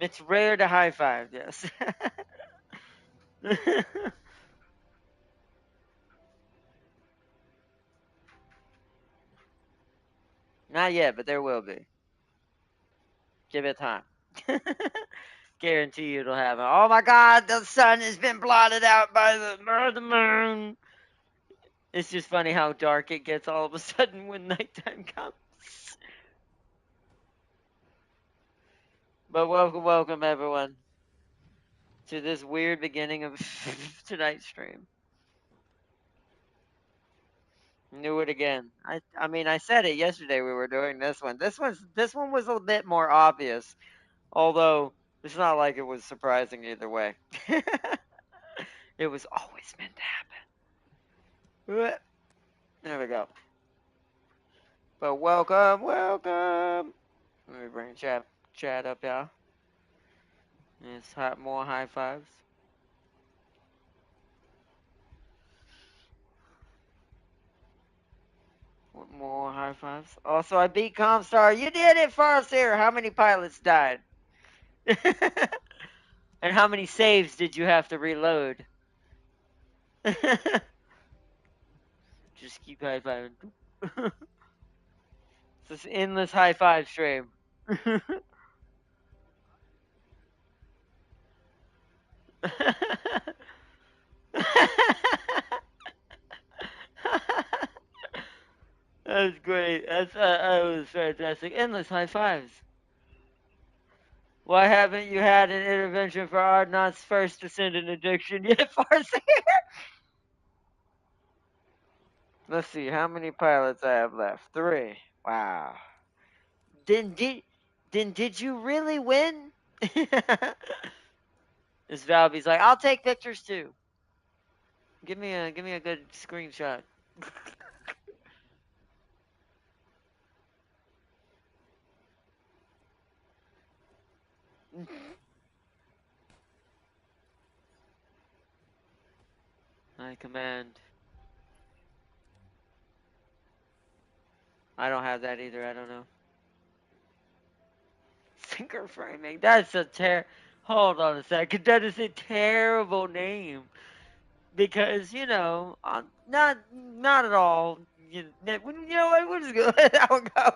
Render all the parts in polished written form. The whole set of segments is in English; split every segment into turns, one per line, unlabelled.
It's rare to high five, yes. Not yet, but there will be. Give it time. Guarantee you it'll happen. Oh my God, the sun has been blotted out by the moon. It's just funny how dark it gets all of a sudden when nighttime comes. But welcome, welcome everyone to this weird beginning of tonight's stream. Knew it again. I mean I said it yesterday we were doing this one. This one was a bit more obvious, although it's not like it was surprising either way. It was always meant to happen. There we go. But welcome, welcome. Let me bring chat up, y'all. It's more high fives. More high fives. Also, I beat Comstar. You did it, Farseer. How many pilots died? And how many saves did you have to reload? Just keep high fiving. It's this endless high five stream. That was great. That was fantastic. Endless high fives. Why haven't you had an intervention for Ardnot's first Descendant addiction yet, Farsi? Let's see how many pilots I have left. 3. Wow. Then did you really win? This Valby's like, I'll take pictures too. Give me a good screenshot. I command. I don't have that either. I don't know. Finger framing. That's a Hold on a second. That is a terrible name because not at all. You know what? We're just gonna let that one go.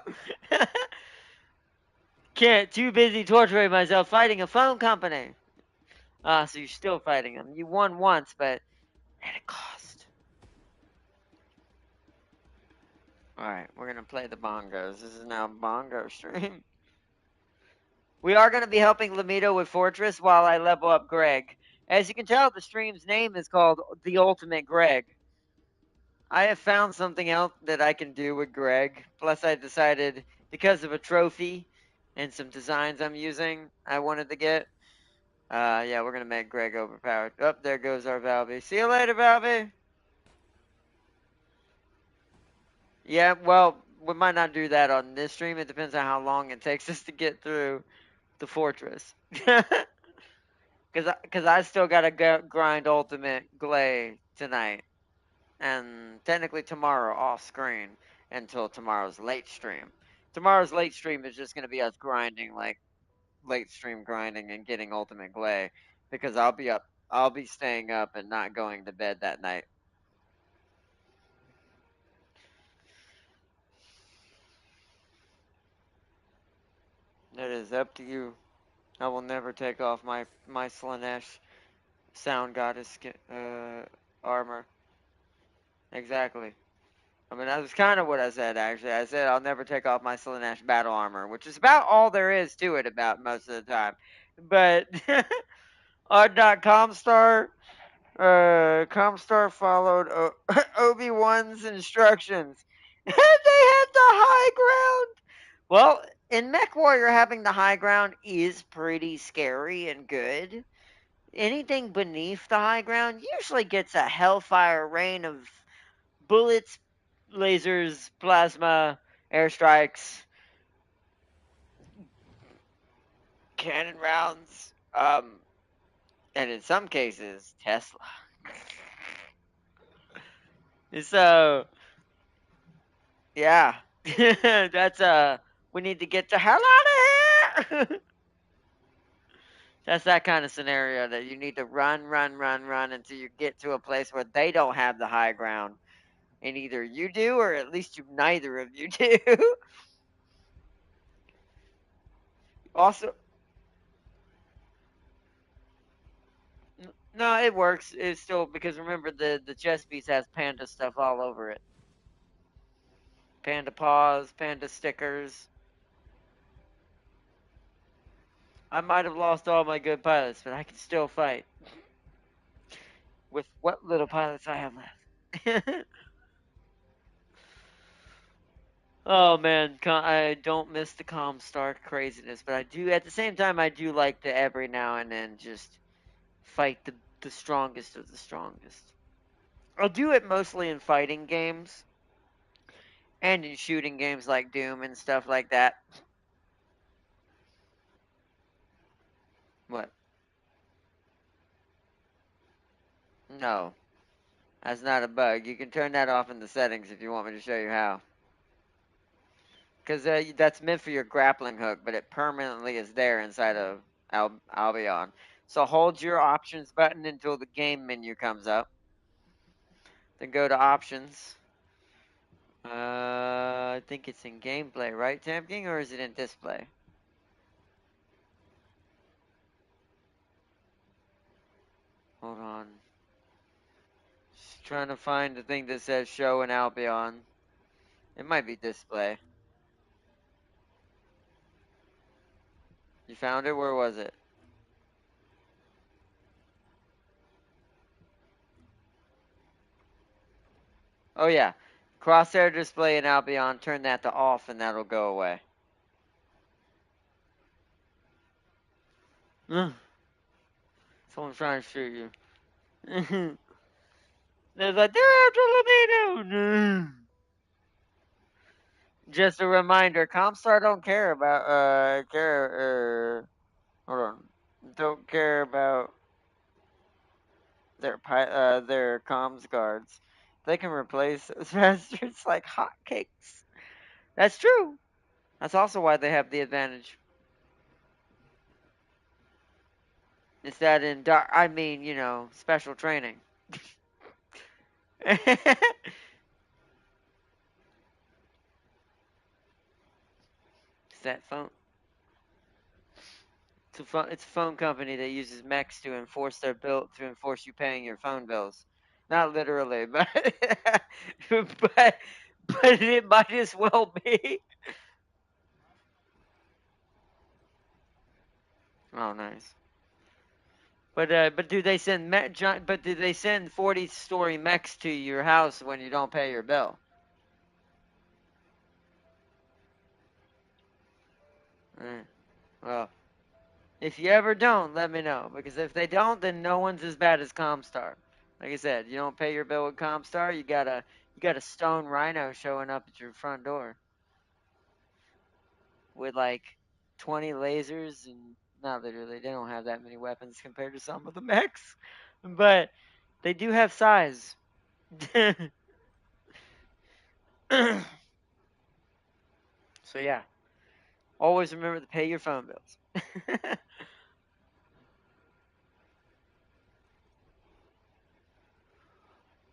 Can't. Too busy torturing myself fighting a phone company. So you're still fighting them. You won once, but at a cost. Alright, we're gonna play the bongos. This is now a bongo stream. We are gonna be helping Lamito with Fortress while I level up Greg. As you can tell, the stream's name is called The Ultimate Greg. I have found something else that I can do with Greg. Plus, I decided, because of a trophy and some designs I'm using, I wanted to get. Yeah, we're gonna make Greg overpowered. Oh, there goes our Valby. See you later, Valby. Yeah, well, we might not do that on this stream. It depends on how long it takes us to get through the fortress. Cause I still gotta grind ultimate Glay tonight, and technically tomorrow off screen until tomorrow's late stream. Tomorrow's late stream is just gonna be us grinding, like late stream grinding and getting ultimate Glay, because I'll be staying up and not going to bed that night. It is up to you. I will never take off my Slanesh sound goddess armor. Exactly. I mean, that was kind of what I said, actually. I said I'll never take off my Slanesh battle armor, which is about all there is to it about most of the time. But Comstar, Comstar followed Obi-Wan's instructions. And they had the high ground. Well, in Mech Warrior, having the high ground is pretty scary and good. Anything beneath the high ground usually gets a hellfire rain of bullets, lasers, plasma, airstrikes, cannon rounds, and in some cases, Tesla. So, yeah, that's we need to get the hell out of here. That's that kind of scenario that you need to run, run, run, run until you get to a place where they don't have the high ground. And either you do or at least neither of you do. Also, no, it works. It's still because remember the chest piece has panda stuff all over it. Panda paws, panda stickers. I might have lost all my good pilots, but I can still fight with what little pilots I have left. Oh man, I don't miss the Comstar craziness, but I do at the same time I do like to every now and then just fight the strongest of the strongest. I'll do it mostly in fighting games and in shooting games like Doom and stuff like that. What? No, that's not a bug. You can turn that off in the settings if you want me to show you how. Because that's meant for your grappling hook, but it permanently is there inside of Albion. So hold your options button until the game menu comes up. Then go to options. I think it's in gameplay, right, Tampking, or is it in display? Hold on. Just trying to find the thing that says show in Albion. It might be display. You found it? Where was it? Oh, yeah. Crosshair display in Albion. Turn that to off and that'll go away. Someone's trying to shoot you. There's like, they're after Lamino. Just a reminder, Comstar don't care about, hold on. Don't care about their comms guards. They can replace those bastards like hotcakes. That's true. That's also why they have the advantage. It's that in I mean, special training. It's that phone. It's a phone company that uses mechs to enforce their bill to enforce you paying your phone bills. Not literally, but but but it might as well be. Oh, nice. But do they send but do they send 40-story mechs to your house when you don't pay your bill? Eh, well, if you ever don't, let me know because if they don't, then no one's as bad as Comstar. Like I said, you don't pay your bill with Comstar, you got a stone rhino showing up at your front door with like 20 lasers and not literally, they don't have that many weapons compared to some of the mechs, but they do have size. So yeah, always remember to pay your phone bills.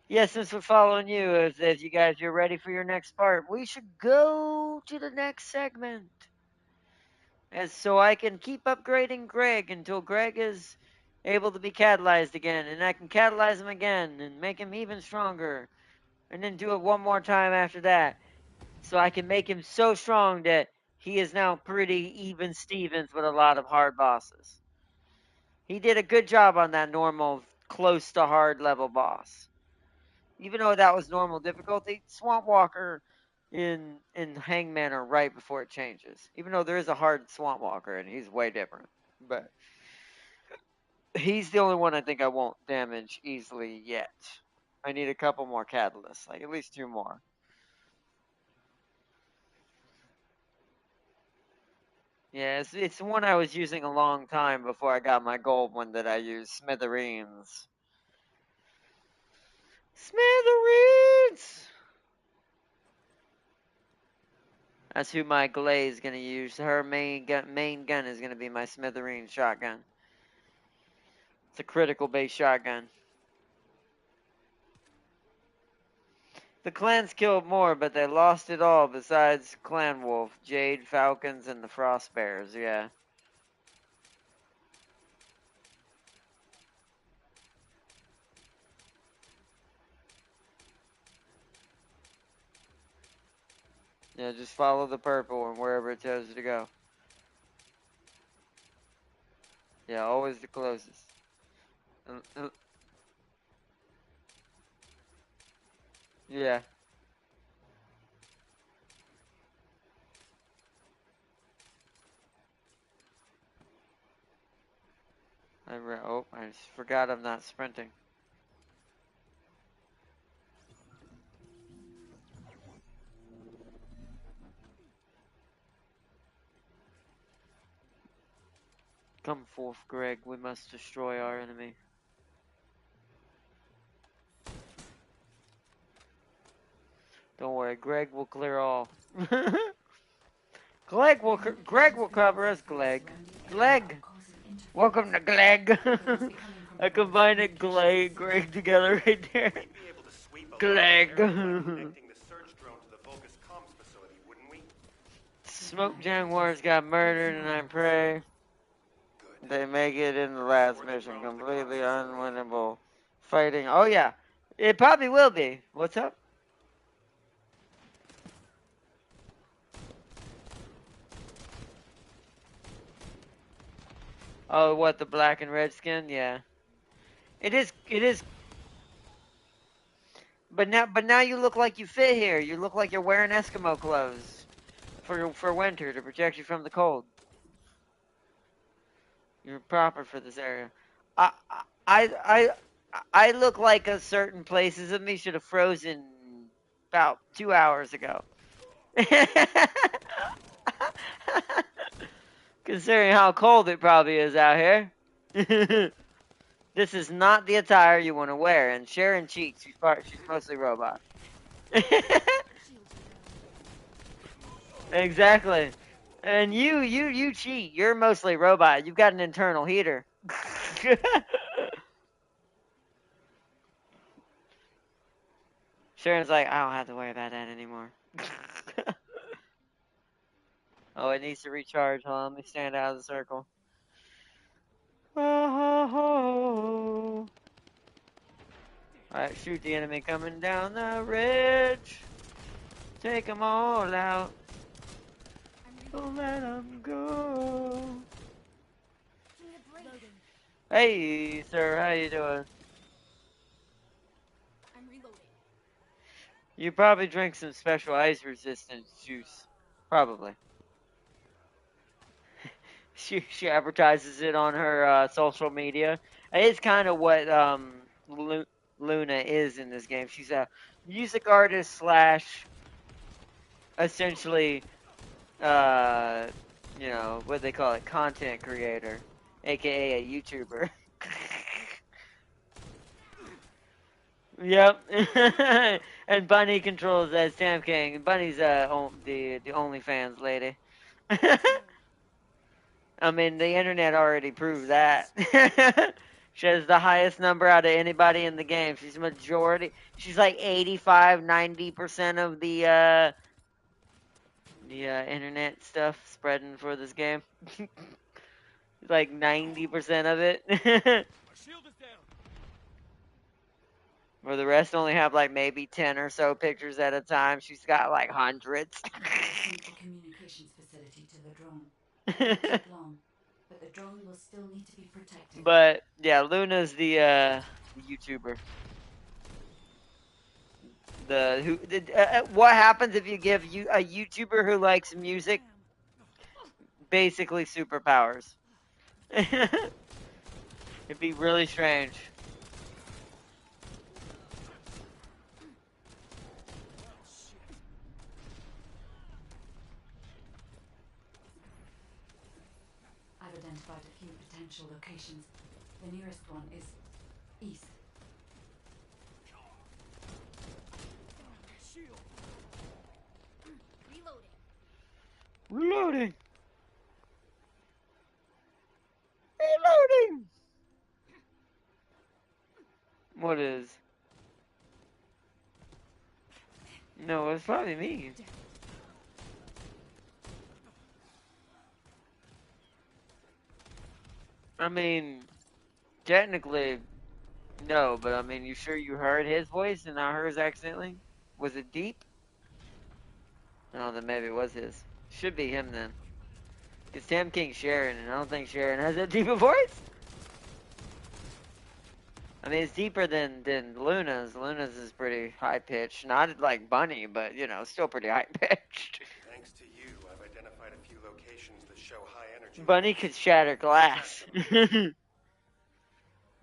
Yeah, since we're following you, if you guys you're ready for your next part, we should go to the next segment. And so I can keep upgrading Greg until Greg is able to be catalyzed again, and I can catalyze him again and make him even stronger, and then do it one more time after that, so I can make him so strong that he is now pretty even Stevens with a lot of hard bosses. He did a good job on that normal, close to hard level boss. Even though that was normal difficulty, Swamp Walker in Hangman are right before it changes. Even though there is a hard Swamp Walker and he's way different, but he's the only one I think I won't damage easily yet. I need a couple more catalysts, like at least two more. Yeah, it's one I was using a long time before I got my gold one that I use, Smithereens. Smithereens! That's who my Glay is gonna use. Her main gun is gonna be my Smithereen shotgun. It's a critical base shotgun. The clans killed more, but they lost it all besides Clan Wolf, Jade, Falcons, and the Frost Bears, yeah. Yeah, just follow the purple and wherever it tells you to go. Yeah, always the closest. Yeah. I just forgot I'm not sprinting. Come forth, Greg. We must destroy our enemy. Don't worry, Greg will clear all. Greg will cover us, Gleg. Gleg! Welcome to Gleg! I combined it, Greg together right there. Gleg! Smoke Jaguars got murdered, and I pray they make it in the last mission. Completely unwinnable. Fighting. Oh, yeah. It probably will be. What's up? Oh, what, the black and red skin? Yeah. It is. But now you look like you fit here. You look like you're wearing Eskimo clothes for winter to protect you from the cold. You're proper for this area. I I I I look like a certain places of me should have frozen about 2 hours ago. Considering how cold it probably is out here. This is not the attire you want to wear. And Sharon cheats. She's mostly robot. Exactly. And you cheat. You're mostly robot. You've got an internal heater. Sharon's like, I don't have to worry about that anymore. Oh, it needs to recharge. Hold on, let me stand out of the circle. Oh. Alright, shoot the enemy coming down the ridge. Take them all out. Don't let them go. Hey, sir, how you doing?
I'm reloading.
You probably drink some special ice resistant juice. Probably. She advertises it on her social media. It's kind of what Luna is in this game. She's a music artist slash essentially what they call it, content creator, aka a YouTuber. Yep. And Bunny controls as Sam King. Bunny's the OnlyFans lady. I mean, the internet already proved that. She has the highest number out of anybody in the game. She's majority. She's like 85, 90% of the internet stuff spreading for this game. Like 90% of it. Where the rest only have like maybe 10 or so pictures at a time. She's got like hundreds.
Communications facility to the drone. It won't take long, but the drone will still need to be protected.
But yeah, Luna's the YouTuber. What happens if you give a YouTuber who likes music basically superpowers? It'd be really strange.
I've identified a few potential locations. The nearest one is east.
Reloading. Reloading. No, it's probably me. I mean, technically, no, but I mean, you sure you heard his voice and not hers accidentally? Was it deep? No, then maybe it was his. Should be him then. Because Tam King's Sharon, and I don't think Sharon has that deep a voice. I mean, it's deeper than Luna's. Luna's is pretty high pitched. Not like Bunny, but, you know, still pretty high pitched.
Thanks to you, I've identified a few locations that show high energy.
Bunny could shatter glass.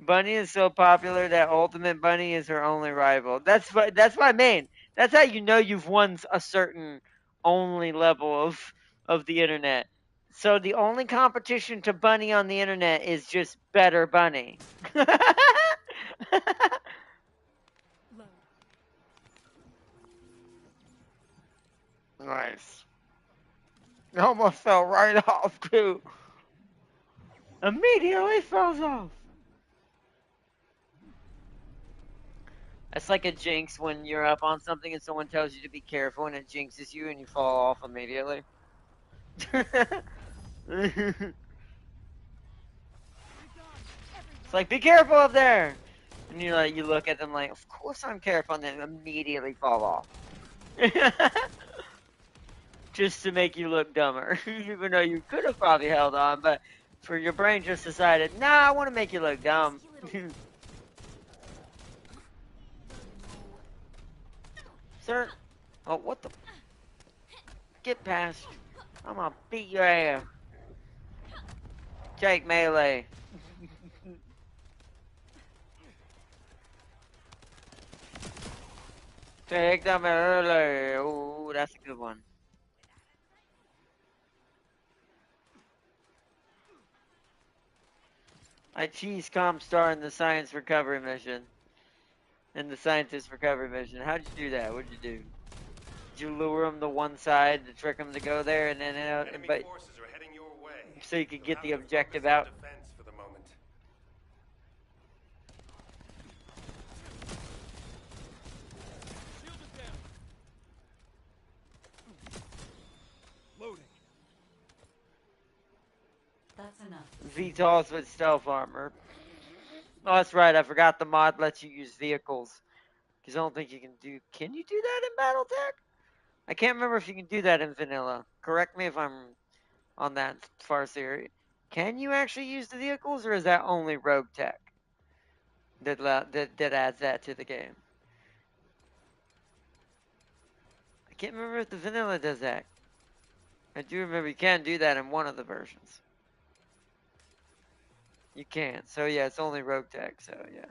Bunny is so popular that Ultimate Bunny is her only rival. That's what I mean. That's how you know you've won a certain only level of the internet. So the only competition to Bunny on the internet is just better Bunny. Nice. It almost fell right off too. Immediately falls off. That's like a jinx when you're up on something and someone tells you to be careful and it jinxes you and you fall off immediately. It's like, be careful up there! And you're like, you look at them like, of course I'm careful, and then immediately fall off. Just to make you look dumber. Even though you could have probably held on, but for your brain just decided, nah, I want to make you look dumb. Sir? Oh, what the? Get past. I'm gonna beat your ass. Take melee. Take the melee. Ooh, that's a good one. I cheese Comstar in the science recovery mission. In the scientist recovery mission. How'd you do that? What'd you do? Did you lure them to one side to trick them to go there and then
Enemy forces are heading your way.
So you could get the objective out?
Defense for the moment.
Loading. That's enough.
VTOLs with stealth armor. Oh, that's right. I forgot the mod lets you use vehicles. Because I don't think you can do... Can you do that in Battletech? I can't remember if you can do that in vanilla. Correct me if I'm on that far theory. Can you actually use the vehicles, or is that only Rogue Tech that adds that to the game? I can't remember if the vanilla does that. I do remember you can do that in one of the versions. You can. So yeah, it's only Rogue Tech, so yeah.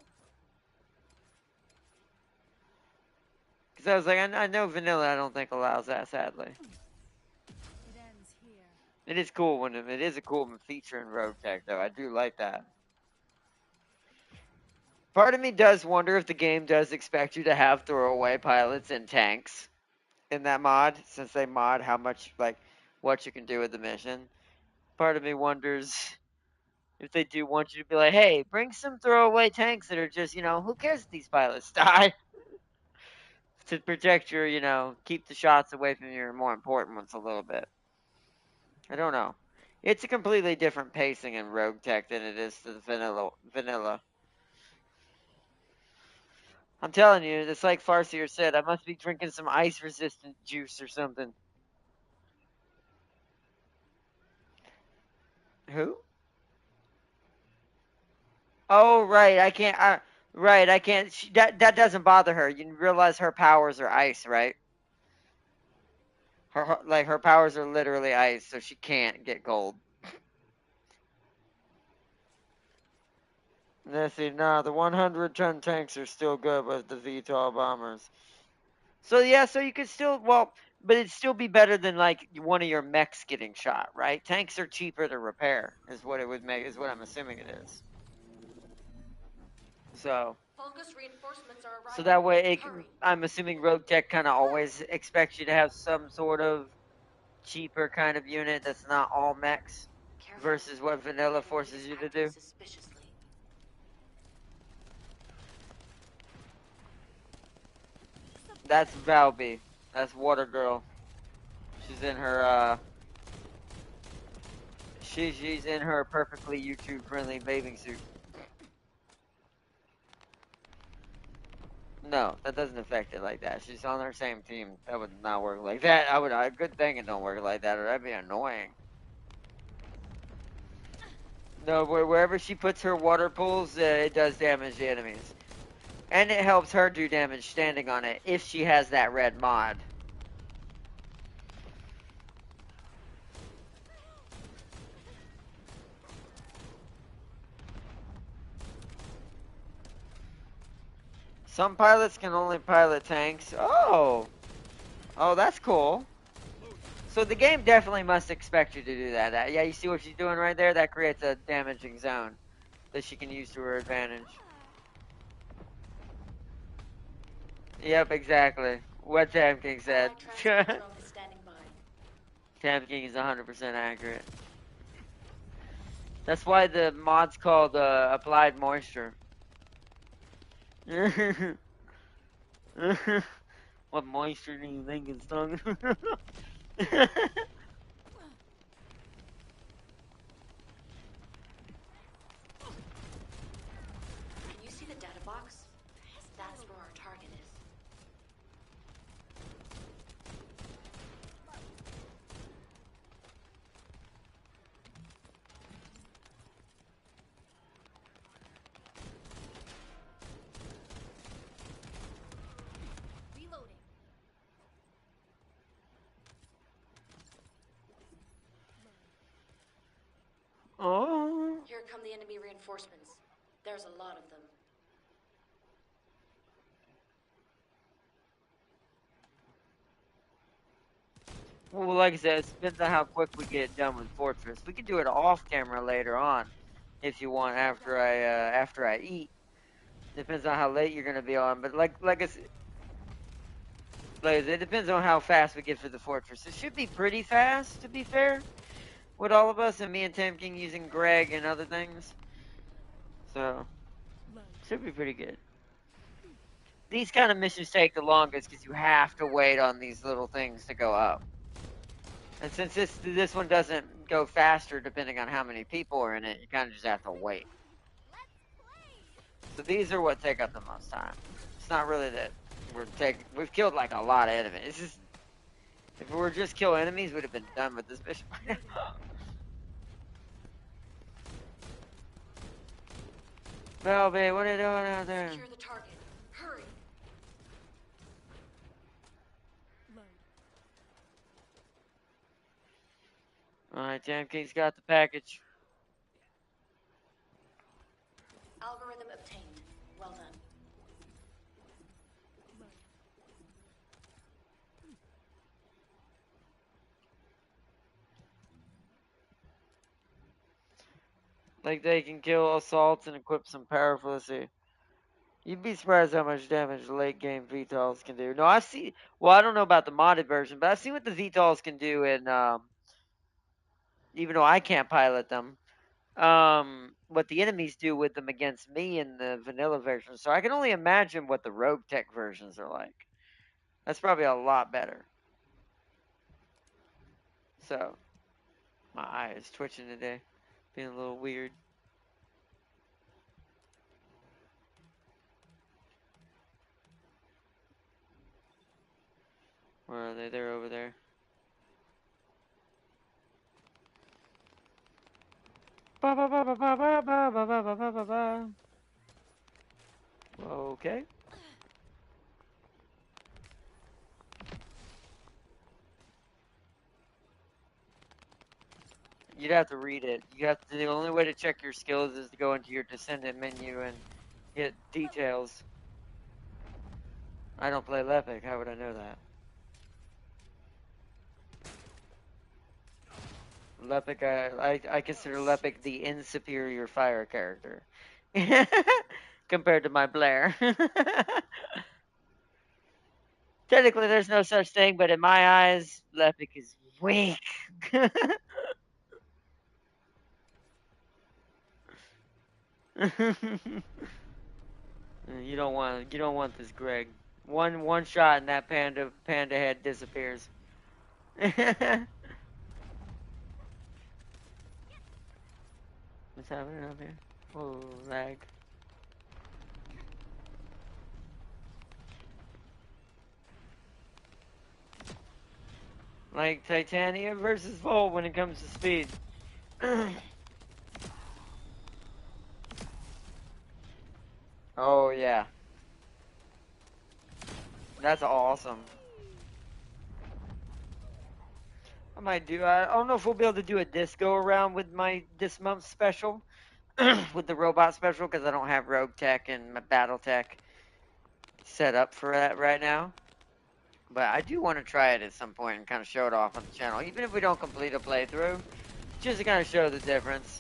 Because I was like, I know vanilla I don't think allows that, sadly.
It ends here.
It is cool when it is a cool feature in Rogue Tech, though. I do like that. Part of me does wonder if the game does expect you to have throwaway pilots and tanks in that mod, since they mod how much, like, what you can do with the mission. Part of me wonders if they do want you to be like, hey, bring some throwaway tanks that are just, you know, who cares if these pilots die? To protect your, you know, keep the shots away from your more important ones a little bit. I don't know. It's a completely different pacing in Rogue Tech than it is to the vanilla. I'm telling you, it's like Farseer said, I must be drinking some ice-resistant juice or something. Who? Oh, right, I can't, right, I can't, that doesn't bother her. You realize her powers are ice, right? Her powers are literally ice, so she can't get gold. Let's see, nah, the 100-ton tanks are still good with the VTOL bombers. So yeah, so you could still, well, but it'd still be better than like one of your mechs getting shot, right? Tanks are cheaper to repair, is what it would make, is what I'm assuming it is. So that way, I'm assuming Rogue Tech kind of always expects you to have some sort of cheaper kind of unit that's not all mechs versus what vanilla forces you to do. That's Valby. That's Water Girl. She's in her she's in her perfectly YouTube friendly bathing suit. No, that doesn't affect it like that. She's on her same team. That would not work like that. Good thing it don't work like that, or that'd be annoying. No, wherever she puts her water pools, it does damage the enemies. And it helps her do damage standing on it if she has that red mod. Some pilots can only pilot tanks. Oh, that's cool. So the game definitely must expect you to do that. Yeah, you see what she's doing right there? That creates a damaging zone that she can use to her advantage. Yep, exactly. What Tam King said. Tam King is 100% accurate. That's why the mod's called Applied Moisture. What moisture do you think is talking?
Can you see the data box? That's where our target is.
Reloading.
Oh.
Here come the enemy reinforcements. There's a lot of them.
Well, like I said, it depends on how quick we get done with Fortress. We can do it off camera later on, if you want. After I eat, depends on how late you're gonna be on. But like I said, it depends on how fast we get for the Fortress. It should be pretty fast, to be fair, with all of us and me and Tam King using Greg and other things. So should be pretty good. These kind of missions take the longest because you have to wait on these little things to go up. And since this one doesn't go faster depending on how many people are in it, you kind of just have to wait. So these are what take up the most time. It's not really that we've killed like a lot of enemies. It's just, if we were just kill enemies, we'd have been done with this mission. Velvet, what are you doing out there?
Secure the target. Hurry.
Alright, Jam King's got the package.
Algorithm obtained. Well done.
Like they can kill assaults and equip some powerful. Let's see. You'd be surprised how much damage late game VTOLs can do. No, I've seen. Well, I don't know about the modded version, but I've seen what the VTOLs can do, and even though I can't pilot them, what the enemies do with them against me in the vanilla version. So I can only imagine what the Rogue Tech versions are like. That's probably a lot better. So my eye is twitching today, being a little weird. Where are they? They're over there. Ba ba ba ba ba ba ba ba ba ba ba ba. Okay. You'd have to read it. You have to. The only way to check your skills is to go into your Descendant menu and get details. I don't play Lepic. How would I know that? Lepic, I consider Lepic the insuperior fire character compared to my Blair. Technically, there's no such thing, but in my eyes, Lepic is weak. You don't want this, Greg. One shot and that panda head disappears. What's happening up here? Oh, lag. Like Titania versus Volt when it comes to speed. Oh yeah. That's awesome. I don't know if we'll be able to do a disco around with this month's special. With the robot special, because I don't have Rogue Tech and my Battle Tech set up for that right now. But I do want to try it at some point and kind of show it off on the channel, even if we don't complete a playthrough, just to kind of show the difference.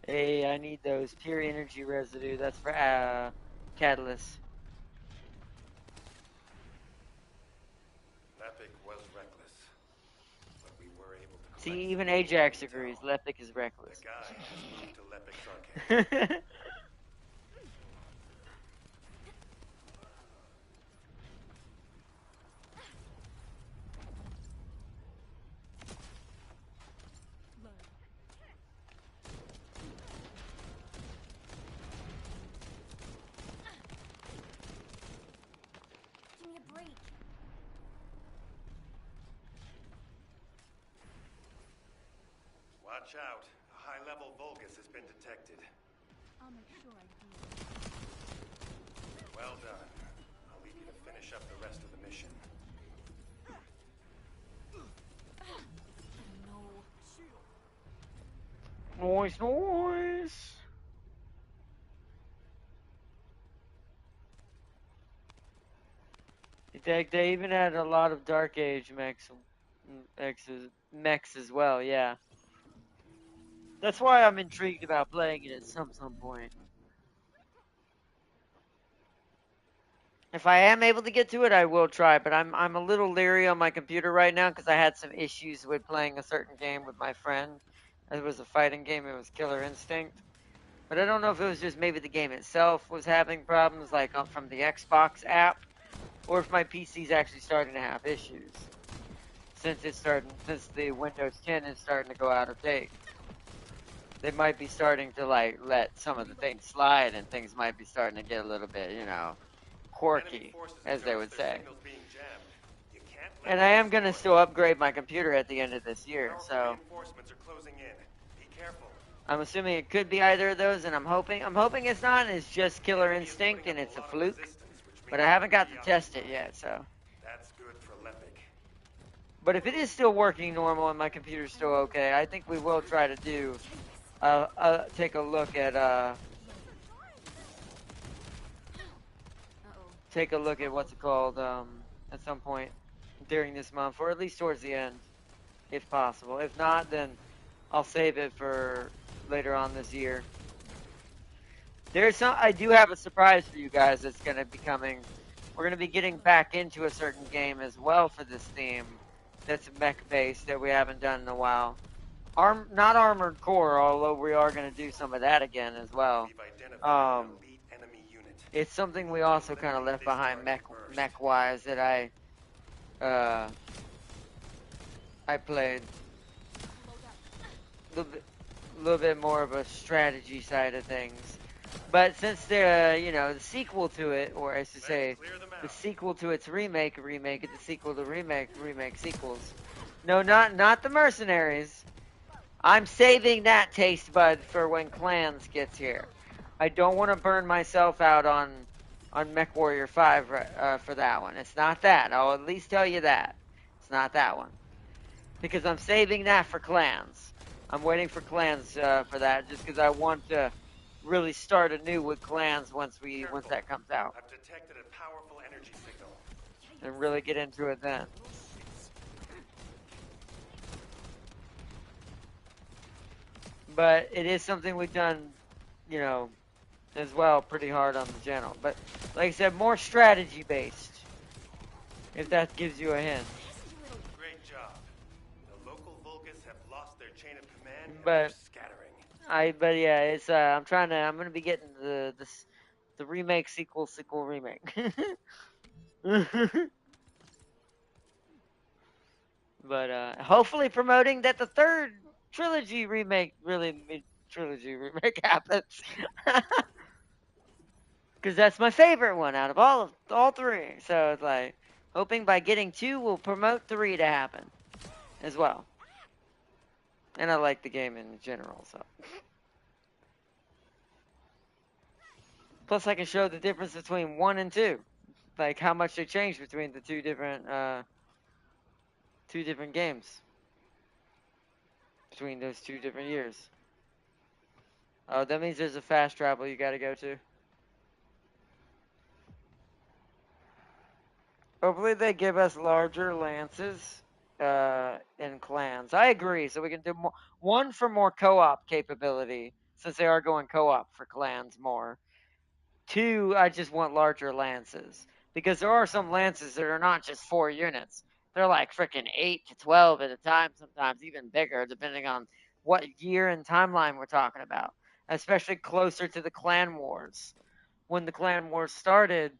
Hey, I need those pure energy residue. That's for Catalyst.
Lepic was reckless, but we were able to
See,
collect
even
some
Ajax
intel.
agrees. Lepic is reckless.
The guy just moved to Lepic's arcade.
Give me a break.
Watch out. A high-level Vulgus has been detected.
I'll make sure I do.
Well done. I'll leave you to finish up the rest of the mission.
No.
Noise, noise. They even had a lot of Dark Age mechs as well, yeah. That's why I'm intrigued about playing it at some point. If I am able to get to it, I will try, but I'm a little leery on my computer right now because I had some issues with playing a certain game with my friend. It was a fighting game, it was Killer Instinct. But I don't know if it was just maybe the game itself was having problems, like from the Xbox app, or if my PC's actually starting to have issues. Since the Windows 10 is starting to go out of date. They might be starting to like let some of the things slide and things might be starting to get a little bit, quirky, as they would say. And I am going to still upgrade my computer at the end of this year, so I'm assuming it could be either of those, and I'm hoping it's not, and it's just Killer Instinct and it's a fluke, but I haven't got to test it yet, so.
That's good for Lepic.
But if it is still working normal and my computer's still okay, I think we will try to do, take a look at, take a look at what's it called, at some point during this month, or at least towards the end, if possible. If not, then I'll save it for later on this year. I do have a surprise for you guys that's going to be coming. We're going to be getting back into a certain game as well for this theme that's mech-based that we haven't done in a while. Not Armored Core, although we are going to do some of that again as well. It's something we also kind of left behind mech-wise that I played. A little bit more of a strategy side of things. But since the sequel to it, or I should say, the sequel to its remake, the sequel to remake sequels. No, not the Mercenaries. I'm saving that taste bud for when Clans gets here. I don't want to burn myself out on MechWarrior 5 for that one. It's not that. I'll at least tell you that. It's not that one. Because I'm saving that for Clans. I'm waiting for Clans for that just because I want to really start anew with clans once
Careful.
that comes out,
I've detected a powerful energy signal.
and really get into it then. But it is something we've done, you know, as well pretty hard on the channel. But like I said, more strategy based, if that gives you a hint.
Great job. The local Vulgus have lost their chain of command and they're
But
scattering.
but yeah, it's I'm gonna be getting the remake sequel remake. But hopefully promoting that the third trilogy remake trilogy remake happens. Because that's my favorite one out of all three. So it's like hoping by getting two will promote three to happen as well. And I like the game in general, so. Plus, I can show the difference between one and two, like how much they changed between the two different games between those 2 different years. Oh, that means there's a fast travel you got to go to. Hopefully they give us larger lances in clans. I agree. So we can do more, one for more co-op capability, since they are going co-op for clans more. Two, I just want larger lances. Because there are some lances that are not just 4 units. They're like freaking 8 to 12 at a time, sometimes even bigger, depending on what year and timeline we're talking about. Especially closer to the clan wars. When the clan wars started,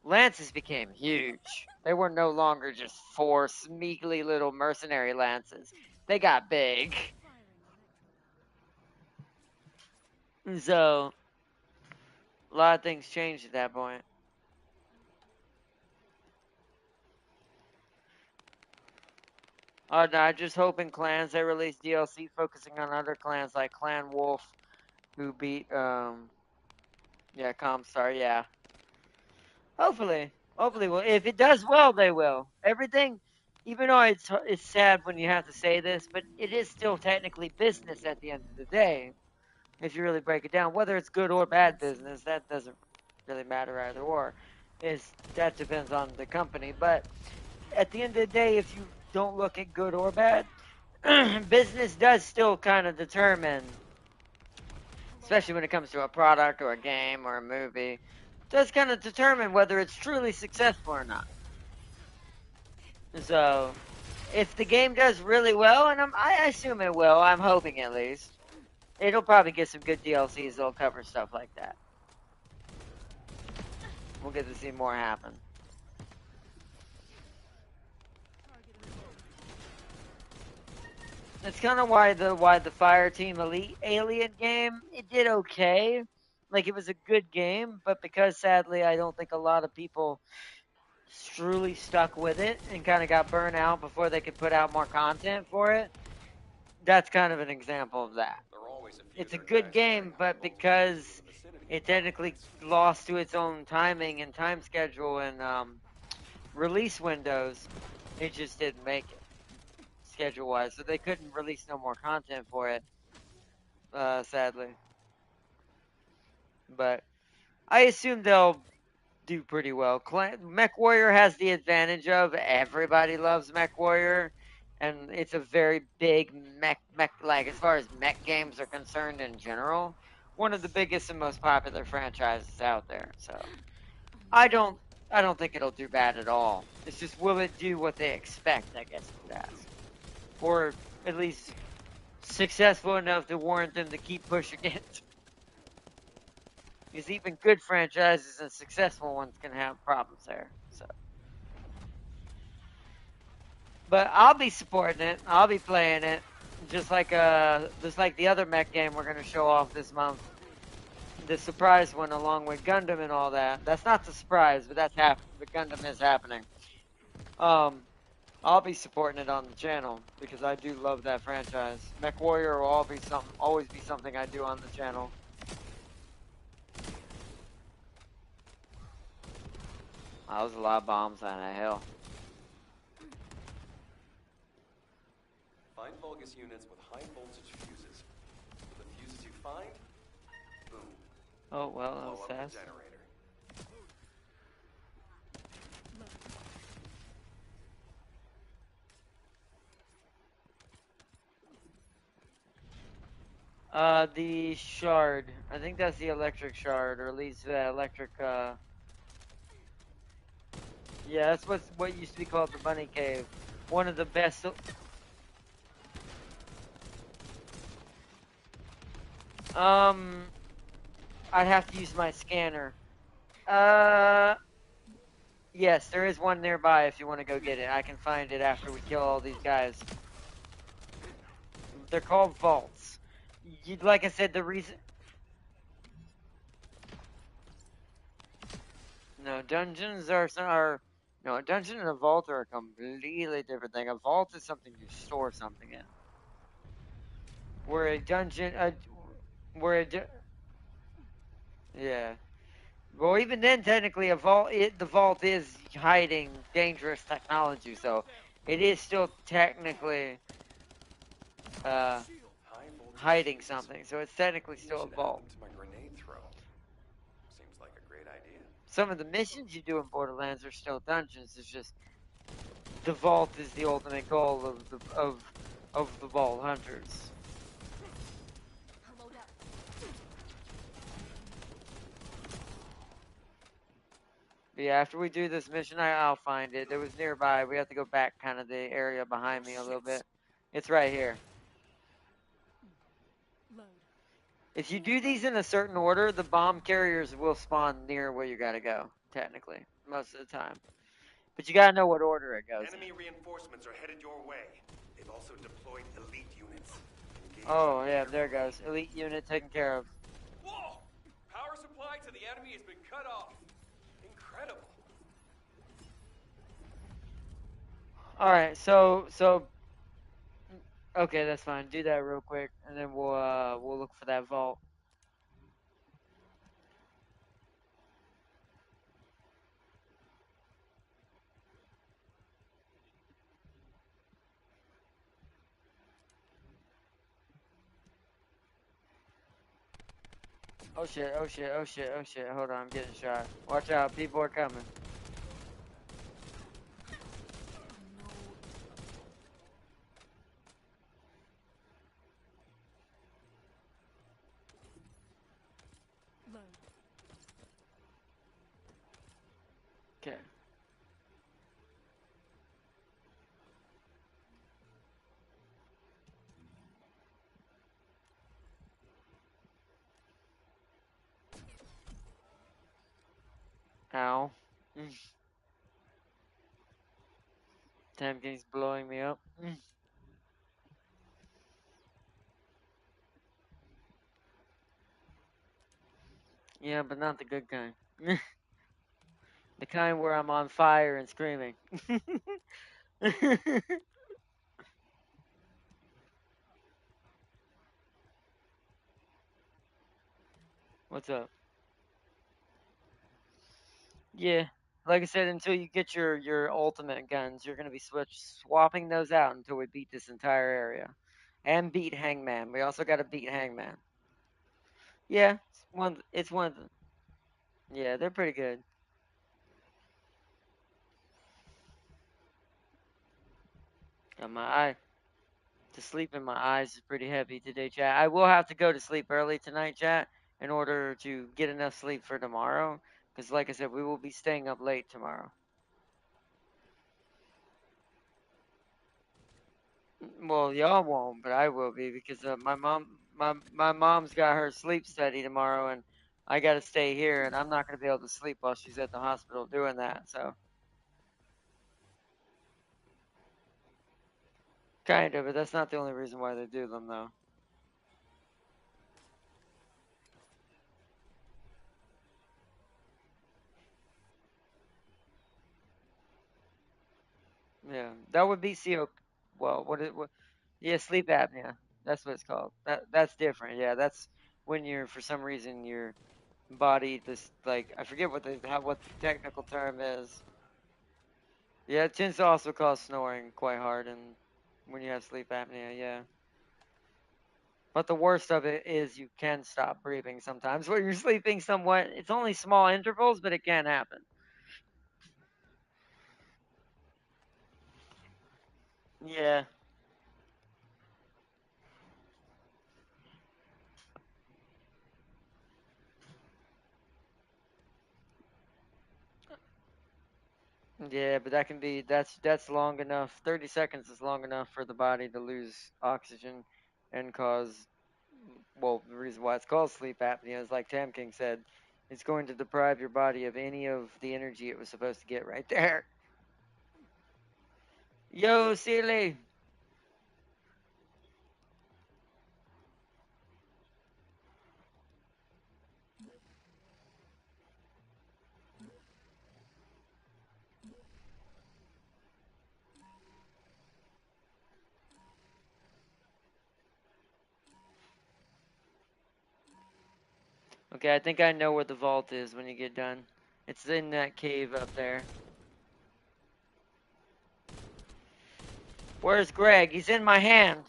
lances became huge. They were no longer just 4 smeagly little mercenary lances. They got big. So, a lot of things changed at that point. Oh, no, I just hope in clans they release DLC focusing on other clans like Clan Wolf, who beat, yeah, Comstar, yeah. Hopefully. Hopefully, well, if it does well, they will. Everything, even though it's sad when you have to say this, but it is still technically business at the end of the day. If you really break it down, whether it's good or bad business, that doesn't really matter either or. That depends on the company. But at the end of the day, if you don't look at good or bad, business does still kind of determine, especially when it comes to a product or a game or a movie, does kind of determine whether it's truly successful or not. So, if the game does really well, and I assume it will, I'm hoping at least, it'll probably get some good DLCs that'll cover stuff like that. We'll get to see more happen. That's kind of why the Fireteam Elite Alien game, it did okay. Like it was a good game, but because sadly I don't think a lot of people truly stuck with it and kind of got burnt out before they could put out more content for it. That's kind of an example of that. It's a good game, but because it technically lost to its own timing and time schedule and release windows, it just didn't make it schedule wise. So they couldn't release no more content for it, sadly. But I assume they'll do pretty well. Mech Warrior has the advantage of everybody loves Mech Warrior, and it's a very big mech like as far as mech games are concerned in general, one of the biggest and most popular franchises out there. So I don't I don't think it'll do bad at all. It's just will it do what they expect? I guess you would ask, or at least successful enough to warrant them to keep pushing it. Because even good franchises and successful ones can have problems there. So, but I'll be supporting it. I'll be playing it, just like the other mech game we're gonna show off this month. The surprise one, along with Gundam and all that. That's not the surprise, but that's happening. The Gundam is happening. I'll be supporting it on the channel because I do love that franchise. Mech Warrior will always be something I do on the channel. That was a lot of bombs on that hill.
Find Vulgus units with high voltage fuses. The fuses you find, boom,
Oh, well, that was
Blow up the
fast.
generator.
The shard. I think that's the electric shard, or leads to that electric, Yeah, that's what used to be called the bunny cave. One of the best. Um, I'd have to use my scanner. Uh, yes, there is one nearby if you want to go get it. I can find it after we kill all these guys. They're called vaults. Like I said, the reason. No, dungeons are no, a dungeon and a vault are a completely different thing. A vault is something you store something in. Where a dungeon, where a yeah. Well, even then, technically, the vault is hiding dangerous technology, so it is still technically uh,
High voltage
hiding
fuses.
something. So it's technically
Maybe I
still a
should add
vault.
them to my grenade throw. Seems like a great idea.
Some of the missions you do in Borderlands are still dungeons. It's just the vault is the ultimate goal of the vault hunters.
Load up.
But yeah, after we do this mission, I'll find it. It was nearby. We have to go back kind of the area behind me a little bit. It's right here.
Load.
If you do these in a certain order, the bomb carriers will spawn near where you gotta go, technically, most of the time. But you gotta know what order it goes
Enemy
in.
reinforcements are headed your way. They've also deployed elite units. Engage
Oh,
them
yeah,
carefully.
there it goes. Elite unit taken care of.
Whoa! Power supply to the enemy has been cut off. Incredible.
Alright, okay, that's fine. Do that real quick, and then we'll look for that vault. Oh shit, oh shit, oh shit, oh shit. Hold on, I'm getting shot. Watch out, people are coming.
Load.
Okay. Ow. Tamkin's blowing me up. Yeah, but not the good kind. The kind where I'm on fire and screaming. What's up? Yeah. Like I said, until you get your ultimate guns, you're gonna be swapping those out until we beat this entire area, and beat Hangman. We also got to beat Hangman. Yeah, it's one of the. Yeah, they're pretty good. My eye to sleep in my eyes is pretty heavy today, chat. I will have to go to sleep early tonight, chat, in order to get enough sleep for tomorrow. Because, like I said, we will be staying up late tomorrow. Well, y'all won't, but I will be because my mom's got her sleep study tomorrow, and I got to stay here, and I'm not going to be able to sleep while she's at the hospital doing that. So, kind of, but that's not the only reason why they do them, though. Yeah, that would be CO. Well, what? Yeah, sleep apnea. That's what it's called. That's different. Yeah, that's when you're for some reason your body this like I forget what the technical term is. Yeah, it tends to also cause snoring quite hard and when you have sleep apnea, yeah. But the worst of it is you can stop breathing sometimes when you're sleeping somewhat. It's only small intervals, but it can happen. Yeah. Yeah, but that can be that's long enough. 30 seconds is long enough for the body to lose oxygen and cause well, the reason why it's called sleep apnea is like Tam King said, it's going to deprive your body of any of the energy it was supposed to get right there. Yo, Sealy. Okay, I think I know where the vault is when you get done. It's in that cave up there. Where's Greg? He's in my hand.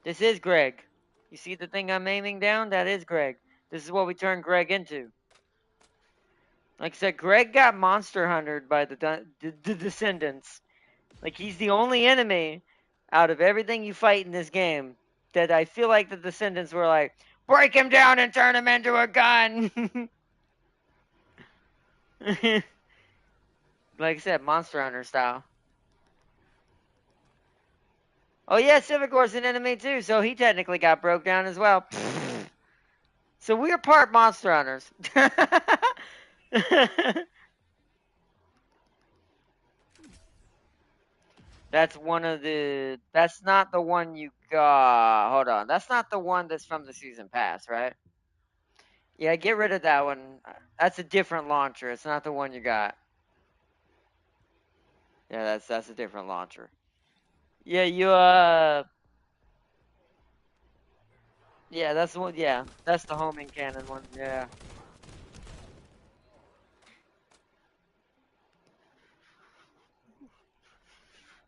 This is Greg. You see the thing I'm aiming down? That is Greg. This is what we turned Greg into. Like I said, Greg got monster huntered by the Descendants. Like, he's the only enemy out of everything you fight in this game that I feel like the Descendants were like, break him down and turn him into a gun. Like I said, monster hunter style. Oh yeah, Civic War's an enemy too, so he technically got broke down as well. So we're part monster hunters. That's one of the. That's not the one you got. Hold on. That's not the one that's from the season pass, right? Yeah, get rid of that one. That's a different launcher. It's not the one you got. Yeah, that's a different launcher. Yeah, yeah, that's the one. Yeah, that's the homing cannon one. Yeah.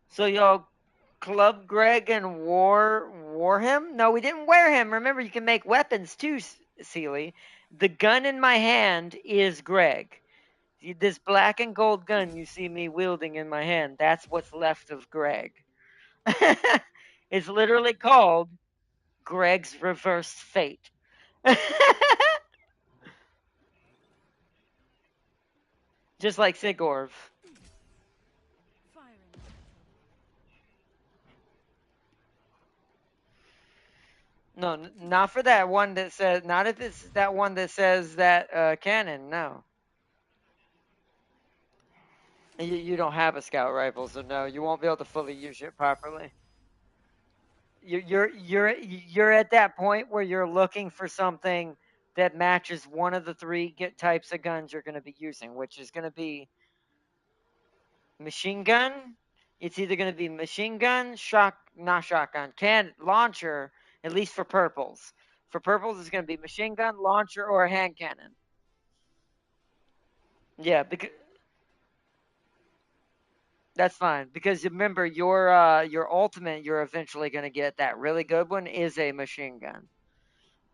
So y'all club Greg and war him? No, we didn't wear him. Remember, you can make weapons too, Seely. The gun in my hand is Greg. This black and gold gun you see me wielding in my hand, that's what's left of Greg. It's literally called Greg's Reversed Fate. Just like Sigorv.
Firing.
No, not for that one that says, not if it's that one that says that cannon, no. You don't have a scout rifle, so no, you won't be able to fully use it properly. You're at that point where you're looking for something that matches one of the three types of guns you're going to be using, which is going to be machine gun. It's either going to be machine gun, not shotgun, can launcher. At least for purples. For purples, it's going to be machine gun, launcher, or a hand cannon. Yeah, because that's fine. Because remember, your ultimate, you're eventually going to get that really good one is a machine gun.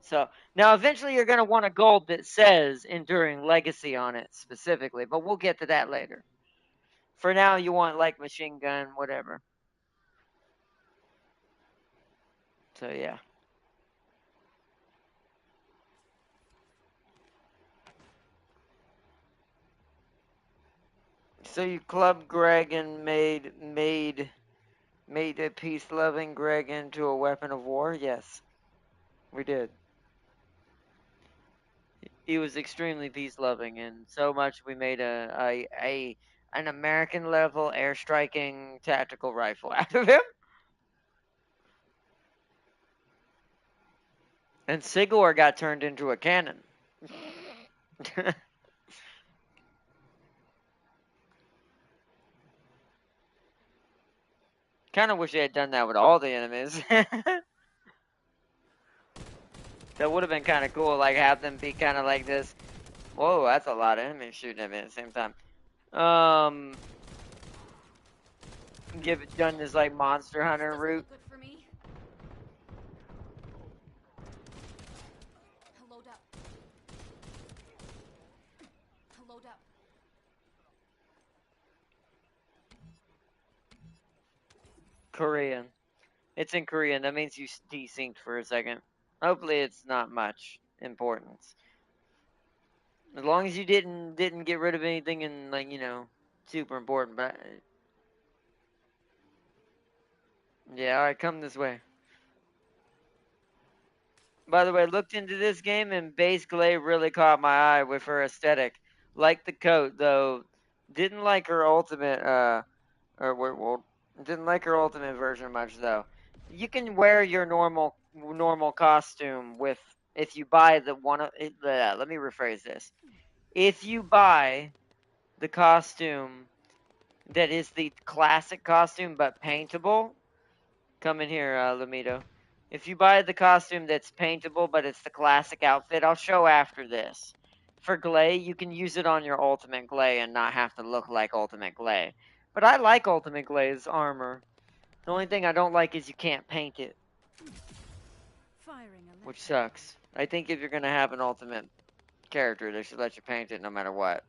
So now eventually you're going to want a gold that says Enduring Legacy on it specifically, but we'll get to that later. For now, you want like machine gun, whatever. So yeah. So you clubbed Greg and made a peace-loving Greg into a weapon of war? Yes, we did. He was extremely peace-loving, and so much we made an American level airstriking tactical rifle out of him. And Sigor got turned into a cannon. Kind of wish they had done that with all the enemies. That would have been kind of cool, like have them be kind of like this. Whoa, that's a lot of enemies shooting at me at the same time. Give it done this like Monster Hunter route.
Good for me.
Korean. It's in Korean. That means you desynced for a second. Hopefully, it's not much importance. As long as you didn't get rid of anything in like super important. But yeah, all right, come this way. By the way, looked into this game and Base Glay really caught my eye with her aesthetic. Like the coat though, didn't like her ultimate. Well, didn't like her ultimate version much though. You can wear your normal costume with if you buy the one. Let me rephrase this. If you buy the costume that is the classic costume but paintable, come in here, Lamido. If you buy the costume that's paintable but it's the classic outfit, I'll show after this. For Glay, you can use it on your Ultimate Glay and not have to look like Ultimate Glay. But I like Ultimate Glay's armor. The only thing I don't like is you can't paint it, which sucks. I think if you're going to have an Ultimate character, they should let you paint it no matter what.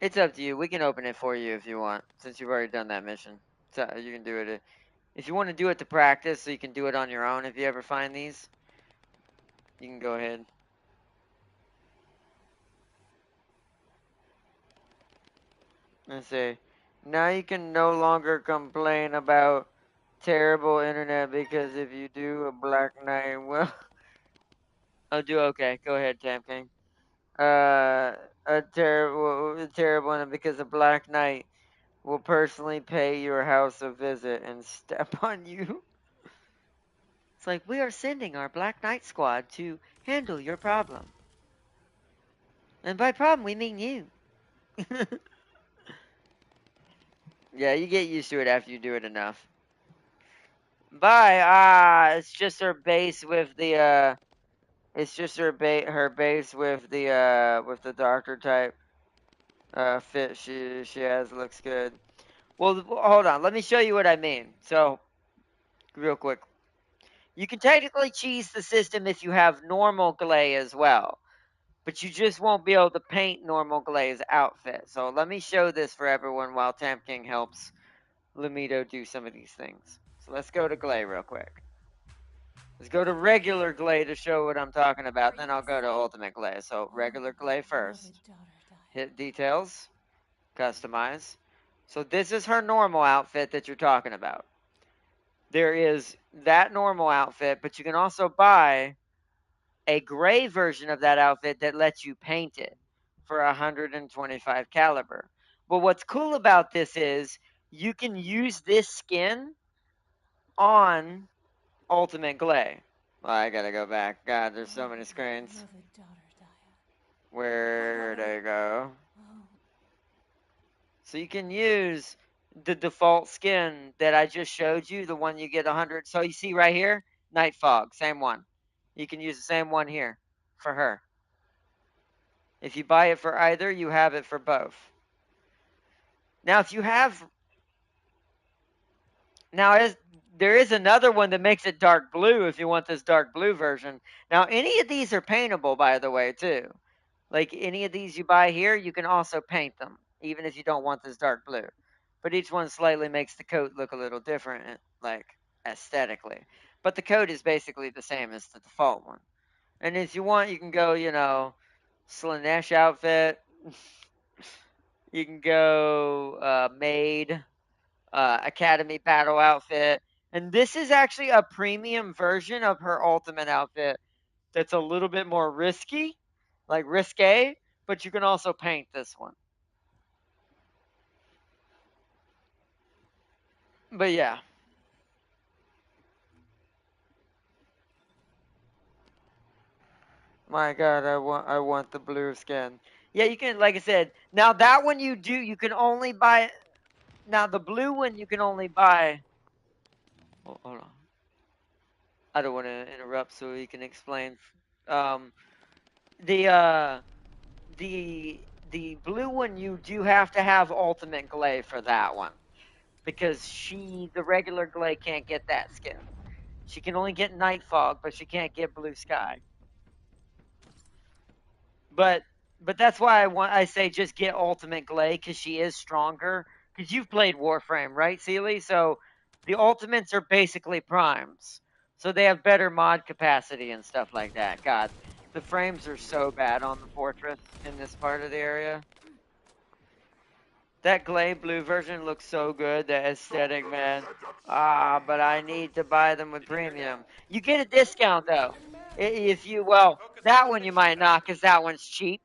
It's up to you. We can open it for you if you want, since you've already done that mission. So you can do it. If you want to do it to practice, so you can do it on your own if you ever find these, you can go ahead. Let's see. Now you can no longer complain about terrible internet because if you do, a Black Knight will. I'll do okay. Go ahead, Tam King. A terrible one because a Black Knight will personally pay your house a visit and step on you. It's like, we are sending our Black Knight squad to handle your problem. And by problem, we mean you. Yeah, you get used to it after you do it enough. It's just her base with the, it's just her base with the doctor type, fit she has looks good. Well, hold on, let me show you what I mean. So, real quick. You can technically cheese the system if you have normal Glay as well. But you just won't be able to paint normal Glay's outfit. So let me show this for everyone while Tam King helps Lamido do some of these things. So let's go to Glay real quick. Let's go to regular Glay to show what I'm talking about. Then I'll go to Ultimate Glay. So regular Glay first. Hit details. Customize. So this is her normal outfit that you're talking about. There is that normal outfit, but you can also buy a gray version of that outfit that lets you paint it for 125 caliber. But what's cool about this is you can use this skin on Ultimate Glay. Well, I gotta go back. God, there's so many screens. Where'd I go? So you can use the default skin that I just showed you, the one you get 100. So you see right here, Night Fog, same one. You can use the same one here for her. If you buy it for either, you have it for both. Now, there is another one that makes it dark blue if you want this dark blue version. Now, any of these are paintable, by the way, too. Like any of these you buy here, you can also paint them, even if you don't want this dark blue. But each one slightly makes the coat look a little different, like aesthetically. But the coat is basically the same as the default one. And if you want, you can go, Slanesh outfit. You can go maid, academy battle outfit. And this is actually a premium version of her ultimate outfit that's a little bit more risky, like risque, but you can also paint this one. But yeah. My God, I want the blue skin. Yeah, you can, like I said, now that one you can only buy. Now the blue one you can only buy. Hold on. I don't want to interrupt, so you can explain. Um, the uh, the blue one you do have to have ultimate Glay for that one because the regular Glay can't get that skin. She can only get Night Fog, but she can't get Blue Sky. But that's why I say just get Ultimate Glay because she is stronger. Because you've played Warframe, right, Sealy? So the ultimates are basically primes. So they have better mod capacity and stuff like that. God, the frames are so bad on the Fortress in this part of the area. That Glay blue version looks so good. The aesthetic, man. Ah, but I need to buy them with premium. You get a discount though. If you that one you might not, because that one's cheap.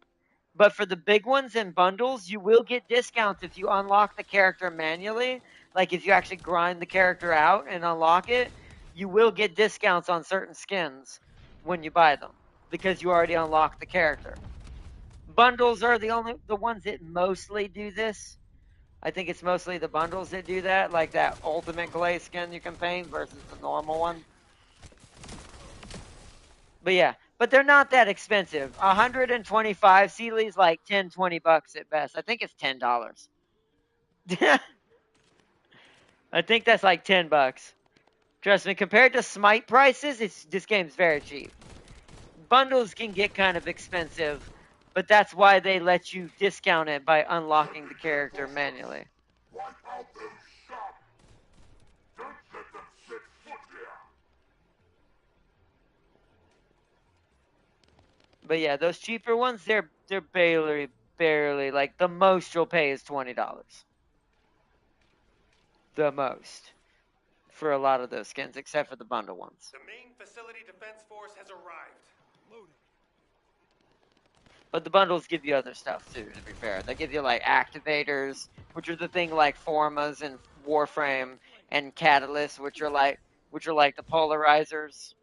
But for the big ones and bundles, you will get discounts if you unlock the character manually. Like if you actually grind the character out and unlock it, you will get discounts on certain skins when you buy them because you already unlocked the character. Bundles are the ones that mostly do this. I think it's mostly the bundles that do that, like that ultimate Glay skin you can paint versus the normal one. But yeah, but they're not that expensive. 125 Sealy's like 10, 20 bucks at best. I think it's $10. I think that's like 10 bucks. Trust me, compared to Smite prices, this game's very cheap. Bundles can get kind of expensive, but that's why they let you discount it by unlocking the character manually. But yeah, those cheaper ones, they're barely like the most you'll pay is $20. The most for a lot of those skins, except for the bundle ones.
The main facility defense force has arrived.
But the bundles give you other stuff too, to be fair. They give you like activators, which are the thing like Formas and Warframe, and Catalysts, which are like the polarizers.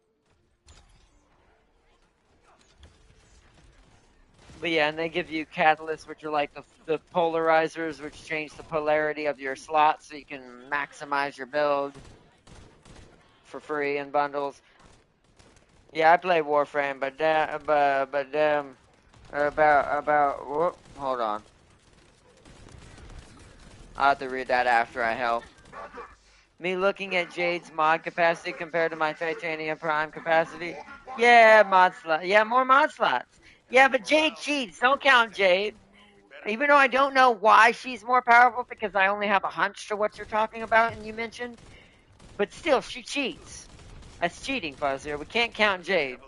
But yeah, and they give you catalysts, which are like the polarizers, which change the polarity of your slots so you can maximize your build for free in bundles. Yeah, I play Warframe, but whoop, hold on. I'll have to read that after I help. Me looking at Jade's mod capacity compared to my Titanium Prime capacity. Yeah, mod slot. Yeah, more mod slots. Yeah, but Jade cheats. Don't count Jade. Even though I don't know why she's more powerful, because I only have a hunch to what you're talking about and you mentioned. But still, she cheats. That's cheating, Fuzzier. We can't count Jade.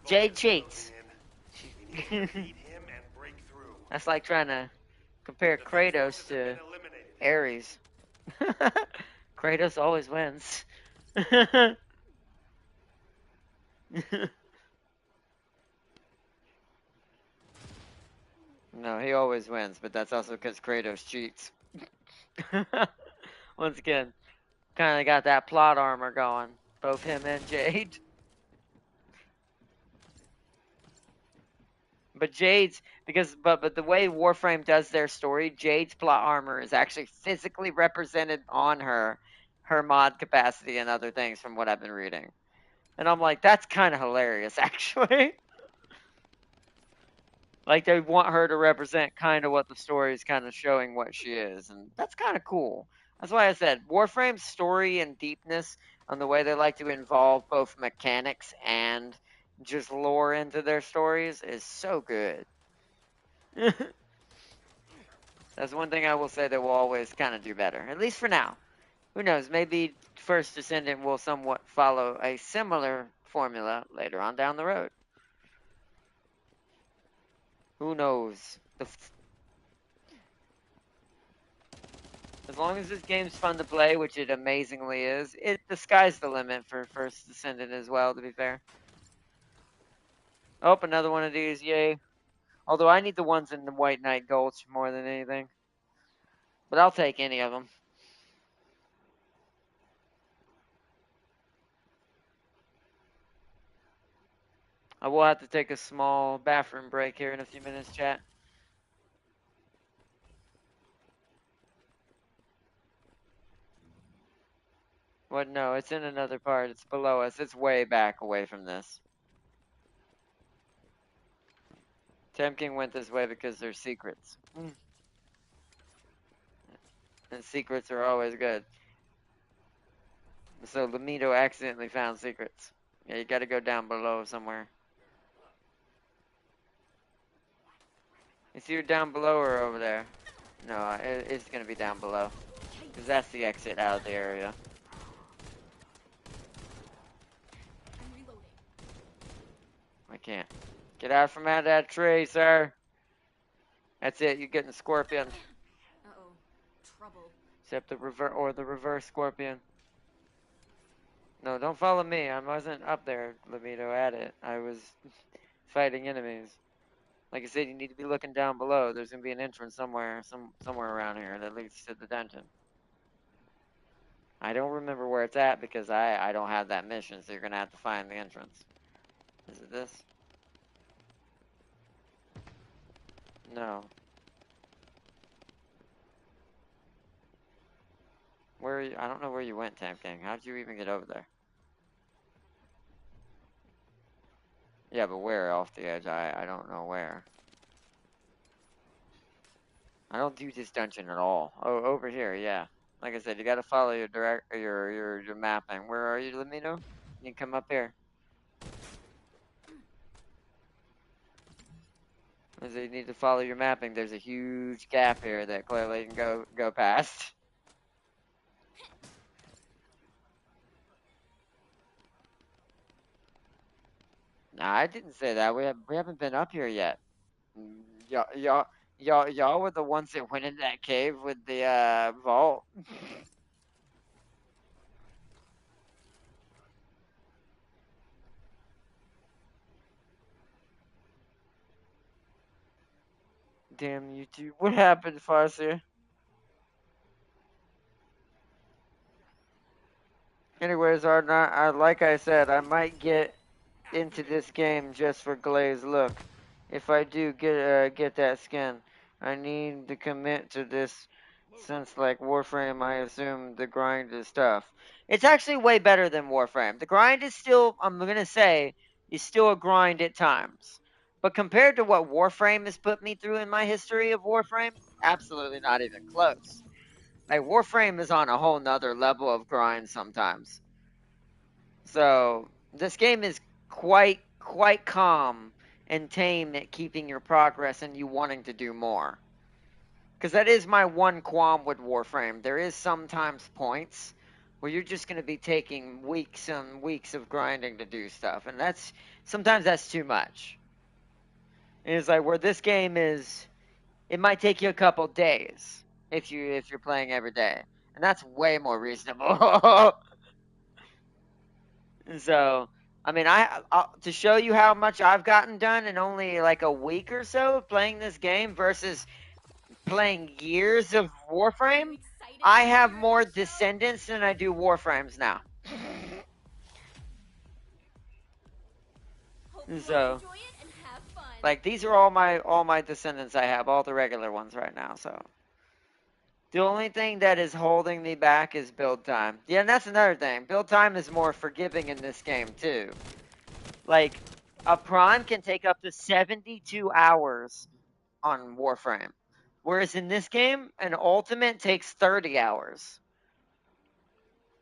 Jade cheats. That's like trying to compare Kratos to Ares. Kratos always wins. No, he always wins, but that's also because Kratos cheats. Once again, kind of got that plot armor going. Both him and Jade. But Jade's but the way Warframe does their story, Jade's plot armor is actually physically represented on her mod capacity and other things from what I've been reading. And I'm like, that's kind of hilarious, actually. Like they want her to represent kind of what the story is kind of showing what she is, and that's kind of cool. That's why I said Warframe's story and deepness on the way they like to involve both mechanics and just lore into their stories is so good. That's one thing I will say that will always kind of do better, at least for now. Who knows? Maybe First Descendant will somewhat follow a similar formula later on down the road. Who knows? As long as this game's fun to play, which it amazingly is, the sky's the limit for First Descendant as well, to be fair. Oh, another one of these, yay. Although I need the ones in the White Knight Gulch more than anything. But I'll take any of them. I will have to take a small bathroom break here in a few minutes, chat. What? No, it's in another part. It's below us. It's way back away from this. Temkin went this way because there's secrets. And secrets are always good. So Lamido accidentally found secrets. Yeah, you gotta go down below somewhere. It's either down below or over there. No, it's gonna be down below. Because that's the exit out of the area.
I'm reloading.
I can't. Get out from out of that tree, sir. That's it, you're getting scorpioned.
Uh-oh. Trouble.
Except the reverse scorpion. No, don't follow me. I wasn't up there, Lamito, at it. I was fighting enemies. Like I said, you need to be looking down below. There's gonna be an entrance somewhere around here that leads to the dungeon. I don't remember where it's at because I don't have that mission, so you're gonna have to find the entrance. Is it this? No. Where are you? I don't know where you went, Tam King. How'd you even get over there? Yeah, but where off the edge? I don't know where. I don't do this dungeon at all. Oh, over here, yeah. Like I said, you gotta follow your mapping. Where are you, Lamino? You can come up here. So you need to follow your mapping. There's a huge gap here that clearly you can go past. Nah, I didn't say that. We haven't been up here yet. Y'all were the ones that went in that cave with the vault. Damn YouTube. What happened, Farseer? Anyways, like I said, I might get into this game just for Glaze look. If I do get that skin, I need to commit to this since like Warframe, I assume the grind is tough. It's actually way better than Warframe. The grind is still, I'm gonna say, is still a grind at times. But compared to what Warframe has put me through in my history of Warframe, absolutely not even close. Like Warframe is on a whole nother level of grind sometimes. So this game is quite calm and tame at keeping your progress and you wanting to do more. Because that is my one qualm with Warframe. There is sometimes points where you're just going to be taking weeks and weeks of grinding to do stuff, and sometimes that's too much. And it's like where this game is, it might take you a couple days if you're playing every day, and that's way more reasonable. So, I mean, to show you how much I've gotten done in only like a week or so playing this game versus playing years of Warframe, I have more Descendants than I do Warframes now. So, like, these are all my Descendants I have, all the regular ones right now. So, the only thing that is holding me back is build time. Yeah, and that's another thing. Build time is more forgiving in this game too. Like, a Prime can take up to 72 hours on Warframe. Whereas in this game, an Ultimate takes 30 hours.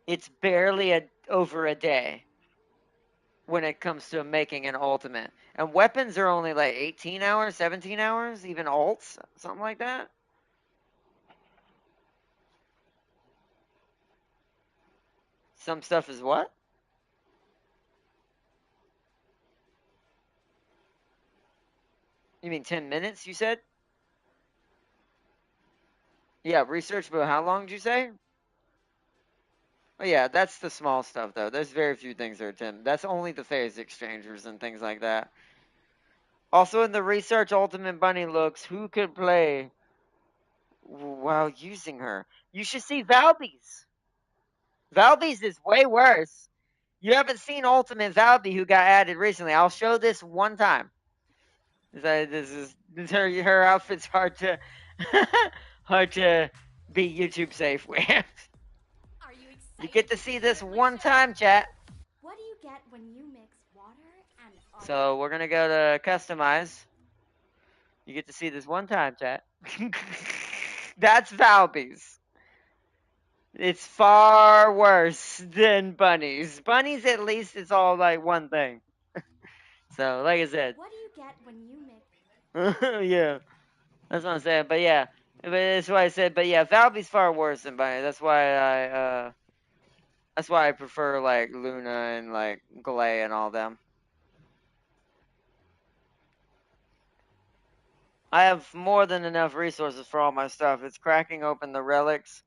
It's barely over a day when it comes to making an Ultimate. And weapons are only like 18 hours, 17 hours, even ults, something like that. Some stuff is what? You mean 10 minutes, you said? Yeah, research, but how long did you say? Oh, yeah, that's the small stuff, though. There's very few things that are 10. That's only the phase exchangers and things like that. Also, in the research Ultimate Bunny looks, who could play while using her? You should see Valby's. Valby's is way worse. You haven't seen Ultimate Valby who got added recently. I'll show this one time. Her outfit's hard to hard to be YouTube safe with.
Are you excited?
You get to see this one time, chat.
What do you get when you mix water and
So we're gonna go to customize. You get to see this one time, chat. That's Valby's. It's far worse than Bunny's. Bunny's at least it's all like one thing. So like I said.
What do you get when you mix?
Yeah. That's what I'm saying. But yeah, but that's why I said. But yeah, Falby's far worse than Bunny. That's why I prefer like Luna and like Glay and all them. I have more than enough resources for all my stuff. It's cracking open the relics.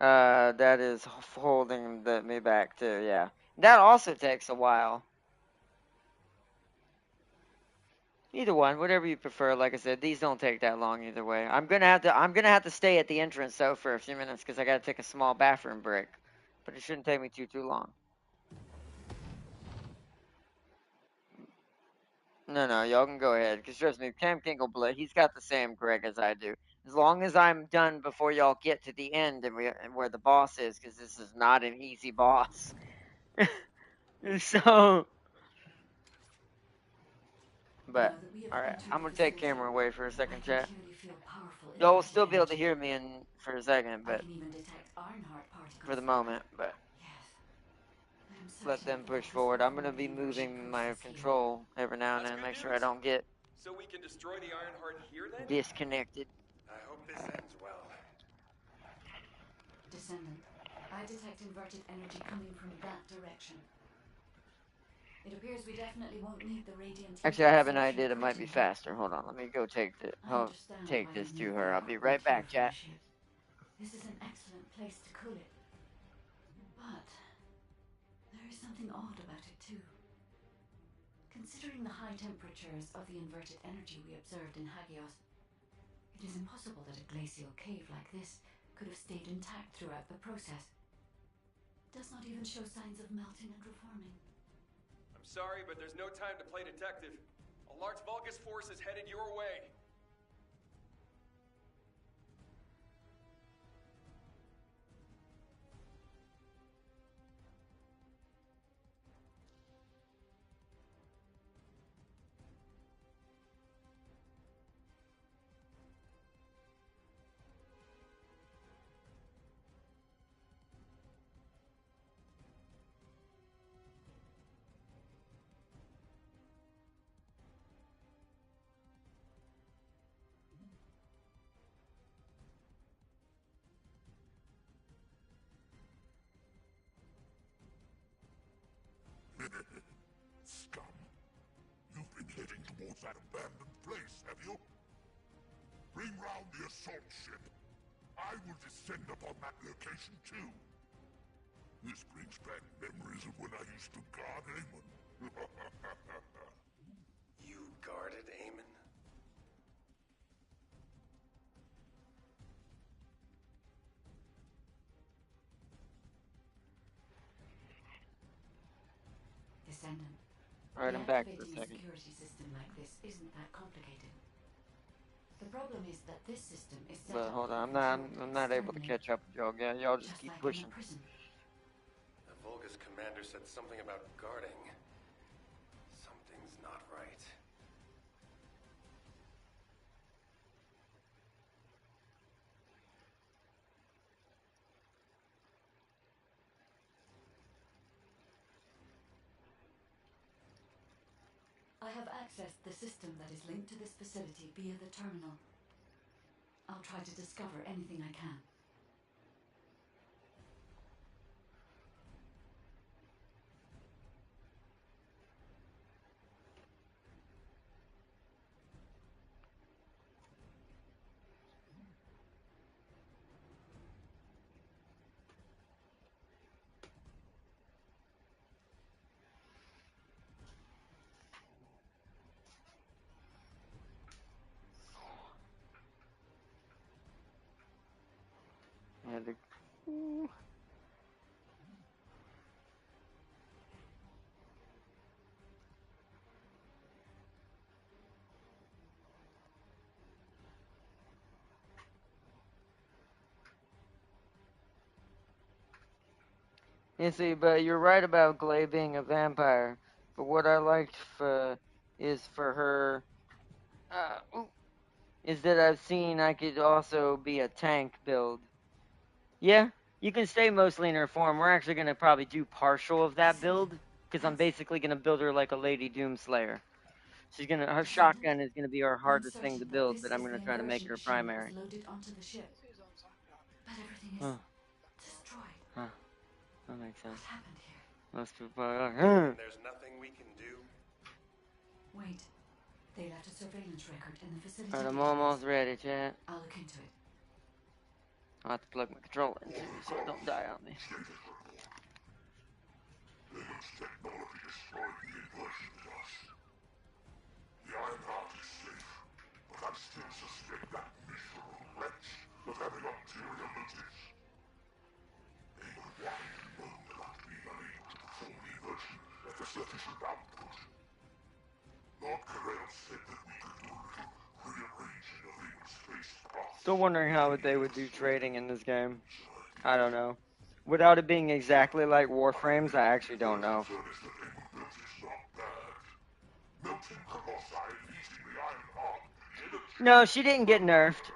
That is holding me back too. Yeah, that also takes a while. Either one, whatever you prefer. Like I said, these don't take that long either way. I'm gonna have to stay at the entrance though for a few minutes because I gotta take a small bathroom break. But it shouldn't take me too long. No, y'all can go ahead. Because trust me, Cam Kinkle, he's got the same Greg as I do. As long as I'm done before y'all get to the end and where the boss is, because this is not an easy boss. So, but alright, I'm gonna take camera away for a second, chat. Y'all will still be able to hear me in for a second, but for the moment, but let them push forward. I'm gonna be moving my control every now and then, make sure I don't get
So we can destroy the Ironheart here then?
disconnected.
I hope this ends well.
Descendant, I detect inverted energy coming from that direction. It appears we definitely won't need the radiant.
Actually, I have an idea that might be faster. Hold on, let me go take this to her. I'll be right back, chat.
This is an excellent place to cool it. But there is something odd about it too. Considering the high temperatures of the inverted energy we observed in Hagios, it is impossible that a glacial cave like this could have stayed intact throughout the process. It does not even show signs of melting and reforming.
I'm sorry, but there's no time to play detective. A large Vulgus force is headed your way.
Scum. You've been heading towards that abandoned place, have you? Bring round the assault ship. I will descend upon that location too. This brings back memories of when I used to guard Amon.
You guarded Amon?
Descendant.
Alright, I'm back for a
Deactivating
second.
security system like this isn't that complicated. The problem is that this system is set
But
up
hold
for
on,
control
I'm not able to
externally,
catch up with y'all. Yeah, y'all just keep
like in
pushing.
a prison.
The Vulgus commander said something about guarding. Something's not right.
I have accessed the system that is linked to this facility via the terminal. I'll try to discover anything I can.
Yeah, you see, but you're right about Glay being a vampire. But what I liked is for her, is that I've seen I could also be a tank build. Yeah, you can stay mostly in her form. We're actually gonna probably do partial of that build because I'm basically gonna build her like a Lady Doomslayer. Her shotgun is gonna be her
I'm
hardest thing to
certain that
build,
this
but I'm
is
gonna
the
try to make it
inversion
her
shell that
primary.
was loaded onto the ship. But everything is
Huh.
destroyed.
Huh. That makes sense.
What happened here?
Most people are like,
And there's nothing we can do.
Wait. They left a surveillance record in the facility.
Alright, I'm
database.
almost ready, chat.
I'll look into it.
I'll have to plug my controller in too, so it don't die on me.
Linux technology destroyed the inversion with us. The Iron Heart is safe, but I still suspect that miserable wretch of having ulterior motives. They were widely known about being unable to perform the inversion at a sufficient output. Lord Carell said that we could do a little rearranging of Ing's space paths.
Still wondering how they would do trading in this game. I don't know. Without it being exactly like Warframes, I actually don't know. No, she didn't get nerfed.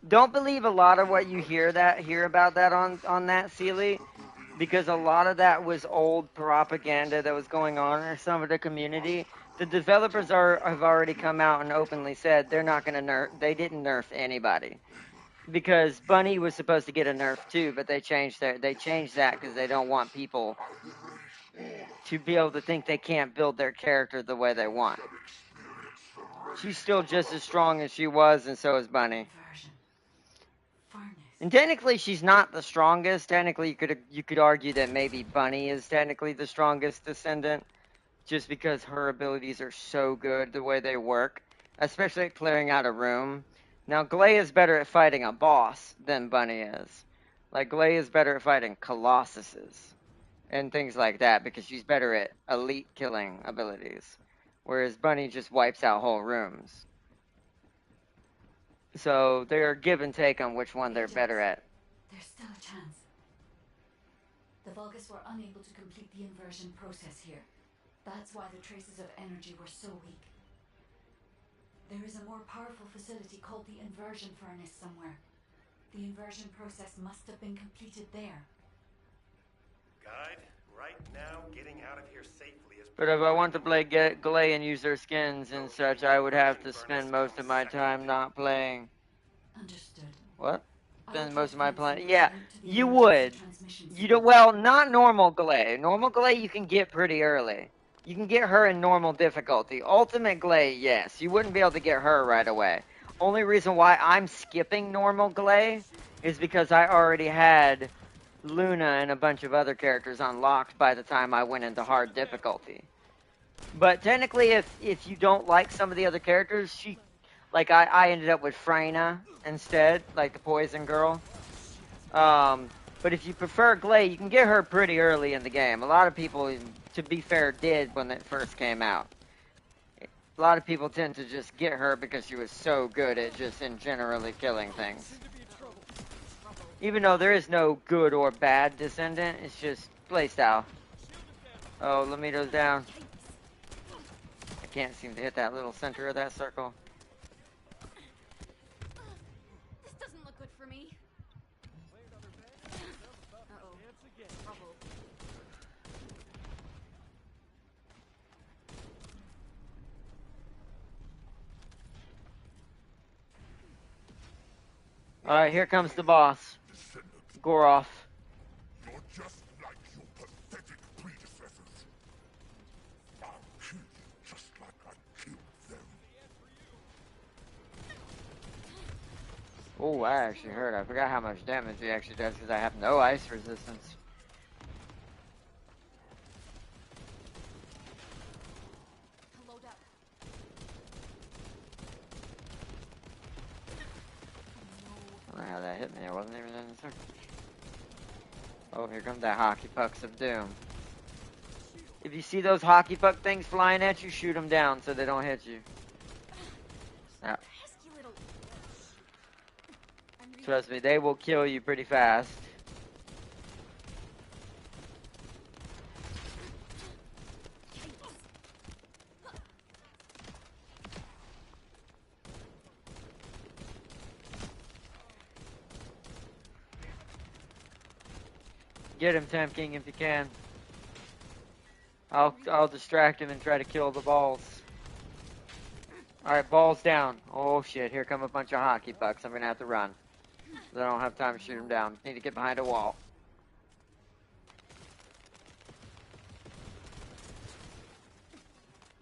Don't believe a lot of what you hear about that on that Sealy, because a lot of that was old propaganda that was going on in some of the community. The developers have already come out and openly said they're not going to nerf. They didn't nerf anybody, because Bunny was supposed to get a nerf too, but they changed that because they don't want people to be able to think they can't build their character the way they want. She's still just as strong as she was, and so is Bunny. And technically, she's not the strongest. Technically, you could argue that maybe Bunny is technically the strongest Descendant, just because her abilities are so good the way they work, especially at clearing out a room. Now, Glay is better at fighting a boss than Bunny is. Like, Glay is better at fighting Colossuses and things like that, because she's better at elite killing abilities, whereas Bunny just wipes out whole rooms. So they're give and take on which one they're better at.
There's still a chance. The Vulgus were unable to complete the inversion process here. That's why the traces of energy were so weak. There is a more powerful facility called the inversion furnace somewhere. The inversion process must have been completed there.
Guide, right now, getting out of here safely is...
But if I want to play Glay and use their skins and such, I would have to spend most of my time not playing.
Understood.
What? Spend most of my playing? Yeah, you would. You don't. Well, not normal Glay. Normal Glay you can get pretty early. You can get her in normal difficulty. Ultimate Glay, yes. You wouldn't be able to get her right away. Only reason why I'm skipping normal Glay is because I already had Luna and a bunch of other characters unlocked by the time I went into hard difficulty. But technically, if you don't like some of the other characters, I ended up with Freyna instead, like the Poison Girl. But if you prefer Glay, you can get her pretty early in the game. A lot of people, to be fair, did when it first came out. A lot of people tend to just get her because she was so good at just in generally killing things. Even though there is no good or bad Descendant, it's just playstyle. Oh, Lamito's down. I can't seem to hit that little center of that circle.
This doesn't look good for me. Uh-oh. Trouble.
Alright, here comes the boss. Goroth.
You're just like your pathetic predecessors. I'll kill you just like I killed them.
Oh, I actually heard. I forgot how much damage he actually does because I have no ice resistance.
Load up.
I don't know how that hit me. I wasn't even in the circle. Oh, here comes that hockey pucks of doom. If you see those hockey puck things flying at you, shoot them down so they don't hit you. Now,
Pesky little.
trust me, they will kill you pretty fast. Get him, Temp King, if you can. I'll distract him and try to kill the balls. Alright, balls down. Oh shit, here come a bunch of hockey pucks. I'm gonna have to run. I don't have time to shoot them down. Need to get behind a wall.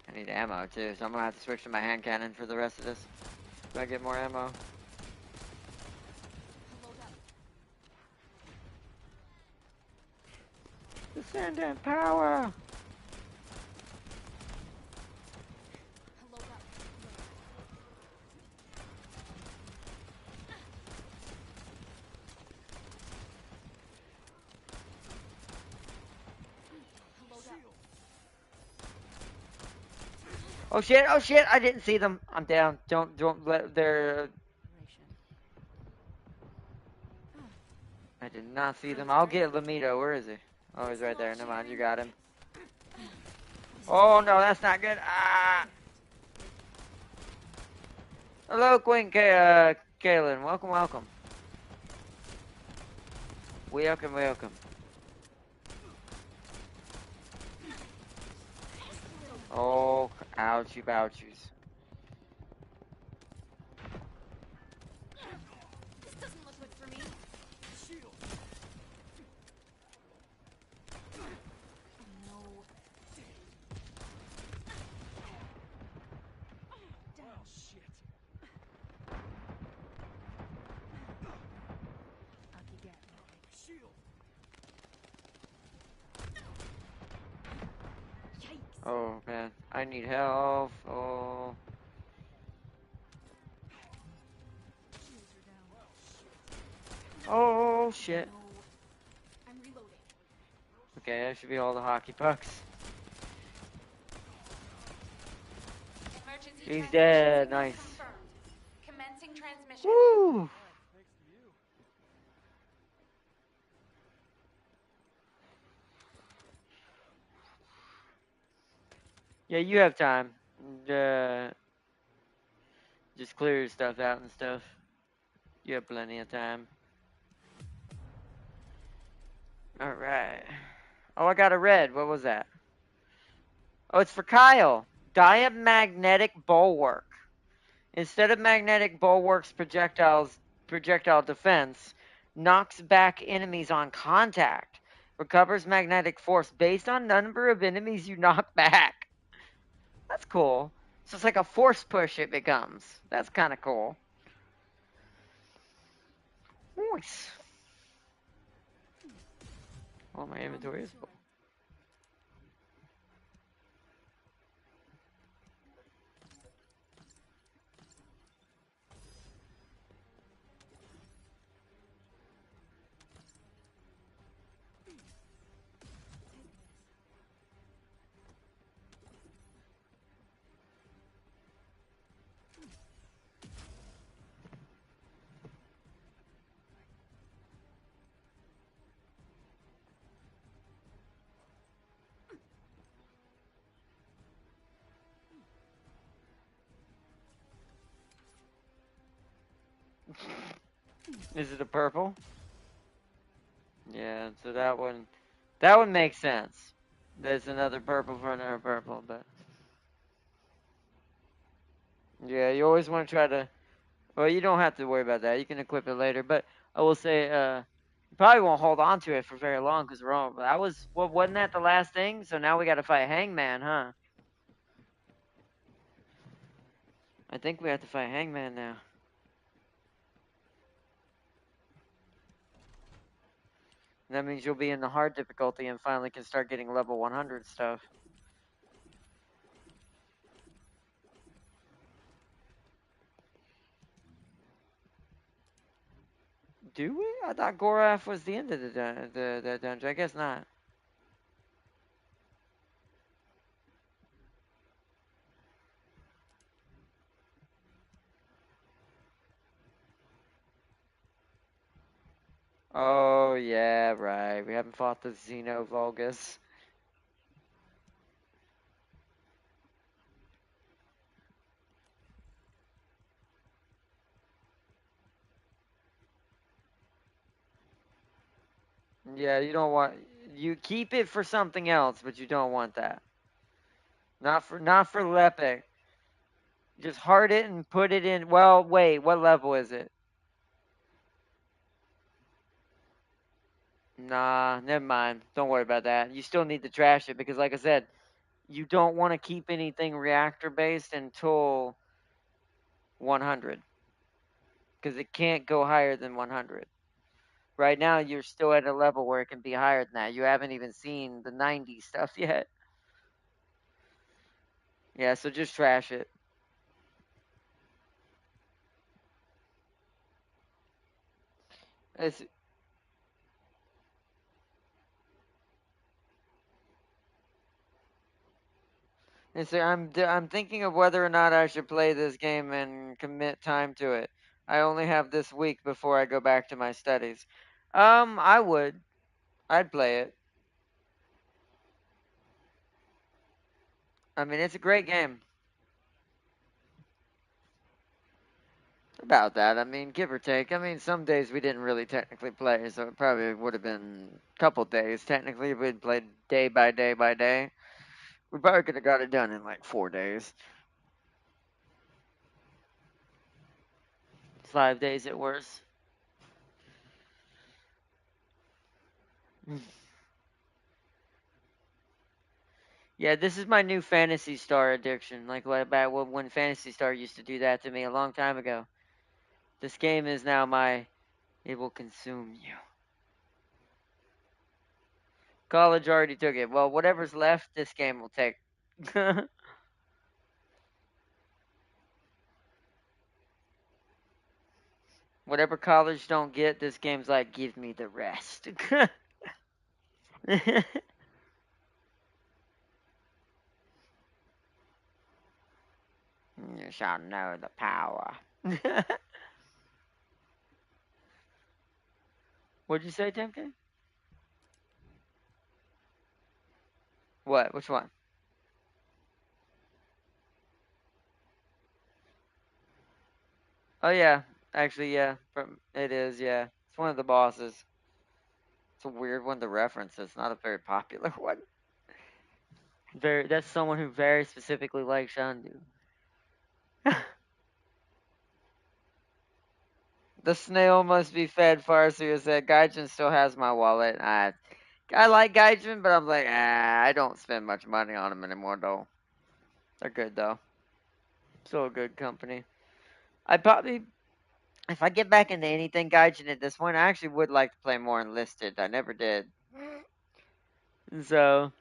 I need ammo too, so I'm gonna have to switch to my hand cannon for the rest of this. Do I get more ammo?
Load up.
Descendant power!
Load up. Load up.
Oh shit, I didn't see them. I'm down. Don't let their... I did not see them. I'll get Lamito. Where is he? Oh, he's right there. Never mind, you got him. Oh no, that's not good. Ah! Hello, Queen Kaylin. Welcome, welcome. Welcome, welcome. Oh, ouchie bouchies.
This doesn't look good for me. Oh no.
Oh, shit. Shield.
Yikes.
Oh man, I need help. Oh. Oh shit.
No. I'm reloading.
Okay, that should be all the hockey pucks.
Emergency
He's
transmission
dead.
signal
Nice.
confirmed. Commencing transmission.
Woo!
Thanks to you.
Yeah, you have time. Just clear your stuff out and stuff. You have plenty of time. Alright. Oh, I got a red. What was that? Oh, it's for Kyle. Diamagnetic bulwark. Instead of magnetic bulwark's projectile defense, knocks back enemies on contact. Recovers magnetic force based on number of enemies you knock back. That's cool. So it's like a force push it becomes. That's kind of cool. Nice. Oh, my inventory is full. Is it a purple? Yeah, so that one makes sense. There's another purple for another purple, but yeah, you always want to try to. Well, you don't have to worry about that. You can equip it later, but I will say, you probably won't hold on to it for very long because we're all. That was wasn't that the last thing? So now we got to fight Hangman, huh? I think we have to fight Hangman now. That means you'll be in the hard difficulty and finally can start getting level 100 stuff. Do we? I thought Gorath was the end of the dungeon. I guess not. Oh, yeah, right. We haven't fought the Xenovulgus. Yeah, you don't want... You keep it for something else, but you don't want that. Not for Lepic. Just hard it and put it in. Well, wait, what level is it? Nah, never mind. Don't worry about that. You still need to trash it because, like I said, you don't want to keep anything reactor based until 100 because it can't go higher than 100. Right now, you're still at a level where it can be higher than that. You haven't even seen the 90 stuff yet. Yeah, so just trash it. It's, I'm thinking of whether or not I should play this game and commit time to it. I only have this week before I go back to my studies. I would. I'd play it. I mean, it's a great game. About that, I mean, give or take. I mean, some days we didn't really technically play, so it probably would have been a couple days. Technically, if we'd played day by day by day, we probably could have got it done in like 4 days. 5 days at worst. Yeah, this is my new Fantasy Star addiction. Like what about when Fantasy Star used to do that to me a long time ago. This game is now my. It will consume you. College already took it. Well, whatever's left, this game will take. Whatever college don't get, this game's like, give me the rest. You shall know the power. What'd you say, Timken? What? Which one? Oh yeah, actually yeah, it is. Yeah, it's one of the bosses. It's a weird one to reference. It's not a very popular one. Very. That's someone who very specifically likes Shandu. The snail must be fed. Farsu said, Gaijin still has my wallet. I like Gaijin, but I'm like, I don't spend much money on them anymore, though. They're good, though. Still a good company. I probably, if I get back into anything Gaijin at this point, I actually would like to play more Enlisted. I never did. So,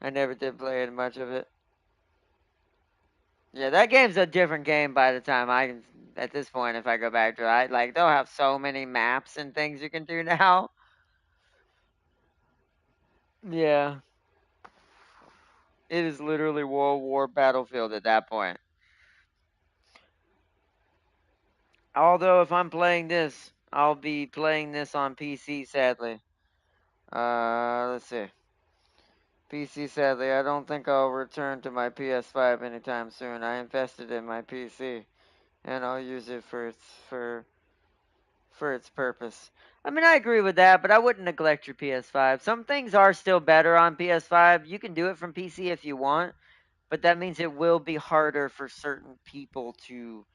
I never did play it much of it. Yeah, that game's a different game by the time I can, at this point, if I go back to it. Like, they'll have so many maps and things you can do now. Yeah. It is literally World War Battlefield at that point. Although, if I'm playing this, I'll be playing this on PC, sadly. Let's see. PC, sadly, I don't think I'll return to my PS5 anytime soon. I invested in my PC, and I'll use it for its purpose. I mean, I agree with that, but I wouldn't neglect your PS5. Some things are still better on PS5. You can do it from PC if you want, but that means it will be harder for certain people to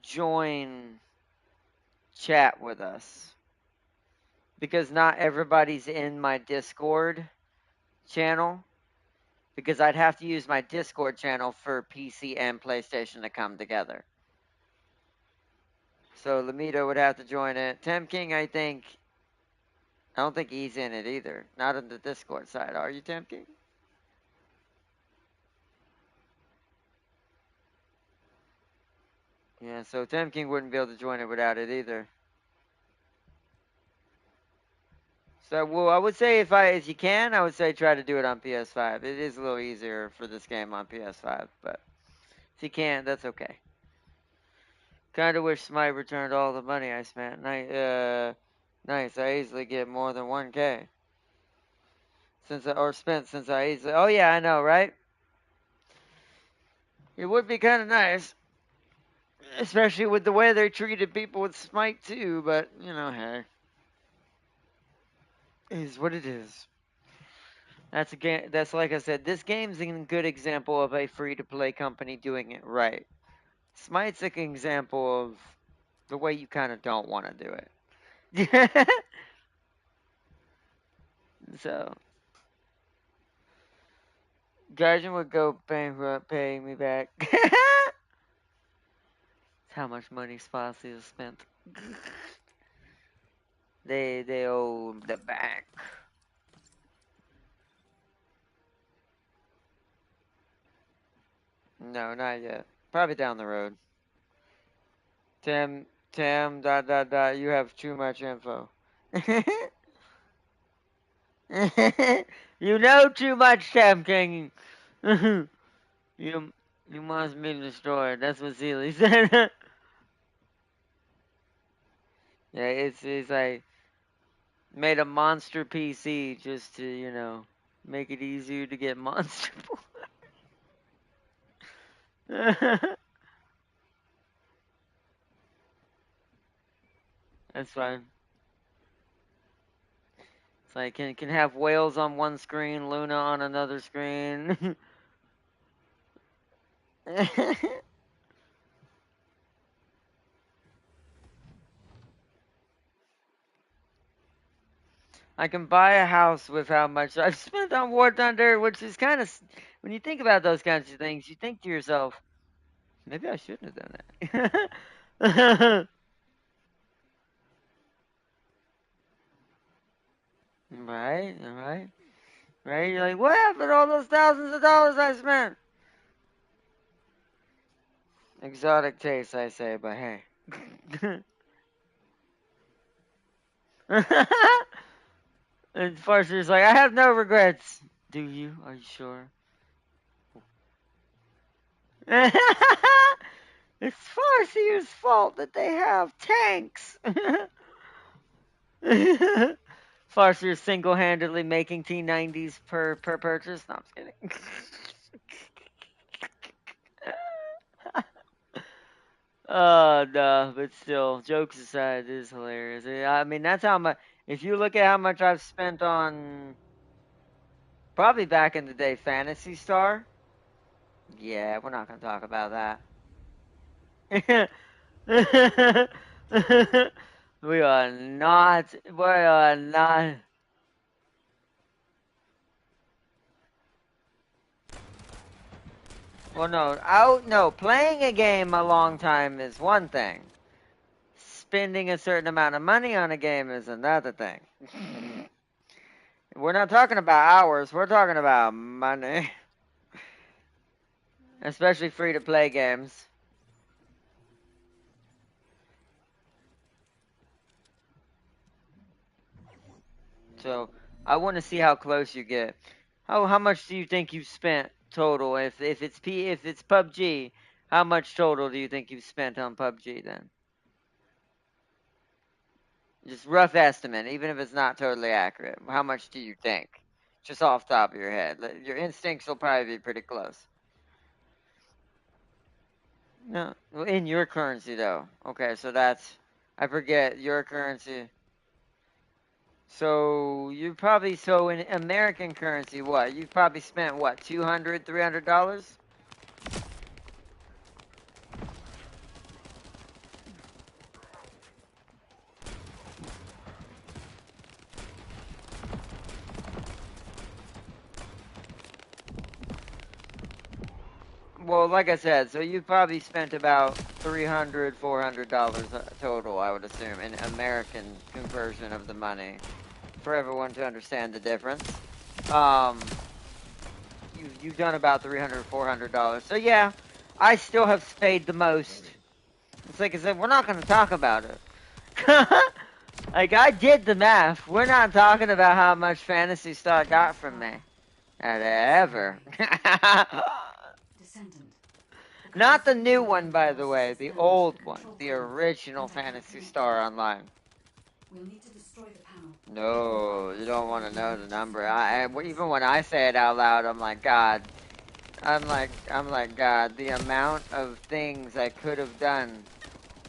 join chat with us because not everybody's in my Discord channel because I'd have to use my Discord channel for PC and PlayStation to come together. So Lamido would have to join it. Tem King, I don't think he's in it either. Not on the Discord side, are you, Tem King? Yeah, so Tem King wouldn't be able to join it without it either. So, well, I would say if you can, I would say try to do it on PS5. It is a little easier for this game on PS5, but if you can't, that's okay. Kind of wish Smite returned all the money I spent. Nice. I easily get more than 1K since I easily. Oh yeah, I know, right? It would be kind of nice, especially with the way they treated people with Smite too. But hey, it is what it is. That's a game. That's like I said. This game's a good example of a free-to-play company doing it right. Smite's an example of the way you kind of don't want to do it. So, Guardian would go bankrupt paying me back. That's how much money Spotsy has spent. They owe the bank. No, not yet. Probably down the road. Tim, dot, dot, dot, you have too much info. You know too much, Tim King. you, you must be destroyed. That's what Sealy said. Yeah, it's like, made a monster PC just to, make it easier to get monster. That's fine. It's like can have whales on one screen, Luna on another screen. I can buy a house with how much I've spent on War Thunder, which is kind of, when you think about those kinds of things, you think to yourself, maybe I shouldn't have done that. Right, right, right. You're like, what happened to all those thousands of dollars I spent? Exotic taste, I say, but hey. And Farser's like, I have no regrets. Do you? Are you sure? It's Farseer's fault that they have tanks. Farseer single-handedly making T90s per purchase. No, I'm just kidding. Oh no, but still, jokes aside, it is hilarious. I mean, that's how much. If you look at how much I've spent on, probably back in the day, Fantasy Star. Yeah, we're not gonna talk about that. We are not. We are not. Well, no. No. Playing a game a long time is one thing. Spending a certain amount of money on a game is another thing. We're not talking about hours. We're talking about money. Especially free-to-play games. So, I want to see how close you get. How much do you think you've spent total? If it's PUBG, how much total do you think you've spent on PUBG then? Just rough estimate, even if it's not totally accurate. How much do you think? Just off the top of your head. Your instincts will probably be pretty close. No, well, in your currency though. Okay, so that's, I forget your currency. So so in American currency, what? You've probably spent what, $200, $300? Well, like I said, so you probably spent about $300, $400 total, I would assume, in American conversion of the money, for everyone to understand the difference. Um, you've done about $300, $400. So yeah, I still have paid the most. It's like I said, we're not going to talk about it. Like, I did the math. We're not talking about how much Fantasy Star got from me. Not ever.
Descendant.
Not the new one, by the way. The old one. The original Fantasy Star Online.
We'll need to destroy the panel.
No, you don't want to know the number. Even when I say it out loud, I'm like, God. I'm like, God, the amount of things I could have done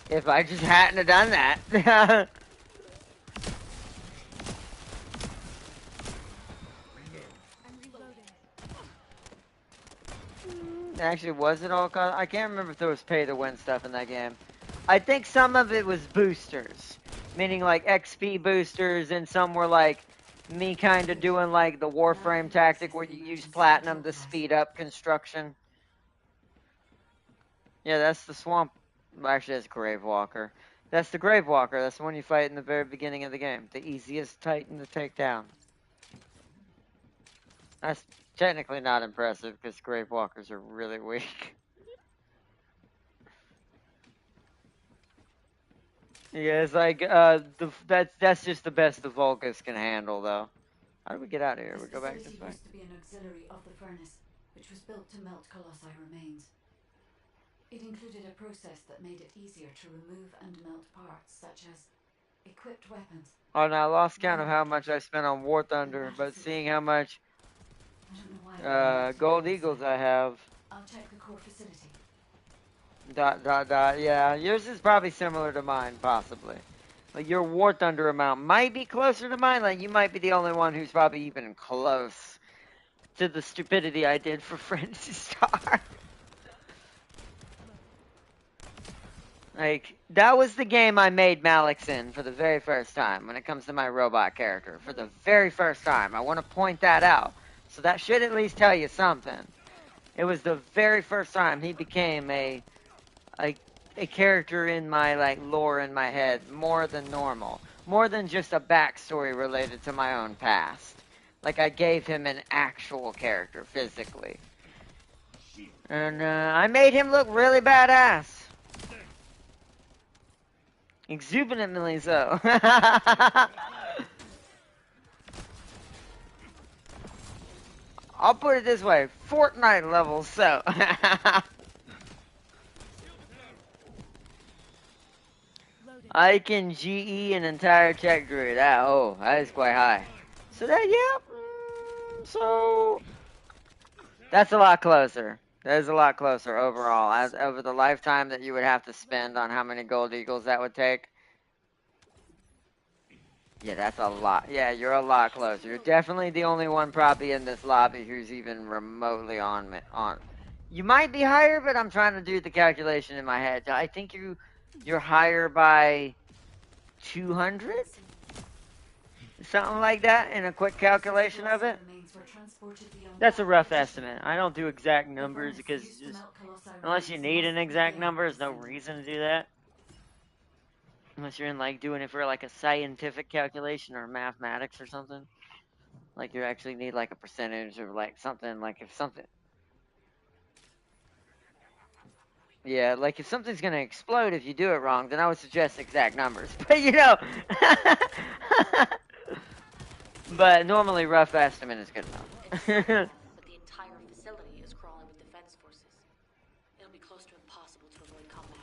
if I just hadn't have done that.
I'm
actually, was it all cost? I can't remember if there was pay to win stuff in that game. I think some of it was boosters, meaning like XP boosters, and some were like me kind of doing like the Warframe tactic where you use platinum to speed up construction. Yeah, that's the swamp. Actually, that's Gravewalker. That's the Gravewalker. That's the one you fight in the very beginning of the game. The easiest Titan to take down. That's technically not impressive because Gravewalkers are really weak. Yeah, it's like that's just the best the Vulgus can handle, though. How do we get out of here?
This
We go back this
facility
way.
used to be an auxiliary of the furnace, which was built to melt Colossi remains. It included a process that made it easier to remove and melt parts, such as equipped weapons.
Oh, now I lost count of how much I spent on War Thunder, but seeing how much
I don't know why.
Gold Eagles I have.
I'll check the core facility.
Yeah, yours is probably similar to mine, possibly. Like your War Thunder amount might be closer to mine. Like you might be the only one who's probably even close to the stupidity I did for Frenzy Star. Like that was the game I made Malix in for the very first time when it comes to my robot character. For the very first time, I want to point that out. So that should at least tell you something. It was the very first time he became a character in my like lore in my head, more than normal, more than just a backstory related to my own past. Like I gave him an actual character physically, and I made him look really badass, exuberantly so. I'll put it this way: Fortnite level so. I can GE an entire tech grid. That is quite high. So so that's a lot closer. That is a lot closer overall. As over the lifetime that you would have to spend on how many Gold Eagles that would take. Yeah, that's a lot. Yeah, you're a lot closer. You're definitely the only one probably in this lobby who's even remotely on. You might be higher, but I'm trying to do the calculation in my head. I think you're higher by 200? Something like that in a quick calculation of it. That's a rough estimate. I don't do exact numbers because just, unless you need an exact number, there's no reason to do that. Unless you're in like doing it for like a scientific calculation or mathematics or something. Like you actually need like a percentage or like something, like if something. Yeah, like if something's gonna explode if you do it wrong, then I would suggest exact numbers. But you know, but normally rough estimate is good enough.
But the entire facility is crawling with defense forces. It'll be close to impossible to avoid combat.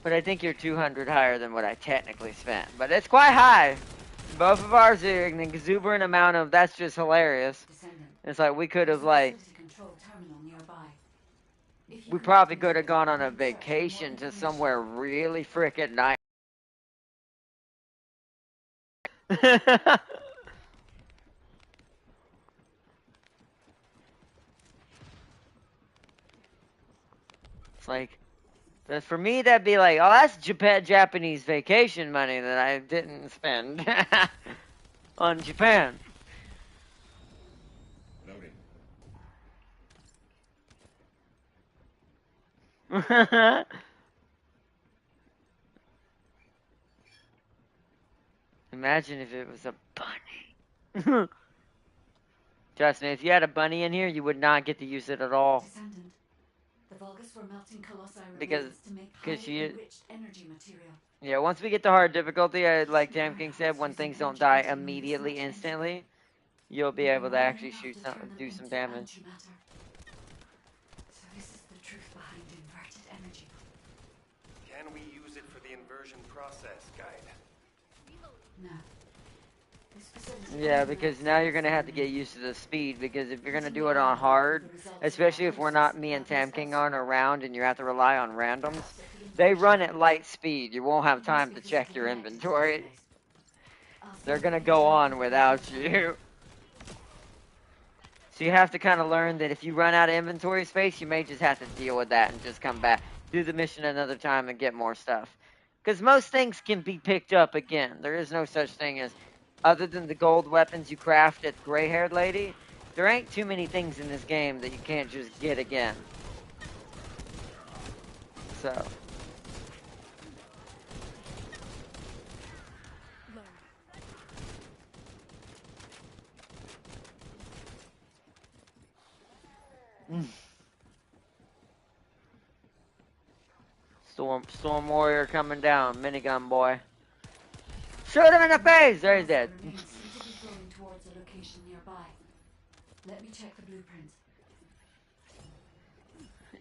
But I think you're 200 higher than what I technically spent. But it's quite high. Both of ours are an exuberant amount of. That's just hilarious. It's like we could have like. We probably could have gone on a vacation to somewhere really frickin' nice. It's like, but for me, that'd be like, oh, that's Japanese vacation money that I didn't spend on Japan. Imagine if it was a bunny. Trust me, if you had a bunny in here, you would not get to use it at all.
Descendant. The Vulgus were melting Colossi
Because
to make
you,
enriched energy material.
Yeah, once we get to hard difficulty, like Tam King said, when things don't die immediately, instantly, you'll be able to actually do some damage.
So this is the truth behind inverted energy.
Can we use it for the inversion process, guide?
No. This facility
Yeah, because now you're going to have to get used to the speed, because if you're going to do it on hard, especially if we're not, me and Tam King aren't around and you have to rely on randoms, they run at light speed. You won't have time to check your inventory. They're going to go on without you. So you have to kind of learn that if you run out of inventory space, you may just have to deal with that and just come back, do the mission another time and get more stuff. Because most things can be picked up again. There is no such thing as, other than the gold weapons you craft at Gray-Haired Lady, there ain't too many things in this game that you can't just get again. So. Storm Warrior coming down, minigun boy. Shoot him in the face! There he's dead.
Towards a location nearby. Let me check the blueprint.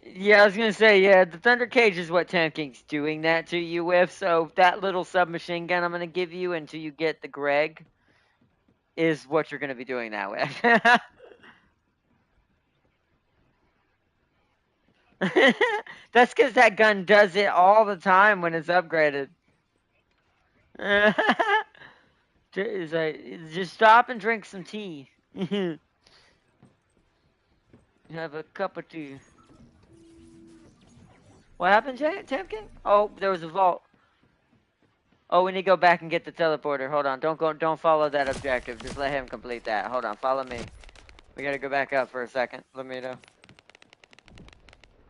Yeah, I was gonna say, yeah, the Thunder Cage is what Tanking's doing that to you with, so that little submachine gun I'm gonna give you until you get the Greg is what you're gonna be doing that with. That's because that gun does it all the time when it's upgraded. It's like, just stop and drink some tea. Have a cup of tea. What happened, Tamkin? Oh, there was a vault. Oh, we need to go back and get the teleporter. Hold on, don't follow that objective. Just let him complete that. Hold on, follow me. We gotta go back up for a second, Lamito.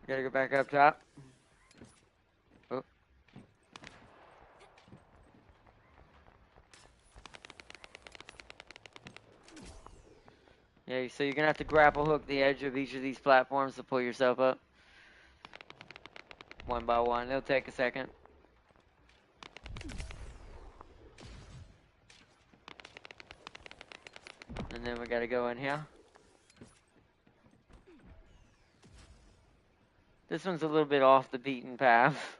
We gotta go back up top. Oh. Yeah, so you're gonna have to grapple hook the edge of each of these platforms to pull yourself up. One by one. It'll take a second. And then we gotta go in here. This one's a little bit off the beaten path.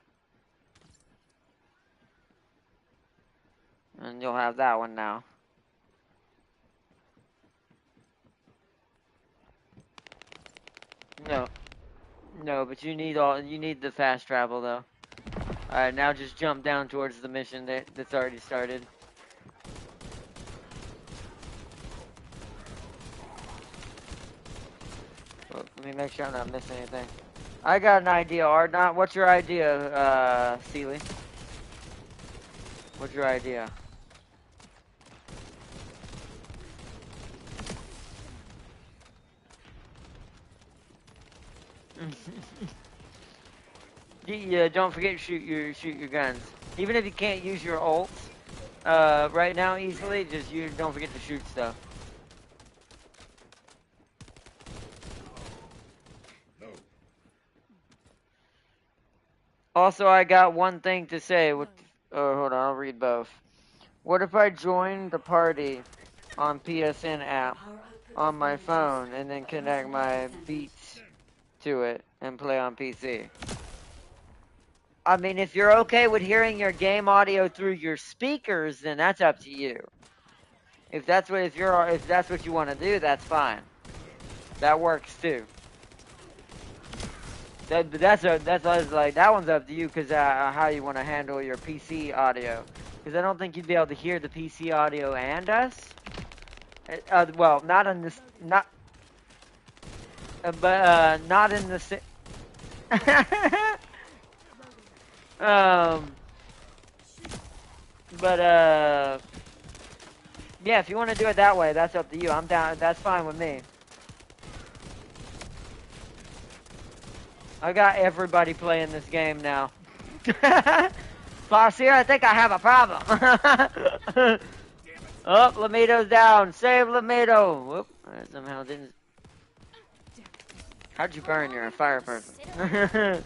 And you'll have that one now. No. No, but you need the fast travel though. Alright, now just jump down towards the mission that's already started. Well, let me make sure I'm not missing anything. I got an idea, Ardnot. What's your idea, Sealy? What's your idea? Yeah, don't forget to shoot your guns. Even if you can't use your ults right now easily, just don't forget to shoot stuff. Also, I got one thing to say. Oh, hold on, I'll read both. What if I join the party on PSN app on my phone and then connect my Beats to it and play on PC? I mean, if you're okay with hearing your game audio through your speakers, then that's up to you. If that's what you want to do, that's fine. That works too. That's like that one's up to you because how you want to handle your PC audio. Because I don't think you'd be able to hear the PC audio and us. Well, not in this, not in the. Yeah, if you want to do it that way, that's up to you. I'm down. That's fine with me. I got everybody playing this game now. Boss here, I think I have a problem. Oh, Lamito's down. Save Lamito. Whoop. I somehow didn't. How'd you burn? You're a fire person.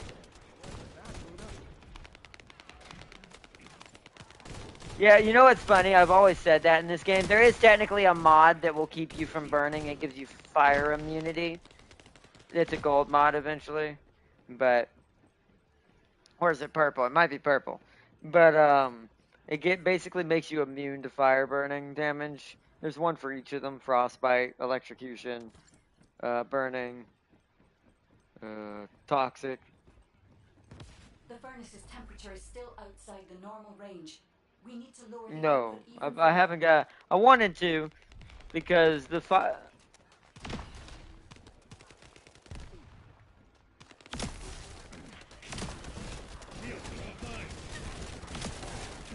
Yeah, you know what's funny? I've always said that in this game. There is technically a mod that will keep you from burning. It gives you fire immunity. It's a gold mod eventually. But, or is it purple? It might be purple. But, basically makes you immune to fire burning damage. There's one for each of them. Frostbite, electrocution, burning, toxic.
The furnace's temperature is still outside the normal range. We need to lower the
No,
output even
I haven't got. I wanted to, because the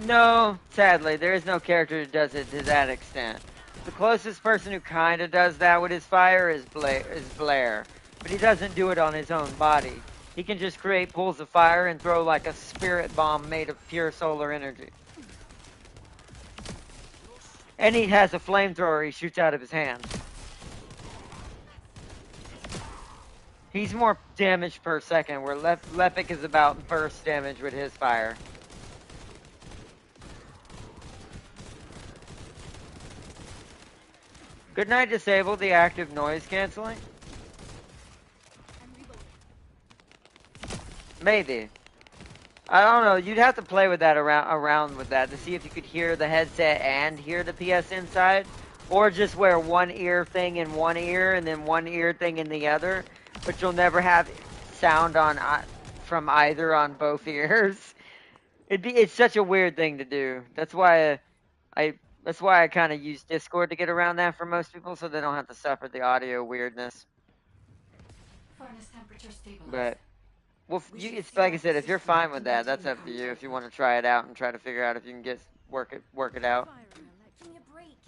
No, sadly, there is no character who does it to that extent. The closest person who kind of does that with his fire is Blair, but he doesn't do it on his own body. He can just create pools of fire and throw like a spirit bomb made of pure solar energy. And he has a flamethrower he shoots out of his hand. He's more damage per second, where Lepic is about burst damage with his fire. Good night, disable the active noise canceling. Maybe. I don't know. You'd have to play with that around with that to see if you could hear the headset and hear the PS inside, or just wear one ear thing in one ear and then one ear thing in the other, but you'll never have sound on from either on both ears. It's such a weird thing to do. That's why I kind of use Discord to get around that for most people, so they don't have to suffer the audio weirdness.
Furnace temperature stabilized.
But well, it's like I said, if you're fine with that, that's up to you. If you want to try it out and try to figure out if you can work it out.
Give me a break.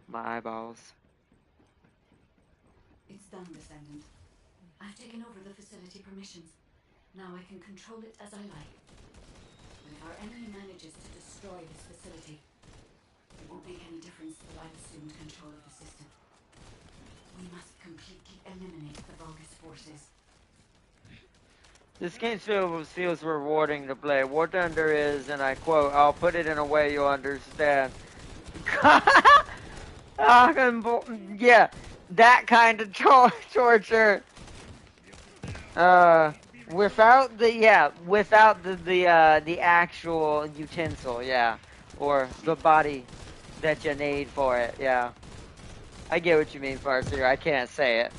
My eyeballs.
It's done, Descendant. I've taken over the facility permissions. Now I can control it as I like. But if our enemy manages to destroy this facility, it won't make any difference that I've assumed control of the system. We must completely eliminate the Vulgus forces.
This game feels rewarding to play. War Thunder is, and I quote, I'll put it in a way you'll understand. Yeah, that kind of torture. Without the actual utensil, yeah, or the body that you need for it, yeah. I get what you mean, Farseer. I can't say it.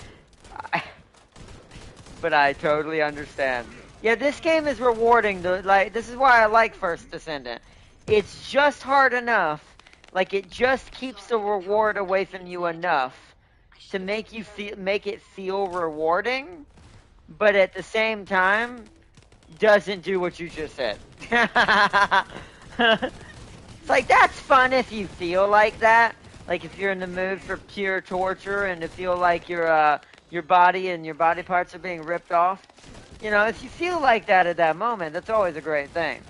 But I totally understand. Yeah, this game is rewarding. This is why I like First Descendant. It's just hard enough. Like, it just keeps the reward away from you enough to make it feel rewarding, but at the same time, doesn't do what you just said. It's like, that's fun if you feel like that. Like, if you're in the mood for pure torture and to feel like your body and your body parts are being ripped off. You know, if you feel like that at that moment, that's always a great thing.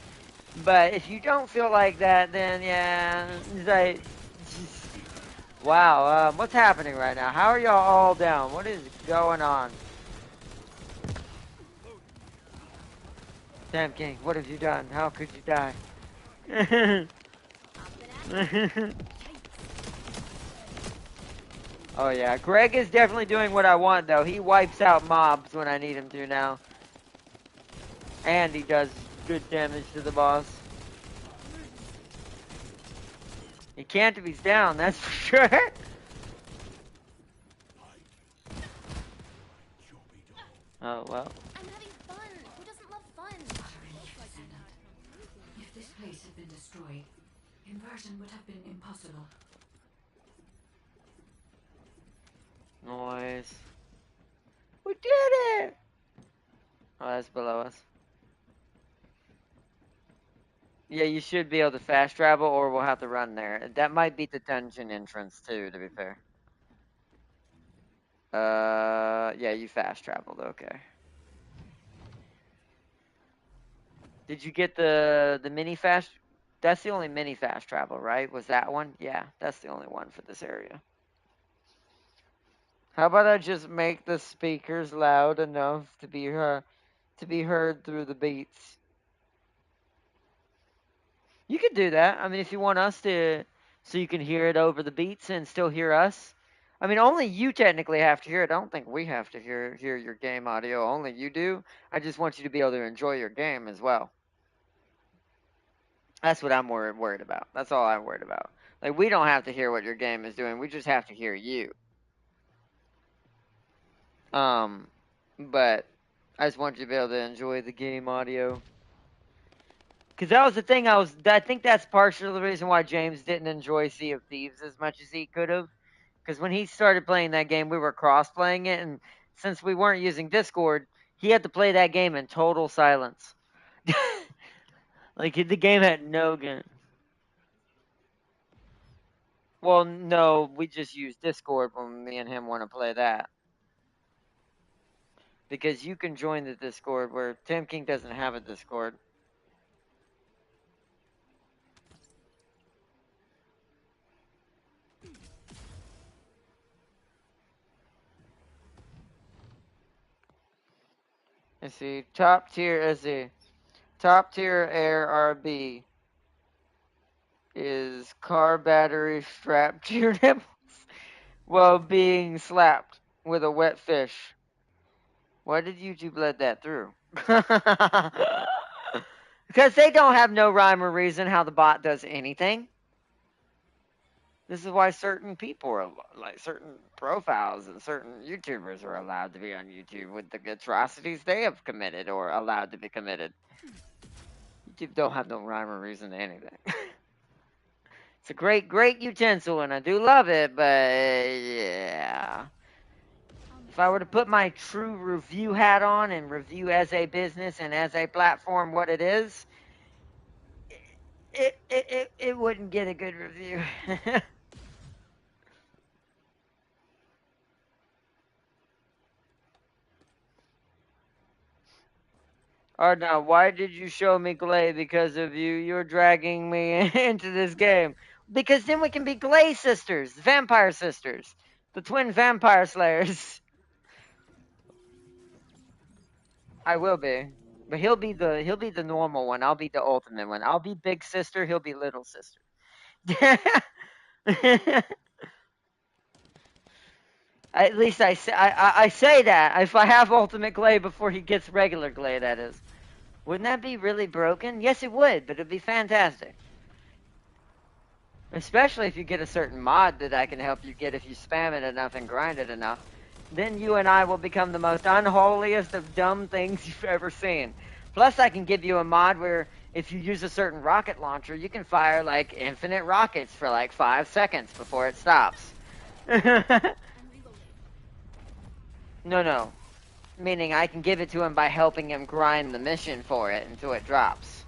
But if you don't feel like that, then yeah, it's like, wow, what's happening right now? How are y'all all down? What is going on? Damn King, what have you done? How could you die? Oh yeah, Greg is definitely doing what I want though. He wipes out mobs when I need him to now. And he does good damage to the boss. He can't if he's down, that's for sure. Oh well.
I'm having fun. Who doesn't love fun?
If this place had been destroyed, inversion would have been impossible.
Noise. We did it! Oh, that's below us. Yeah, you should be able to fast travel, or we'll have to run there. That might be the dungeon entrance, too, to be fair. Yeah, you fast traveled, okay. Did you get the mini fast? That's the only mini fast travel, right? Was that one? Yeah, that's the only one for this area. How about I just make the speakers loud enough to be heard through the beats? You could do that. I mean, if you want us to, so you can hear it over the beats and still hear us. I mean, only you technically have to hear it. I don't think we have to hear your game audio. Only you do. I just want you to be able to enjoy your game as well. That's what I'm worried about. That's all I'm worried about. Like, we don't have to hear what your game is doing. We just have to hear you. But I just want you to be able to enjoy the game audio. Because that was the thing I think that's partially the reason why James didn't enjoy Sea of Thieves as much as he could have. Because when he started playing that game, we were cross-playing it, and since we weren't using Discord, he had to play that game in total silence. Like, the game had no gun. Well, no, we just use Discord when me and him want to play that. Because you can join the Discord where Tim King doesn't have a Discord. Let's see, top tier air RB is car battery strapped to your nipples while being slapped with a wet fish. Why did YouTube let that through? Because they don't have no rhyme or reason how the bot does anything. This is why certain people are, like, certain profiles and certain YouTubers are allowed to be on YouTube with the atrocities they have committed or allowed to be committed. YouTube don't have no rhyme or reason to anything. It's a great, great utensil, and I do love it, but yeah. If I were to put my true review hat on and review as a business and as a platform what it is, it wouldn't get a good review. Oh no, why did you show me Glay? Because of you. You're dragging me into this game. Because then we can be Glay sisters, vampire sisters. The twin vampire slayers. I will be. But he'll be the normal one. I'll be the ultimate one. I'll be big sister, he'll be little sister. At least I say that. If I have ultimate Glay before he gets regular Glay, that is. Wouldn't that be really broken? Yes, it would, but it'd be fantastic. Especially if you get a certain mod that I can help you get if you spam it enough and grind it enough. Then you and I will become the most unholiest of dumb things you've ever seen. Plus, I can give you a mod where if you use a certain rocket launcher, you can fire, like, infinite rockets for, like, 5 seconds before it stops. No. Meaning I can give it to him by helping him grind the mission for it until it drops.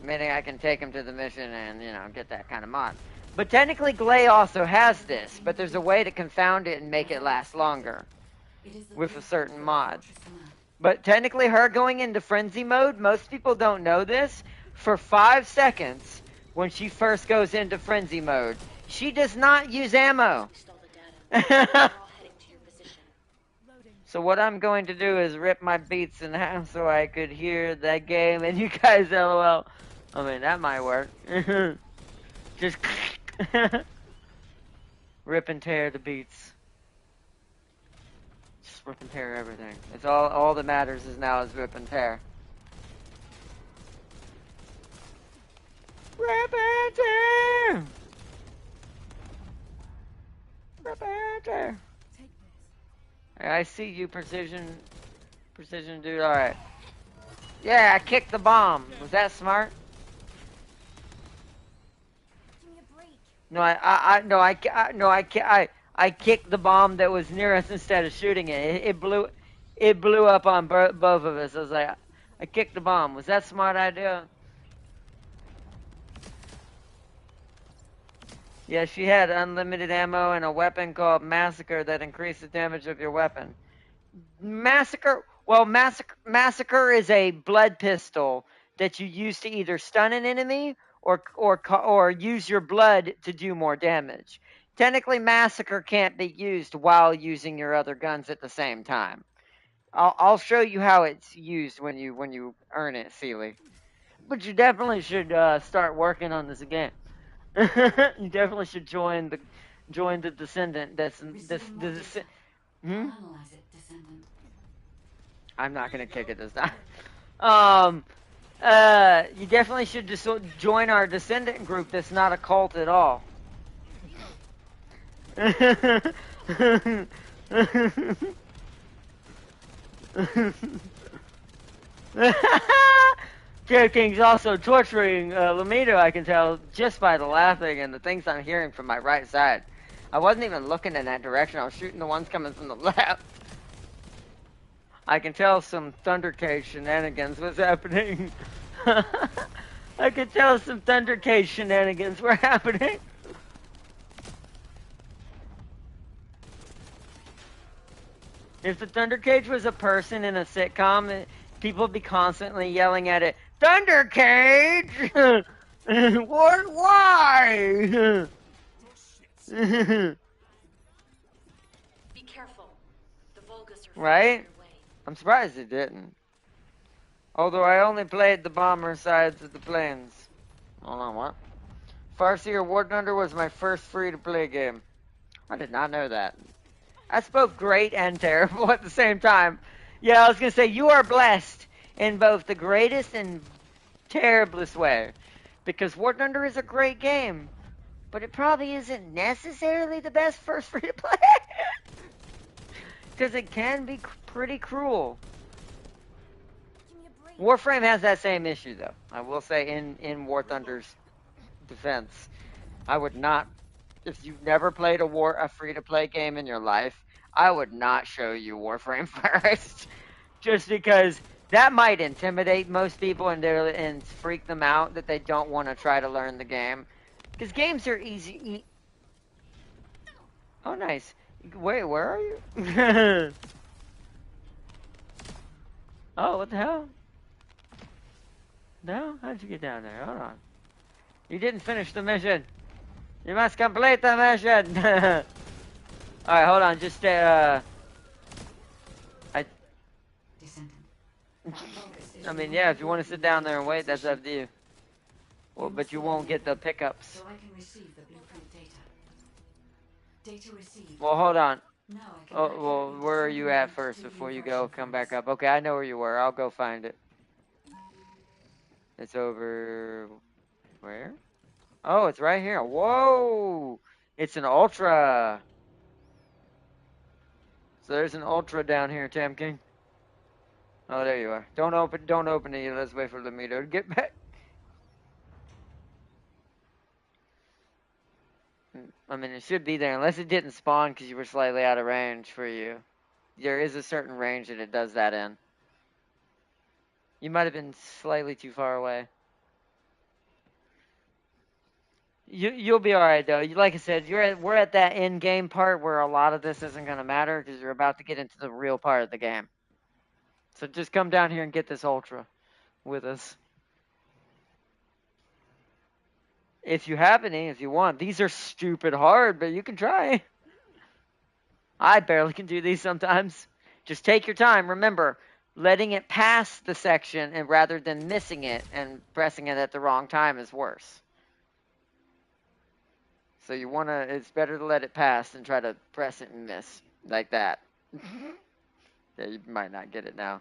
Meaning I can take him to the mission and, get that kind of mod. But technically Glay also has this, but there's a way to confound it and make it last longer with a certain mod. But technically her going into frenzy mode, most people don't know this, for 5 seconds when she first goes into frenzy mode, she does not use ammo. So what I'm going to do is rip my beats in half so I could hear that game and you guys LOL. I mean, that might work. Just rip and tear the beats. Just rip and tear everything. It's all that matters is now is rip and tear. Rip and tear! Rip and tear! I see you, Precision dude. Alright. Yeah, I kicked the bomb. Was that smart?
Give me a break.
No, I kicked the bomb that was near us instead of shooting it. It blew up on both of us. I was like, I kicked the bomb. Was that a smart idea? Yeah, she had unlimited ammo and a weapon called Massacre that increased the damage of your weapon. Massacre is a blood pistol that you use to either stun an enemy or use your blood to do more damage. Technically, Massacre can't be used while using your other guns at the same time. I'll show you how it's used when you earn it, Sealy. But you definitely should start working on this again. You definitely should join the Descendant. I'm not gonna kick it this time. You definitely should just join our Descendant group. That's not a cult at all. Jared King's also torturing Lamido, I can tell, just by the laughing and the things I'm hearing from my right side. I wasn't even looking in that direction. I was shooting the ones coming from the left. I can tell some Thundercade shenanigans was happening. I can tell some Thundercade shenanigans were happening. If the Thundercade was a person in a sitcom, people would be constantly yelling at it, Thundercade! What? Why?
Be careful. The Vulgus are
Right?
far away.
I'm surprised it didn't. Although I only played the bomber sides of the planes. Hold on, what? Farseer War Thunder was my first free-to-play game. I did not know that. That's both great and terrible at the same time. Yeah, I was going to say, you are blessed in both the greatest and terriblest way. Because War Thunder is a great game, but it probably isn't necessarily the best first free-to-play. Because it can be pretty cruel.
Give me a break.
Warframe has that same issue, though. I will say, in War Thunder's defense, I would not, if you've never played a free-to-play game in your life, I would not show you Warframe first, just because that might intimidate most people and freak them out that they don't want to try to learn the game, because games are easy. Oh, nice. Wait, where are you? Oh, what the hell? No? How'd you get down there? Hold on. You didn't finish the mission. You must complete the mission. Alright, hold on. Just,
Descendant.
I mean, yeah, if you want to sit down there and wait, that's up to you. Well, but you won't get the pickups.
So I can receive the blueprint data. Data received.
Well, hold on.
Now I can
Oh, well, where are you at first before you go come back up? Okay, I know where you were. I'll go find it. It's over... Where? Oh, it's right here. Whoa! It's an Ultra. So there's an Ultra down here, Tam King. Oh, there you are. Don't open it yet. Let's wait for Lamido to get back. I mean, it should be there, unless it didn't spawn because you were slightly out of range for you. There is a certain range that it does that in. You might have been slightly too far away. You'll be all right though. Like I said, we're at that end game part where a lot of this isn't gonna matter because you're about to get into the real part of the game. So just come down here and get this Ultra with us. If you have any, if you want. These are stupid hard, but you can try. I barely can do these sometimes. Just take your time. Remember, letting it pass the section and rather than missing it and pressing it at the wrong time is worse. So you want to, it's better to let it pass than try to press it and miss. Like that. Yeah, you might not get it now.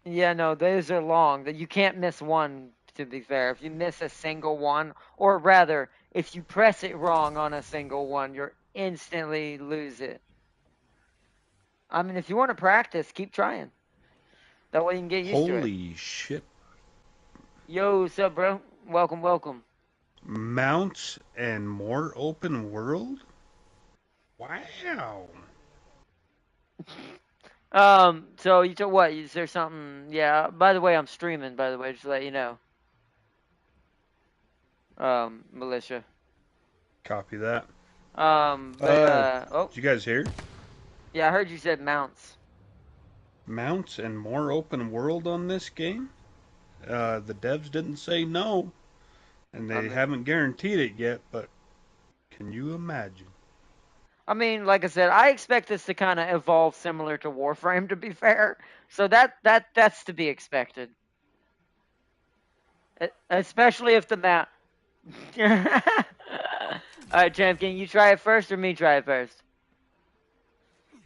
Yeah, no, those are long. That you can't miss one, to be fair. If you miss a single one, or rather, if you press it wrong on a single one, you're instantly lose it. I mean, if you want to practice, keep trying. That way you can get used to it.
Holy shit.
Yo, what's up, bro? Welcome, welcome.
Mounts and more open world? Wow.
So you told what? Is there something? Yeah. By the way, I'm streaming. By the way, just to let you know. Militia.
Copy that.
Oh.
Did you guys hear?
Yeah, I heard you said mounts.
Mounts and more open world on this game? The devs didn't say no, and they haven't guaranteed it yet, but can you imagine?
I mean, like I said, I expect this to kind of evolve similar to Warframe, to be fair. So that's to be expected. Especially if the map... Alright, Champ, can you try it first or me try it first?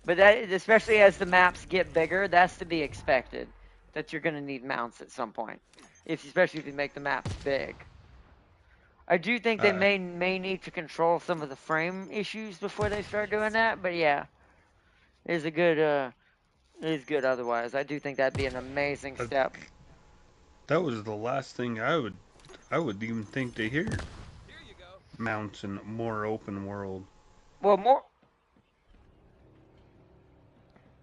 But that, especially as the maps get bigger, that's to be expected. That you're going to need mounts at some point. Especially if you make the maps big. I do think they may need to control some of the frame issues before they start doing that, but yeah. It is good otherwise. I do think that'd be an amazing step.
That was the last thing I would even think to hear.
Here you
mounts and more open world.
Well, more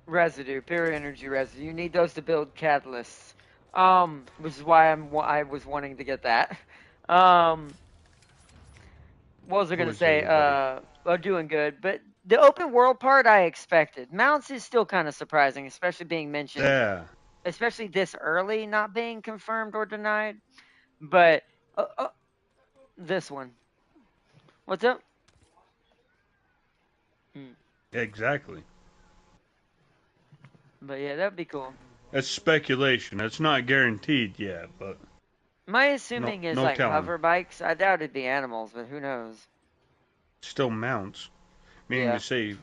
residue, pure energy residue. You need those to build catalysts. Which is why I was wanting to get that. What was I
How
gonna
is
say?
everybody?
Doing good, but the open world part I expected. Mounts is still kind of surprising, especially being mentioned,
Yeah.
especially this early, not being confirmed or denied. But this one, what's up? Hmm.
Exactly.
But yeah, that'd be cool.
It's speculation. It's not guaranteed yet, but
My
no,
assuming is
no
like
telling.
hover bikes. I doubt it'd be animals, but who knows?
Still mounts. Meaning to
Yeah,
say,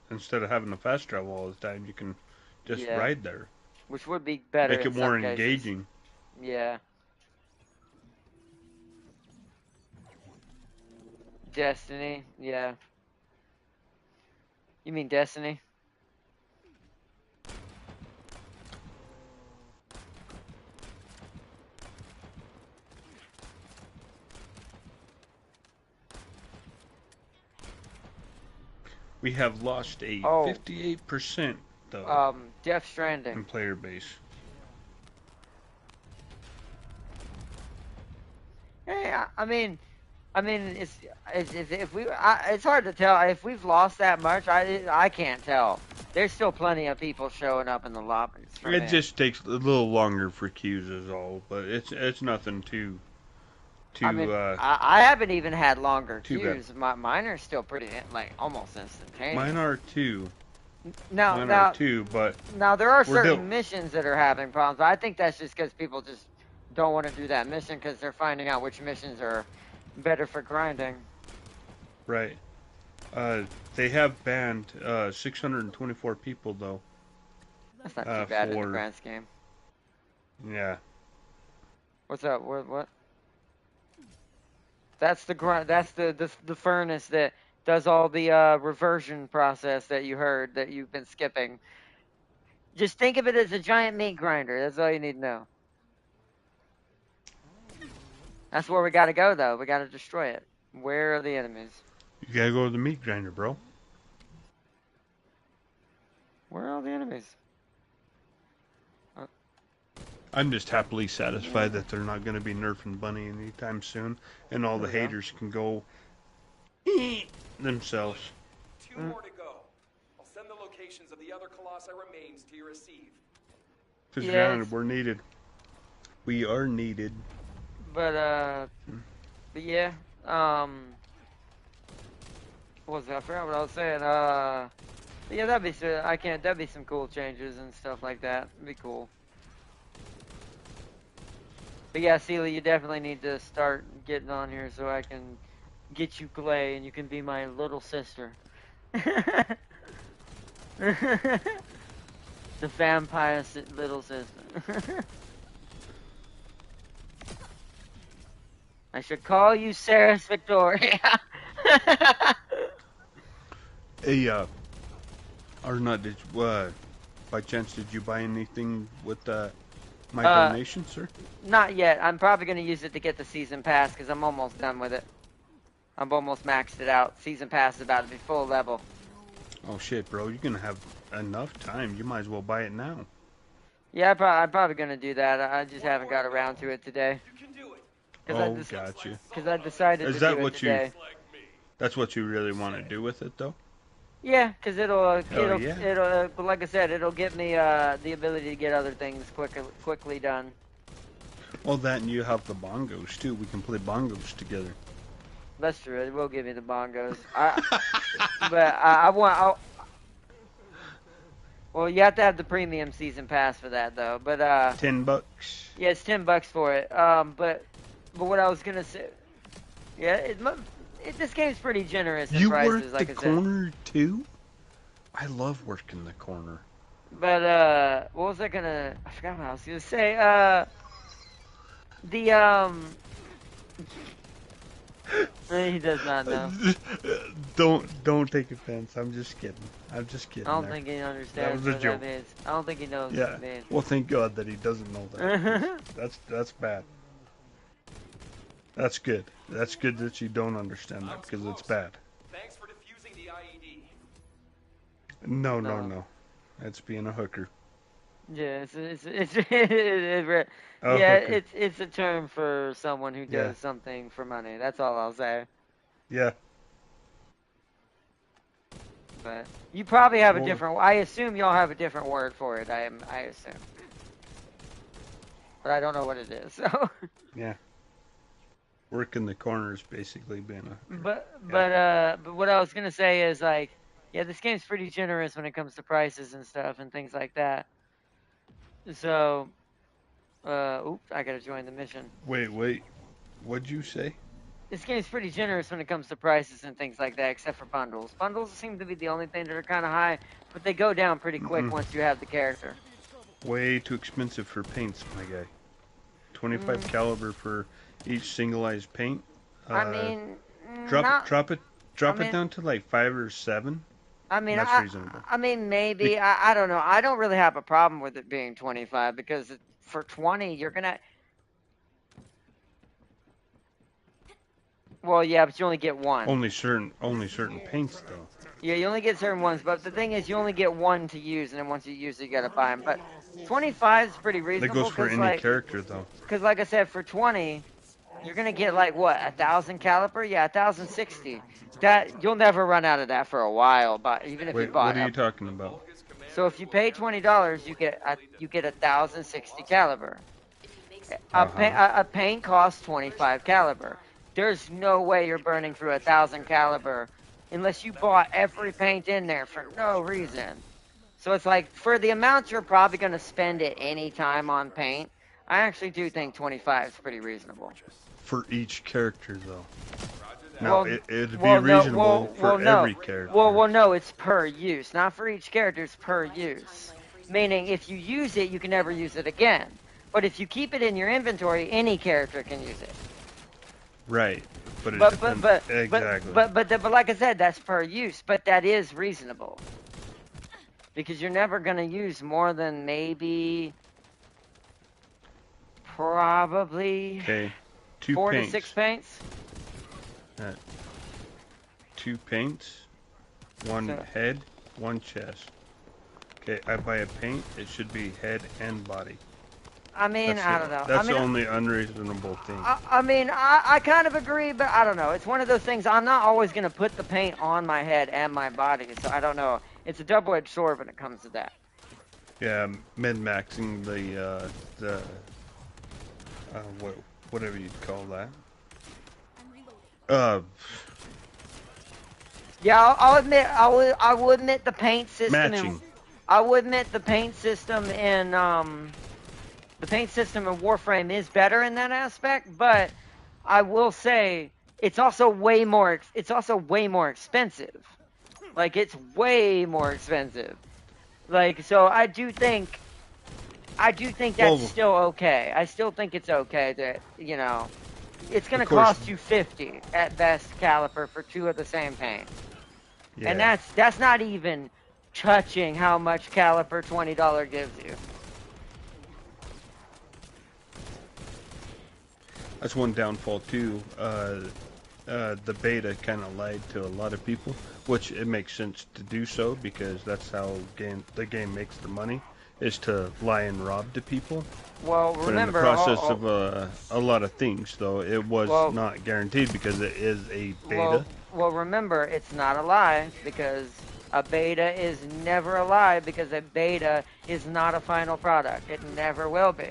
instead of having to fast travel all the time, you can just
yeah,
ride there.
which would be better
Make
in
it more
some cases.
engaging.
Yeah, Destiny. Yeah, you mean Destiny?
We have lost a
Oh,
58% though
Death Stranding.
in player base.
Hey, I mean, it's if we, it's hard to tell if we've lost that much. I can't tell. There's still plenty of people showing up in the lobbies for
It
me.
just takes a little longer for queues is all, but it's nothing too
I mean,
too
I haven't even had longer
too bad.
queues. Mine are still pretty like almost instantaneous.
Mine are too.
Now,
Mine are
now,
too, but
now there are
we're
certain missions that are having problems. I think that's just because people just don't want to do that mission because they're finding out which missions are better for grinding.
right. Uh, they have banned 624 people though.
That's not too bad in the
For
grand scheme.
yeah.
What's up? What? That's the grind. That's the furnace that does all the reversion process that you heard that you've been skipping. Just think of it as a giant meat grinder. That's all you need to know. That's where we got to go though. We got to destroy it. Where are the enemies?
You gotta go to the meat grinder, bro.
Where are all the enemies?
I'm just happily satisfied that they're not gonna be nerfing Bunny anytime soon, and all the
There we go.
haters can go themselves.
Two more to go. I'll send the locations of the other Colossi remains to your receive.
Because
Yes.
granted, we're needed. We are needed.
But yeah. What was that? I forgot what I was saying. Yeah, that'd be some cool changes and stuff like that. It'd be cool. But yeah, Celia, you definitely need to start getting on here so I can get you Clay and you can be my little sister. The vampire little sister. I should call you Sarah's Victoria.
Hey, or not, did you, by chance, did you buy anything with my donation, sir?
Not yet. I'm probably going to use it to get the season pass because I'm almost done with it. I'm almost maxed it out. Season pass is about to be full level.
Oh shit, bro, you're gonna have enough time. You might as well buy it now.
Yeah, I'm probably going to do that. I just haven't got around to it today.
You can do it.
Oh, gotcha.
Because I decided
Is
to
that
do it
what
today.
That's what you really want to do with it, though?
Yeah, because
Hell yeah.
it'll, like I said, it'll give me the ability to get other things quickly done.
Well, that and you have the bongos too. We can play bongos together.
That's true. It will give me the bongos. But I want. Well, you have to have the premium season pass for that, though. But
$10.
yeah, it's $10 for it. But what I was gonna say, yeah, this game's pretty generous in
You
prices,
work
like
the
I said.
corner too? I love working the corner.
But what was I gonna? I forgot what I was gonna say. The he does not know.
Don't take offense. I'm just kidding. I'm just kidding.
I don't
there.
think he
That
understands
was a
what
joke.
that means. I don't think he knows what
Yeah.
it means.
Well, thank God that he doesn't know that. That's bad. That's good. That's good that you don't understand that because it's bad.
Thanks for defusing the IED.
No, no,
No.
no. That's being a hooker.
Yeah,
A
yeah,
hooker.
it's a term for someone who
Yeah.
does something for money. That's all I'll say.
Yeah.
But you probably have a
Well,
different. I assume y'all have a different word for it. I assume, but I don't know what it is. So,
yeah. Working the corners, basically being a hooker.
but what I was gonna say is like, yeah, this game's pretty generous when it comes to prices and stuff and things like that. So, oops, I gotta join the mission.
Wait. What'd you say?
This game's pretty generous when it comes to prices and things like that, except for bundles. Bundles seem to be the only thing that are kind of high, but they go down pretty quick once you have the character.
Way too expensive for paints, my guy. 25 caliber for each singleized paint.
I mean,
Drop it
mean-
down to like 5 or 7.
I mean,
That's reasonable.
I mean, maybe. I don't know. I don't really have a problem with it being 25 because for 20, you're gonna. Well, yeah, but you only get one.
Only certain paints though.
Yeah, you only get certain ones, but the thing is, you only get one to use, and then once you use it, you gotta buy them. But 25 is pretty
That
reasonable.
goes for any
like,
character though.
Because, like I said, for 20, you're gonna get like what, 1,000 caliber? Yeah, 1,060. That you'll never run out of that for a while. But even if you
Wait,
bought,
what are you talking about?
so if you pay $20, you get 1,060 caliber. A paint costs 25 caliber. There's no way you're burning through 1,000 caliber unless you bought every paint in there for no reason. So it's like, for the amount you're probably going to spend at any time on paint, I actually do think 25 is pretty reasonable.
For each character though.
Well,
No, it'd be reasonable for every character.
Well, no, it's per use. Not for each character, it's per use. Meaning, if you use it, you can never use it again. But if you keep it in your inventory, any character can use it.
Right. But it
But
depends.
but
Exactly.
but like I said, that's per use. But that is reasonable because you're never gonna use more than maybe probably
Okay. 2
4
paints.
to 6 paints.
2 paints, 1
So-
head, 1 chest. Okay, I buy a paint, it should be head and body.
I mean, I don't know.
That's
I mean,
the only unreasonable thing.
I mean, I kind of agree, but I don't know. It's one of those things. I'm not always going to put the paint on my head and my body, so I don't know. It's a double-edged sword when it comes to that.
Yeah, min-maxing the whatever you'd call that.
Yeah, I'll admit, I will admit the paint system.
Matching.
I will admit the paint system in Warframe is better in that aspect, but I will say it's also way more expensive. Like, it's way more expensive. Like, so I do think that's still okay. I still think it's okay that, you know, it's going to cost you 50 at best caliper for 2 of the same paint.
Yeah.
And that's not even touching how much caliper $20 gives you.
That's one downfall too. The beta kind of lied to a lot of people, which it makes sense to do so because that's how the game makes the money, is to lie and rob to people.
Well,
But
remember,
in the process of a lot of things, though, it was not guaranteed because it is a beta.
Well, remember, it's not a lie because a beta is never a lie because a beta is not a final product. It never will be.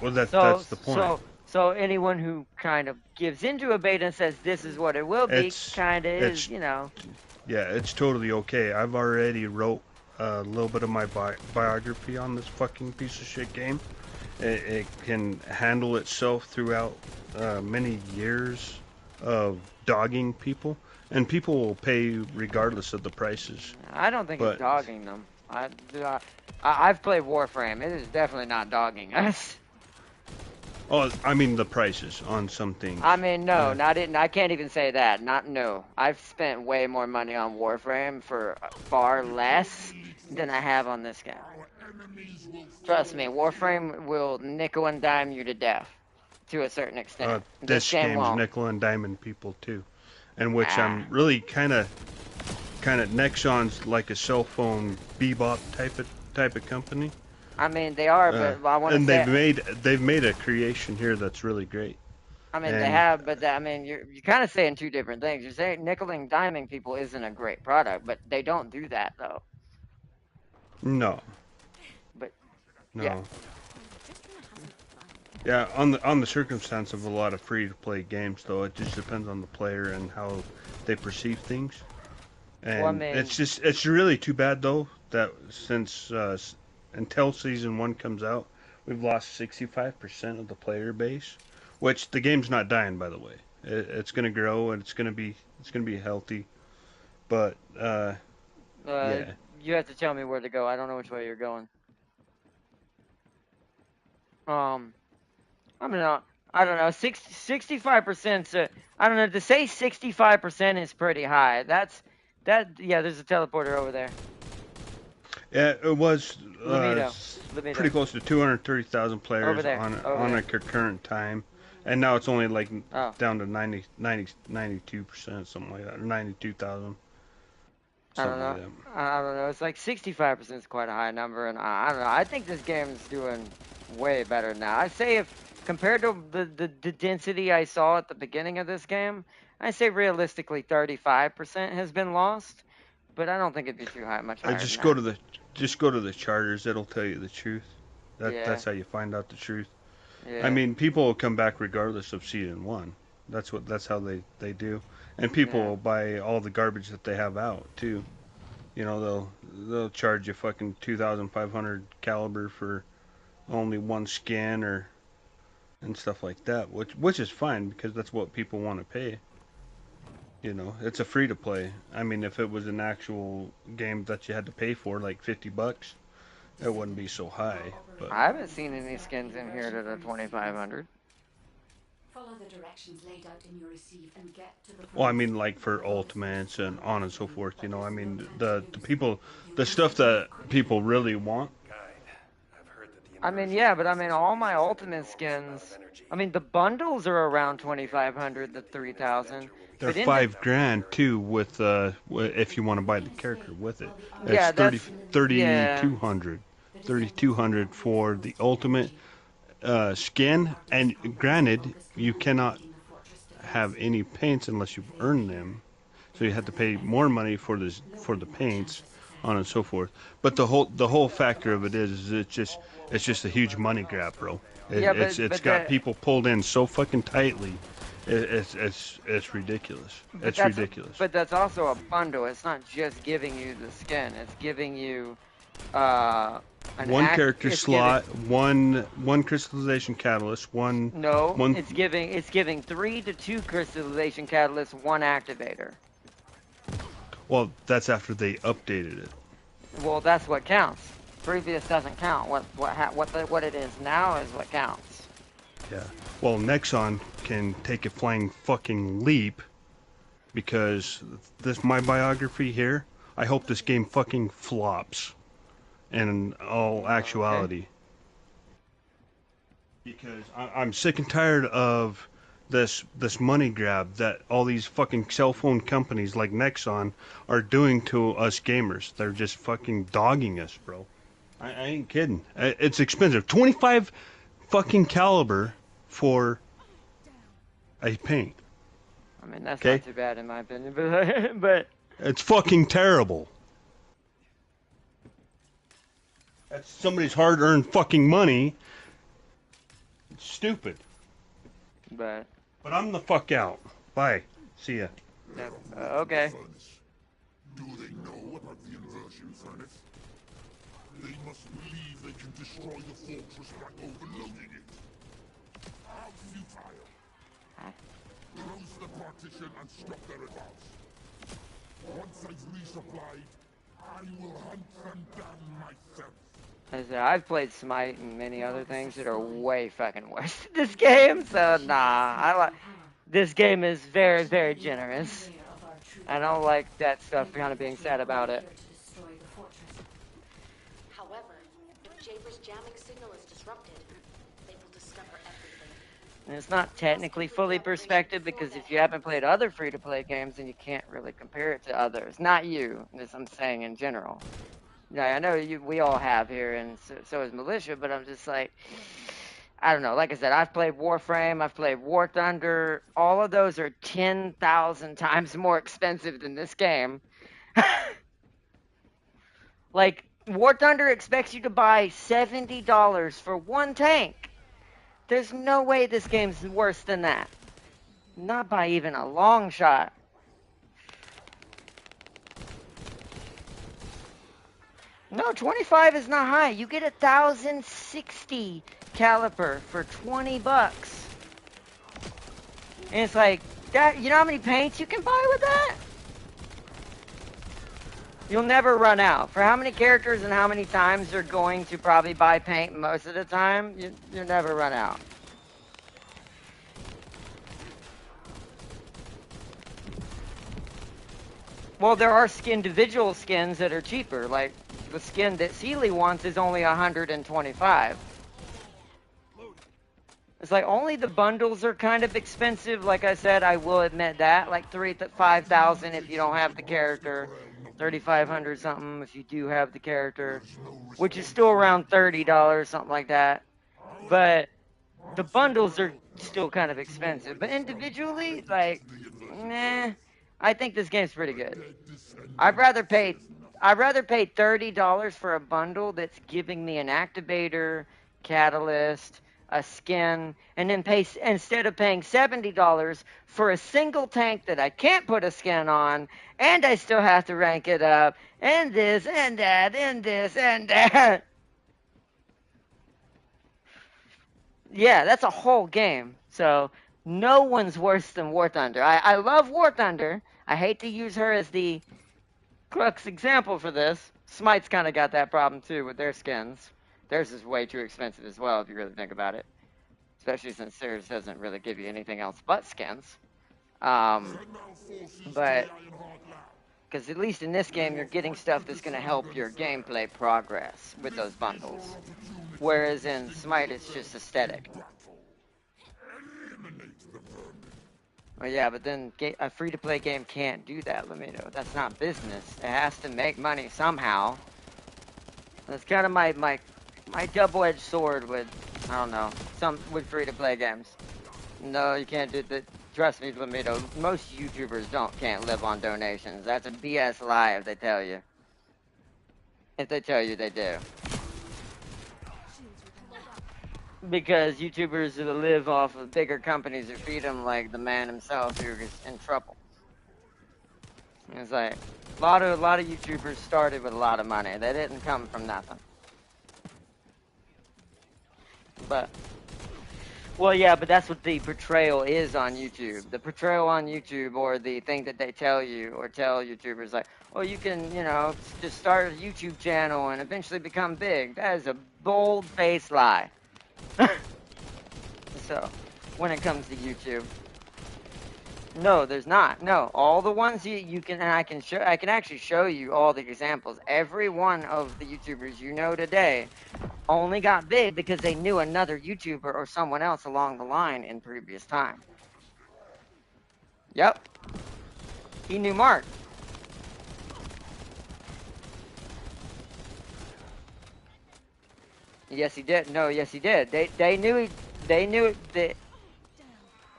Well, that's the point.
So anyone who kind of gives into a beta and says this is what it will be, kind of is, you know.
Yeah, it's totally okay. I've already wrote a little bit of my biography on this fucking piece of shit game. It can handle itself throughout many years of dogging people, and people will pay regardless of the prices.
I don't think it's dogging them. I've played Warframe. It is definitely not dogging us.
Oh, I mean the prices on some things.
I mean, no, I can't even say that. No. I've spent way more money on Warframe for far less than I have on this game. Trust me, Warframe will nickel and dime you to death. to a certain extent.
This
game
game's
won't.
nickel and diamond people too, and which
Ah.
I'm really kind of Nexon's like a cell phone bebop type of company.
I mean, they are, but I want to
and
say.
they've made a creation here that's really great.
I mean, they
And
have, but I mean, you're kind of saying two different things. You're saying nickel and diming people isn't a great product, but they don't do that though.
no,
But yeah,
no. Yeah, on the circumstance of a lot of free to play games, though, it just depends on the player and how they perceive things. And
well, I mean,
it's really too bad though that since until season 1 comes out, we've lost 65% of the player base. Which the game's not dying, by the way. It's gonna grow and it's gonna be healthy. But yeah,
you have to tell me where to go. I don't know which way you're going. I mean, I don't know. 65%. I don't know. To say 65% is pretty high. That. Yeah, there's a teleporter over there.
yeah, it was
Lamito.
pretty close to 230,000
Over
players
there.
on a concurrent time, and now it's only like
Oh.
down to 92%, something like that, or 92,000.
I don't know.
Like that.
I don't know. It's like 65% is quite a high number, and I don't know. I think this game is doing way better now. I say if compared to the density I saw at the beginning of this game, I say realistically 35% has been lost, but I don't think it'd be too high, much higher
Just
than
go
that.
to the charters. It'll tell you the truth.
Yeah.
That's how you find out the truth.
Yeah.
I mean, people will come back regardless of season 1. That's how they do. And people
Yeah.
will buy all the garbage that they have out too. You know, they'll charge you fucking 2,500 caliber for only one skin or and stuff like that, which is fine because that's what people want to pay. You know, it's a free to play. I mean, if it was an actual game that you had to pay for, like $50, it wouldn't be so high. But
I haven't seen any skins in here that are 2,500.
Follow the directions laid out in your receive and get to the
well, I mean, like for ultimates and on and so forth. You know, I mean, the people, the stuff that people really want.
I've heard that the
I mean, yeah, but I mean, all my ultimate skins. I mean, the bundles are around 2,500 to 3,000.
They're
But
$5,000 too, with if you want to buy the character with it. It's
Yeah, that's
3,200, 3,200 for the ultimate skin. And granted, you cannot have any paints unless you've earned them, so you have to pay more money for the paints, on and so forth. But the whole factor of it is it's just a huge money grab, bro.
Yeah,
It's got people pulled in so fucking tightly. It's ridiculous. It's ridiculous.
But that's also a bundle. It's not just giving you the skin. It's giving you
one character slot, one crystallization catalyst, one.
It's giving 3 to 2 crystallization catalysts, 1 activator.
Well, that's after they updated it.
Well, that's what counts. Previous doesn't count. What it is now is what counts.
Yeah. Well, Nexon can take a flying fucking leap because my biography here. I hope this game fucking flops. In all actuality, because I'm sick and tired of this money grab that all these fucking cell phone companies like Nexon are doing to us gamers. They're just fucking dogging us, bro. I ain't kidding. It's expensive. 25 fucking caliber for a paint.
I mean, that's not too bad in my opinion, but
it's fucking terrible. That's somebody's hard-earned fucking money. It's stupid.
But
I'm the fuck out. Bye. See ya.
Okay.
Do they know about the inversion furnace? They must believe they can destroy the fortress by overloading it. How futile. Close the partition and stop their advance. Once I've resupplied, I will hunt them down myself.
As I said, I've played Smite and many other things that are way fucking worse than this game, so nah. This game is very, very generous. I don't like that stuff kind of being said about it.
However, if Jaber's jamming signal is disrupted, they will discover everything.
And it's not technically fully perspective because if you haven't played other free-to-play games, then you can't really compare it to others. Not you, as I'm saying in general. Yeah, I know we all have here, and so is Militia, but I'm just like, I don't know. Like I said, I've played Warframe, I've played War Thunder. All of those are 10,000 times more expensive than this game. Like, War Thunder expects you to buy $70 for one tank. There's no way this game's worse than that. Not by even a long shot. No, 25 is not high. You get 1,060 caliper for 20 bucks. And it's like, that. You know how many paints you can buy with that? You'll never run out. For how many characters and how many times you're going to probably buy paint most of the time, you'll never run out. Well, there are individual skins that are cheaper. Like, the skin that Sealy wants is only 125. It's like only the bundles are kind of expensive. Like I said, I will admit that. Like 5,000 if you don't have the character, 3,500 something if you do have the character, which is still around $30, something like that. But the bundles are still kind of expensive. But individually, like, nah, I think this game's pretty good. I'd rather pay $30 for a bundle that's giving me an activator, catalyst, a skin, and then pay instead of paying $70 for a single tank that I can't put a skin on, and I still have to rank it up, and this and that, and this and that. Yeah, that's a whole game. So no one's worse than War Thunder. I love War Thunder. I hate to use her as the crux example for this. Smite's kind of got that problem too with their skins. Theirs is way too expensive as well if you really think about it. Especially since theirs doesn't really give you anything else but skins. But because at least in this game you're getting stuff that's going to help your gameplay progress with those bundles. Whereas in Smite it's just aesthetic. Well, yeah, but then a free-to-play game can't do that, Lamido. That's not business. It has to make money somehow. That's kind of my double-edged sword with, I don't know, with free-to-play games. No, you can't do that. Trust me, Lamido, most YouTubers can't live on donations. That's a BS lie if they tell you. If they tell you they do. Because YouTubers that live off of bigger companies that feed them, like the man himself, who is in trouble. It's like a lot of YouTubers started with a lot of money. They didn't come from nothing. But well, yeah, but that's what the portrayal is on YouTube. The portrayal on YouTube, or the thing that they tell you or tell YouTubers, like, oh, you can, just start a YouTube channel and eventually become big. That is a bold-faced lie. So, when it comes to YouTube, no, there's not. No, all the ones you can, and I can actually show you all the examples. Every one of the YouTubers you know today only got big because they knew another YouTuber or someone else along the line in previous time. Yep. He knew Mark. Yes, he did. No, yes, he did. They knew that.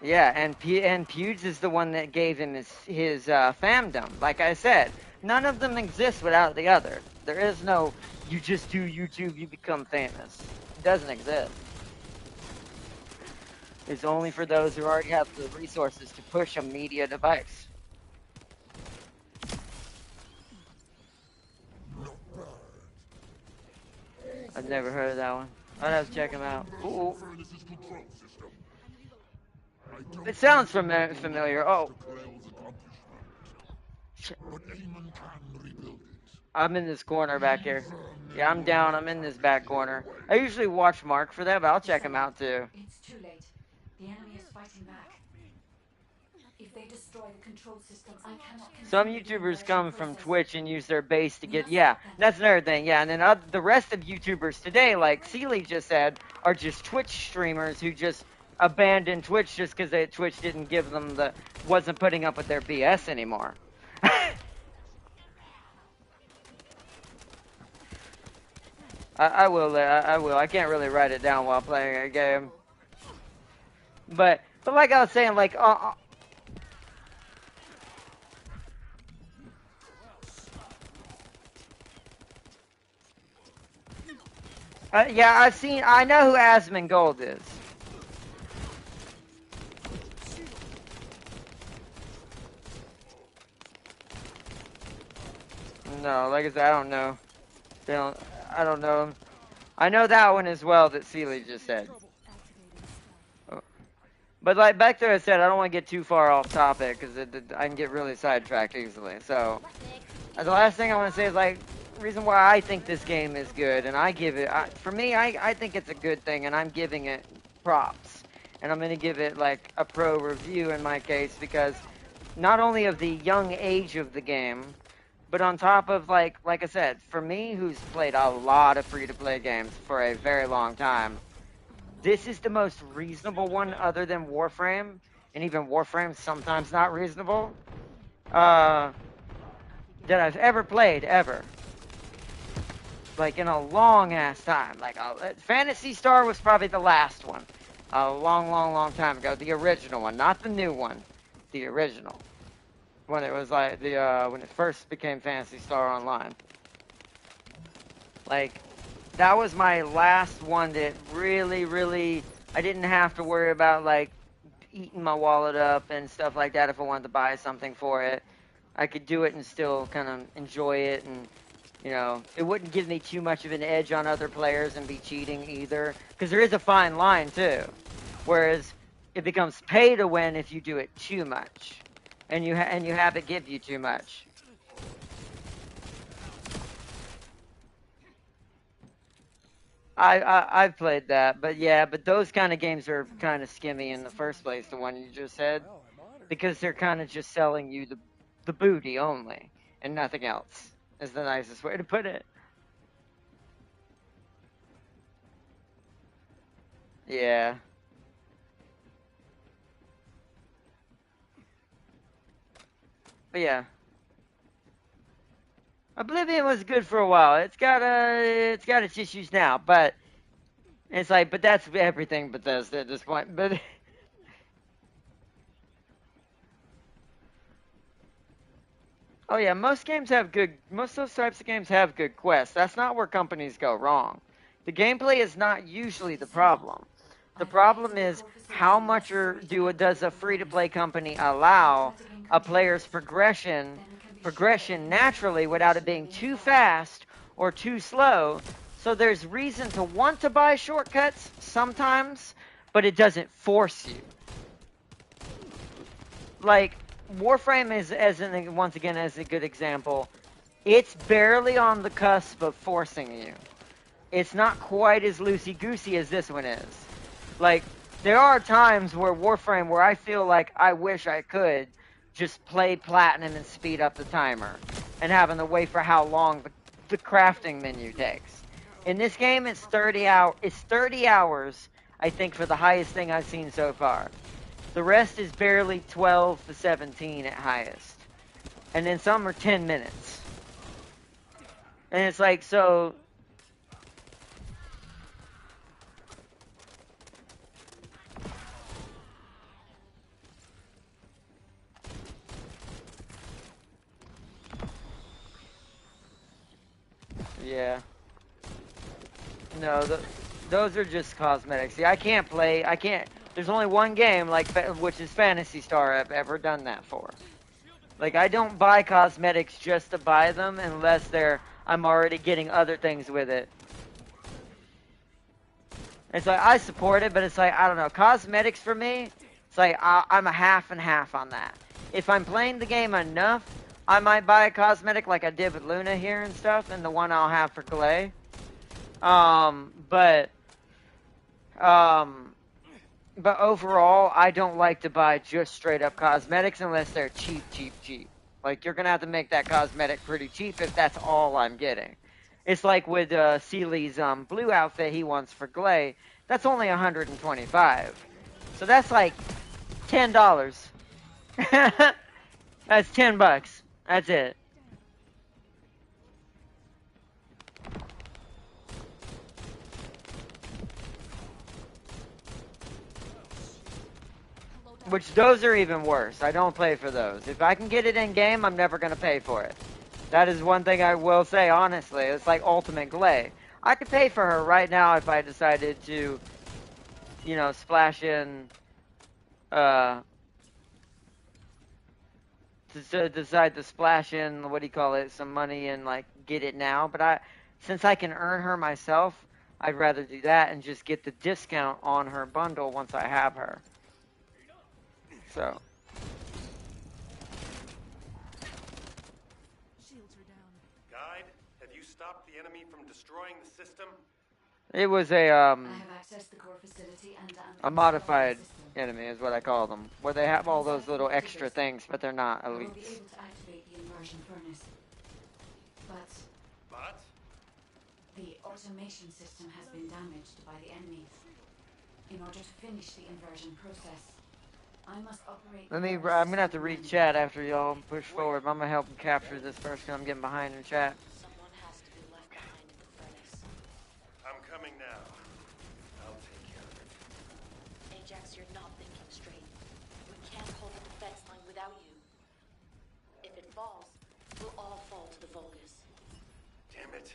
Yeah, and Pewds is the one that gave him his fandom. Like I said, none of them exist without the other. There is no, you just do YouTube, you become famous. It doesn't exist. It's only for those who already have the resources to push a media device. I've never heard of that one. I'd have to check him out. Ooh. It sounds familiar. Oh. I'm in this corner back here. Yeah, I'm down. I'm in this back corner. I usually watch Mark for that, but I'll check him out too.
It's too late. The enemy is fighting back. If they destroy the control system, I cannot.
Some YouTubers come from Twitch and use their base to get, yeah, that's another thing, yeah, and then the rest of YouTubers today, like Sealy just said, are just Twitch streamers who just abandoned Twitch just because Twitch didn't give them wasn't putting up with their BS anymore. I will. I will. I can't really write it down while playing a game. But like I was saying, like yeah, I know who Asmongold is. No, like I said, I don't know. I don't know him. I know that one as well that Sealy just said. But like back there, I said I don't want to get too far off topic because I can get really sidetracked easily. So the last thing I want to say is like reason why I think this game is good, and I give it for me, I think it's a good thing, and I'm giving it props, and I'm gonna give it like a pro review in my case because not only of the young age of the game, but on top of like I said, for me who's played a lot of free-to-play games for a very long time. This is the most reasonable one other than Warframe, and even Warframe's sometimes not reasonable, that I've ever played, ever. Like, in a long-ass time. Like, Phantasy Star was probably the last one. A long time ago. The original one, not the new one. The original. When it was like, when it first became Phantasy Star Online. Like, that was my last one that really, I didn't have to worry about, like, eating my wallet up and stuff like that if I wanted to buy something for it. I could do it and still kind of enjoy it, and, you know, it wouldn't give me too much of an edge on other players and be cheating either. Because there is a fine line, too. Whereas, it becomes pay to win if you do it too much. And you have it give you too much. I've played that, but yeah, but those kind of games are kind of skimmy in the first place, the one you just said, because they're kind of just selling you the booty only and nothing else, is the nicest way to put it. Yeah. But yeah. Oblivion was good for a while. It's got its issues now, but it's like, but that's everything Bethesda at this point. But oh yeah, most of those types of games have good quests. That's not where companies go wrong. The gameplay is not usually the problem. The problem is how much does a free-to-play company allow a player's progression naturally without it being too fast or too slow. So there's reason to want to buy shortcuts sometimes, but it doesn't force you. Like, Warframe is, once again, as a good example, it's barely on the cusp of forcing you. It's not quite as loosey-goosey as this one is. Like, there are times where Warframe where I feel like I wish I could just play Platinum and speed up the timer and having to wait for how long the crafting menu takes. In this game, it's 30 hours, I think, for the highest thing I've seen so far. The rest is barely 12 to 17 at highest. And then some are 10 minutes. And it's like, so... Yeah. No, those are just cosmetics. See, I can't... There's only one game, like, which is Phantasy Star, I've ever done that for. Like, I don't buy cosmetics just to buy them unless I'm already getting other things with it. It's like, I support it, but it's like, I don't know. Cosmetics for me, it's like, I'm a half and half on that. If I'm playing the game enough, I might buy a cosmetic like I did with Luna here and stuff, and the one I'll have for Clay. But overall, I don't like to buy just straight up cosmetics unless they're cheap. Like, you're gonna have to make that cosmetic pretty cheap if that's all I'm getting. It's like with Seely's blue outfit he wants for Glay. That's only 125. So that's like $10. That's $10. That's it. Which those are even worse. I don't pay for those. If I can get it in game, I'm never gonna pay for it. That is one thing I will say honestly. It's like ultimate glay. I could pay for her right now if I decided to, you know, splash in to decide to splash in, what do you call it, some money and like get it now. But since I can earn her myself, I'd rather do that and just get the discount on her bundle once I have her. So.
Guide, have you stopped the enemy from destroying the system?
It was
I have accessed the core facility and
a modified enemy is what I call them, where they have all those little extra things, but they're not
I will be
elites.
able to activate the immersion furnace.
But?
The automation system has been damaged by the enemy. In order to finish the inversion process, I must operate...
I'm gonna have to read chat after y'all push forward. I'm gonna help them capture this first because I'm getting behind in chat.
Someone has to be left behind at the furnace.
I'm coming now. I'll take care of it.
Ajax, you're not thinking straight. We can't hold the defense line without you. If it falls, we'll all fall to the Vulgus.
Damn it.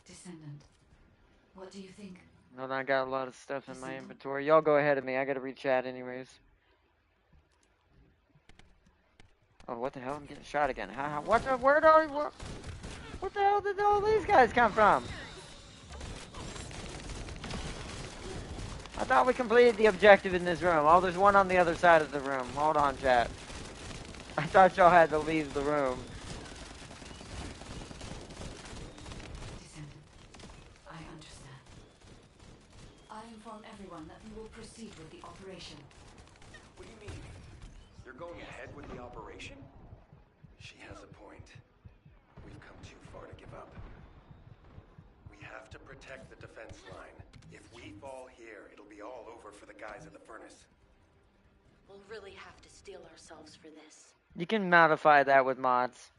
Descendant, what do you think?
No, I got a lot of stuff in my inventory. Y'all go ahead of me. I gotta read chat anyways. Oh, what the hell? I'm getting shot again. What the? Where do? What the hell did all these guys come from? I thought we completed the objective in this room. Oh, there's one on the other side of the room. Hold on, chat. I thought y'all had to leave the room.
Descendant, I understand. I inform everyone that we will proceed with the operation.
What do you mean? You're going ahead with the operation?
She has a point. We've come too far to give up. We have to protect the defense line. If we fall here, it'll be all over for the guys at the furnace.
We'll really have to steel ourselves for this.
You can modify that with mods.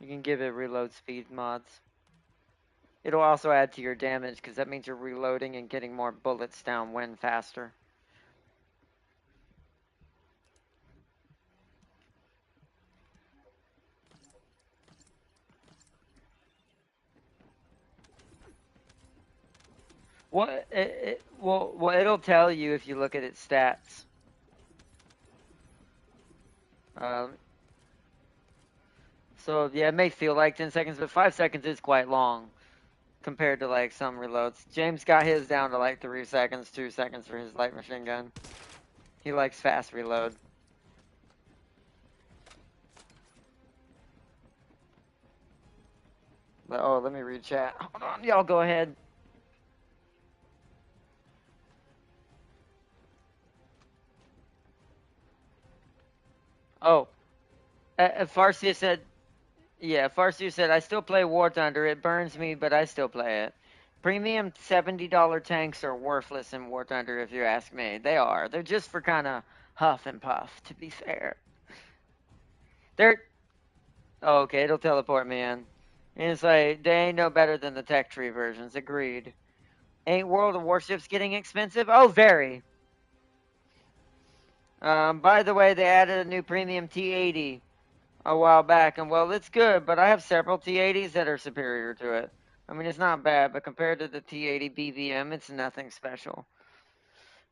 You can give it reload speed mods. It'll also add to your damage because that means you're reloading and getting more bullets down when faster. Well, it'll tell you if you look at its stats. So yeah, it may feel like 10 seconds, but 5 seconds is quite long compared to like some reloads. James got his down to like 3 seconds, 2 seconds for his light machine gun. He likes fast reload. But, oh, let me read chat. Hold on, y'all go ahead. Oh, Farsia said, yeah, Farsia said, I still play War Thunder. It burns me, but I still play it. Premium $70 tanks are worthless in War Thunder, if you ask me. They are. They're just for kind of huff and puff, to be fair. They're... Oh, okay, it'll teleport me in. And it's like, they ain't no better than the tech tree versions. Agreed. Ain't World of Warships getting expensive? Oh, very. By the way, they added a new premium T80 a while back, and well, it's good, but I have several T80s that are superior to it. I mean, it's not bad, but compared to the T80 BVM, it's nothing special.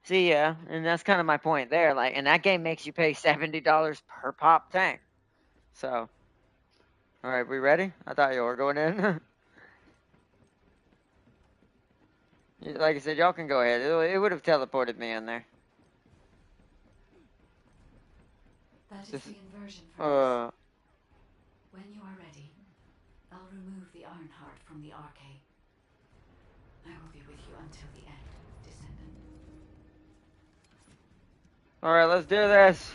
See, yeah, and that's kind of my point there. Like, and that game makes you pay $70 per pop tank. So, all right, we ready? I thought you were going in. Like I said, y'all can go ahead. It would have teleported me in there.
That is the inversion furnace. When you are ready, I'll remove the Ironheart from the arcade. I will be with you until the end, Descendant.
Alright, let's do this.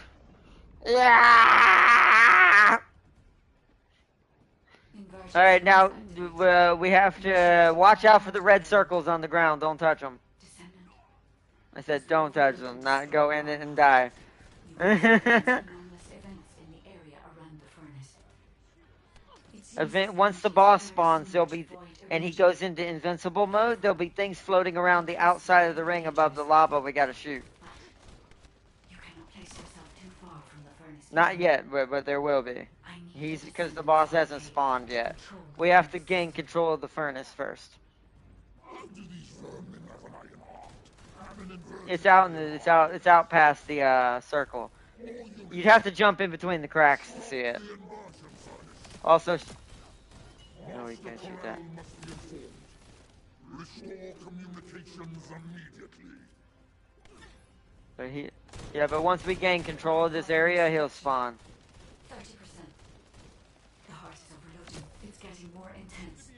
Yeah! Alright, now we have to watch out for the red circles on the ground. Don't touch them.
Descendant,
I said don't touch them, not go in it and die.
You will experience anomalous events in the area around the furnace. It's
Event
useless
once the
energy
boss
spread
spawns,
so
there'll
much
be,
void
and he
erosion.
goes into invincible mode. There'll be things floating around the outside of the ring above the lava. We gotta shoot.
But you cannot place yourself too far from the furnace.
Not yet, but there will be.
I need
He's
the
because the
Descendants
boss
to
hasn't
locate
spawned
and
yet.
control the
We have to
furnace.
gain control of the furnace first.
How do these vermin have an iron heart? And an inverted
It's out past the circle. You'd have to jump in between the cracks to see it.
immersion furnace.
Also, no, we
Master
can't shoot
Corral
that.
must be informed. Restore communications immediately.
But but once we gain control of this area, he'll spawn.
30%. The heart is overloading. It's getting more intense.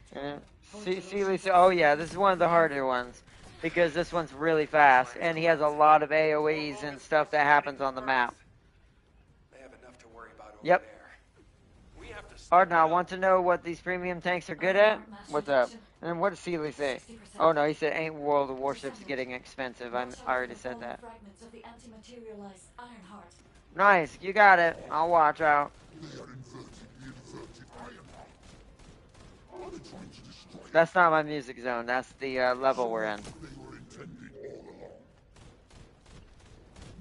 Oh yeah, this is one of the harder ones because this one's really fast and he has a lot of AOE's and stuff that happens on the map.
They have enough to worry about over
Yep.
there. We have to
Hard now. Want to know what these premium tanks are good at? What's up? And then what does Seeley say? Oh no, he said ain't World of Warships getting expensive. I already said that.
Fragments of the anti-materialized iron heart.
Nice, you got it. I'll watch out.
They are inverting the inverted iron heart. Are they trying to destroy it?
That's not my music zone. That's the level we're in.
They were intending all along.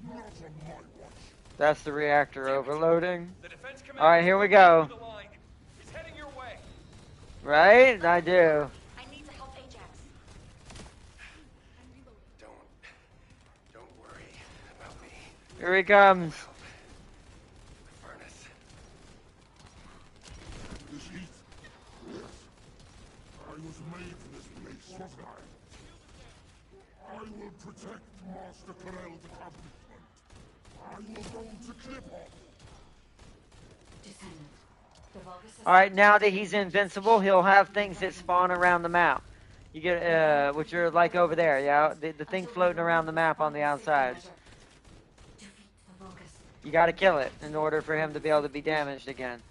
Not on my watch.
That's the reactor overloading.
The defense
All right, here we go.
the line. He's heading your way.
Right? I do.
I need to help Ajax.
Don't worry about me.
Here he comes.
The furnace.
This heat. Yes. I was made for this place, wasn't I? I will protect Master Corell's accomplishment. I will go to Clip-Off.
Descendant. The Vulgus has
Alright, now that he's invincible, he'll have things that spawn around the map. You get, which are like over there, yeah? The thing floating around the map on the outside.
defeat the Vulgus.
You gotta kill it in order for him to be able to be damaged again.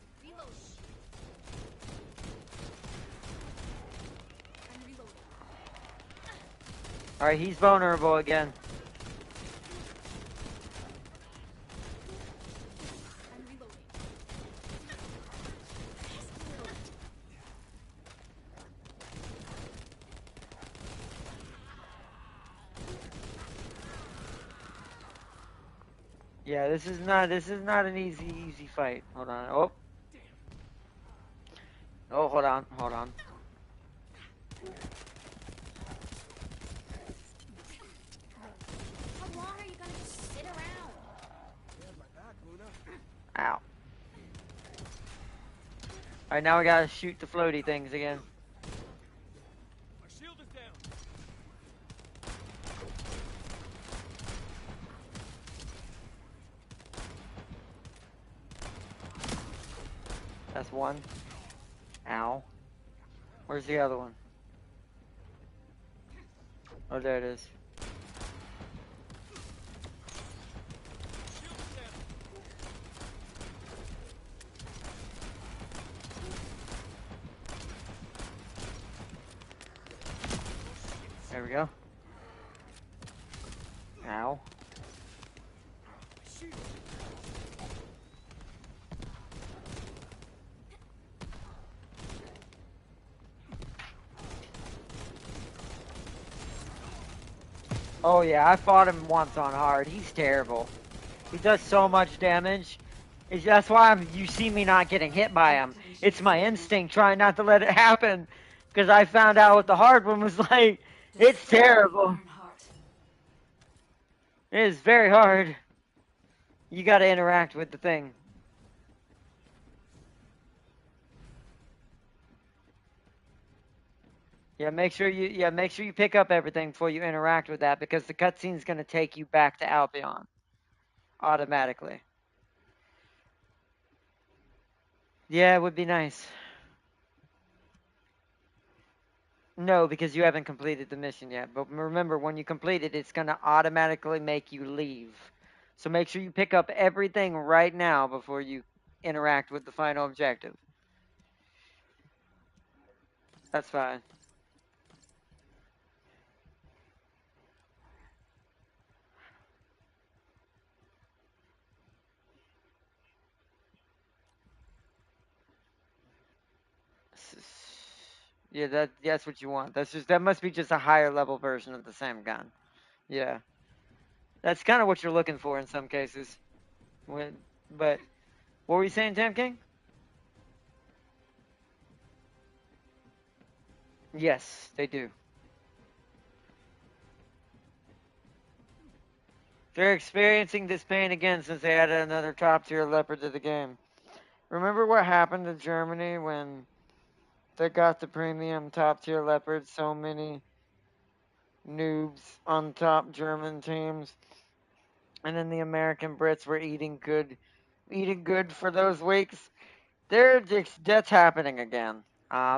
Alright, he's vulnerable again. Yeah, this is not an easy fight. Hold on. Oh. Oh, hold on.
How long are you gonna just sit around?
Ow. Alright, now we gotta shoot the floaty things again.
My shield is down.
That's one. Ow. Where's the other one? Oh, there it is. There we go. Ow. Oh yeah, I fought him once on hard. He's terrible. He does so much damage. That's why you see me not getting hit by him. It's my instinct trying not to let it happen. Because I found out what the hard one was like. It's terrible.
Iron heart.
It is very hard. You gotta interact with the thing. Make sure you pick up everything before you interact with that because the cutscene's gonna take you back to Albion. Automatically. Yeah, it would be nice. No, because you haven't completed the mission yet. But remember, when you complete it, it's going to automatically make you leave. So make sure you pick up everything right now before you interact with the final objective. That's fine. Yeah, that's what you want. That must be just a higher level version of the same gun. Yeah, that's kind of what you're looking for in some cases. But what were you saying, Tam King? Yes, they do. They're experiencing this pain again since they added another top tier leopard to the game. Remember what happened to Germany when they got the premium top tier leopard? So many noobs on top German teams, and then the American Brits were eating good for those weeks. That's happening again.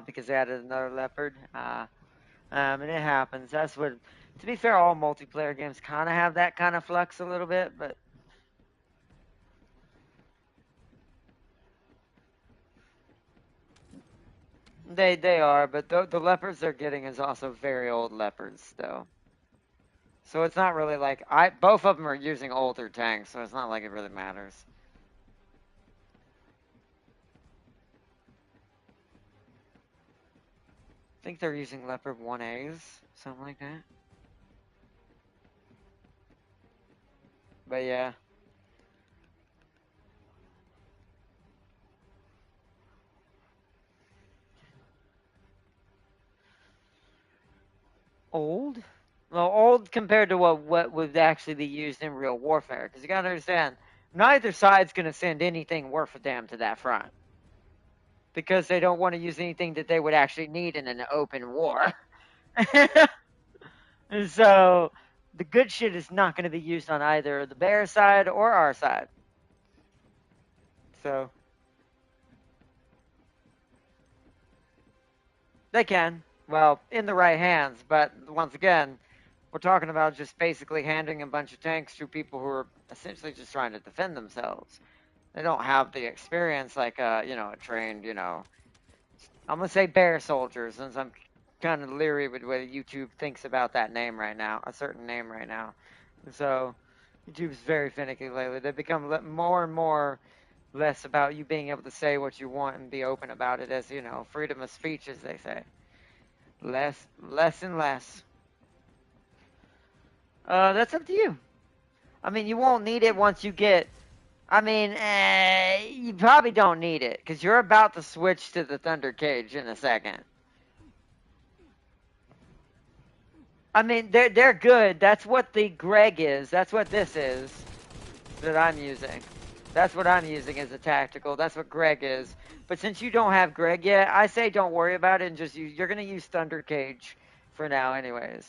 Because they added another leopard. And it happens. That's what. To be fair, all multiplayer games kind of have that kind of flux a little bit, but they are. But the leopards they're getting is also very old leopards, though. So it's not really like both of them are using older tanks, so it's not like it really matters. I think they're using Leopard 1As, something like that. But yeah. Old? Well, old compared to what would actually be used in real warfare. Because you gotta understand, neither side's gonna send anything worth a damn to that front. Because they don't want to use anything that they would actually need in an open war. And so the good shit is not going to be used on either the bear side or our side. So they can, well, in the right hands. But once again, we're talking about just basically handing a bunch of tanks to people who are essentially just trying to defend themselves. They don't have the experience like a trained, I'm gonna say bear soldier since I'm kind of leery with what YouTube thinks about that name right now, a certain name right now. So YouTube's very finicky lately. They become more and more less about you being able to say what you want and be open about it, as freedom of speech, as they say. Less and less. That's up to you. I mean, you won't need it once you get. I mean, you probably don't need it because you're about to switch to the Thunder Cage in a second. I mean, they're good. That's what the Greg is. That's what this is that I'm using. That's what I'm using as a tactical. That's what Greg is. But since you don't have Greg yet, I say don't worry about it and just use. You're gonna use Thunder Cage for now, anyways.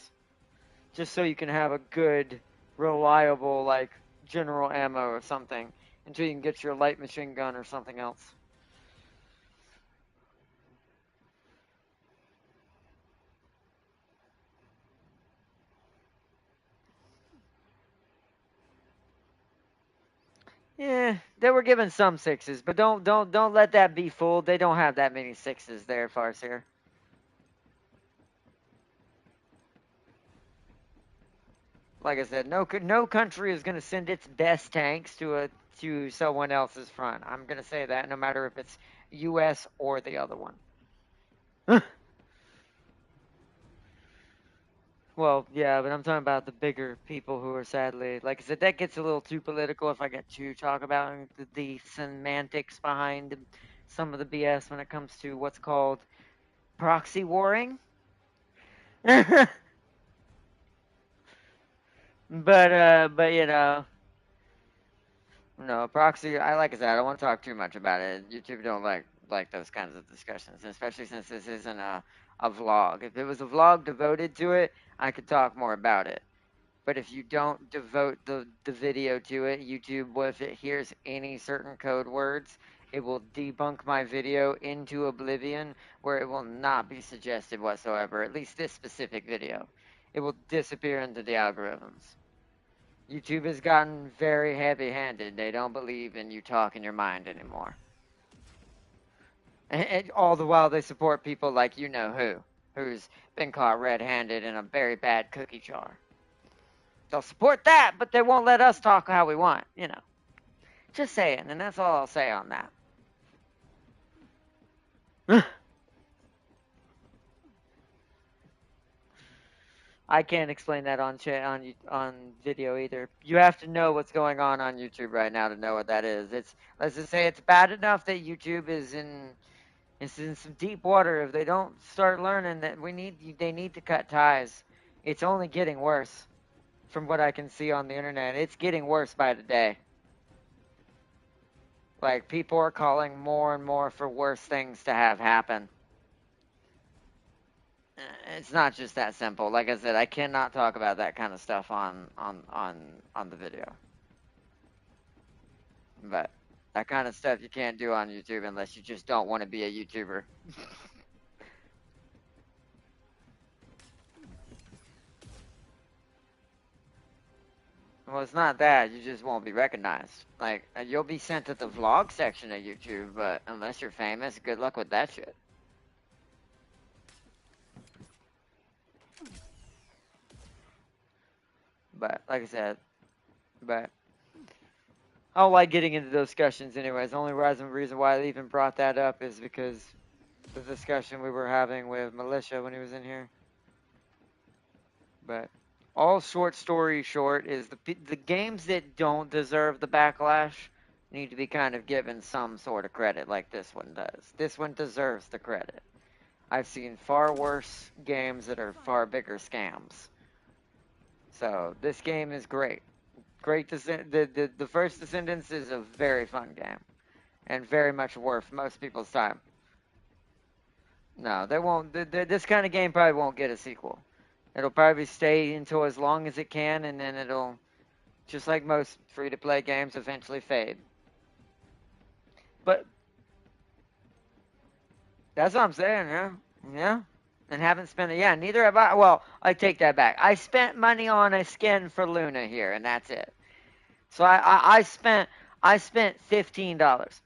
Just so you can have a good, reliable like general ammo or something until you can get your light machine gun or something else. Yeah, they were given some sixes, but don't let that be fooled. They don't have that many sixes there, Farseer. Like I said, no country is going to send its best tanks to someone else's front. I'm going to say that no matter if it's U.S. or the other one. Well, yeah, but I'm talking about the bigger people who are sadly, like I said, that gets a little too political if I get to talk about the semantics behind some of the BS when it comes to what's called proxy warring. But no, proxy. Like I said, I don't want to talk too much about it. YouTube don't like those kinds of discussions, especially since this isn't a vlog. If it was a vlog devoted to it, I could talk more about it. But if you don't devote the video to it, YouTube, if it hears any certain code words, it will debunk my video into oblivion, where it will not be suggested whatsoever. At least this specific video, it will disappear into the algorithms. YouTube has gotten very heavy-handed. They don't believe in you talking your mind anymore. And all the while they support people like you know who's been caught red-handed in a very bad cookie jar. They'll support that, but they won't let us talk how we want, Just saying, and that's all I'll say on that. I can't explain that on video either. You have to know what's going on YouTube right now to know what that is. It's let's just say it's bad enough that YouTube is in some deep water. If they don't start learning that they need to cut ties. It's only getting worse from what I can see on the internet. It's getting worse by the day. Like people are calling more and more for worse things to have happen. It's not just that simple. Like I said, I cannot talk about that kind of stuff on the video. But that kind of stuff you can't do on YouTube unless you just don't want to be a YouTuber. Well, it's not that. You just won't be recognized. Like, you'll be sent to the vlog section of YouTube, but unless you're famous, good luck with that shit. But, like I said, but I don't like getting into those discussions anyways. The only reason why I even brought that up is because the discussion we were having with Militia when he was in here. But all short story short is the games that don't deserve the backlash need to be kind of given some sort of credit like this one does. This one deserves the credit. I've seen far worse games that are far bigger scams. So this game is great. Great. The first Descendants is a very fun game and very much worth most people's time. No, they won't. This kind of game probably won't get a sequel. It'll probably stay until as long as it can, and then it'll, just like most free-to-play games, eventually fade. But that's what I'm saying, yeah. Yeah. And haven't spent it. Yeah, neither have I. Well, I take that back. I spent money on a skin for Luna here, and that's it. So I spent $15.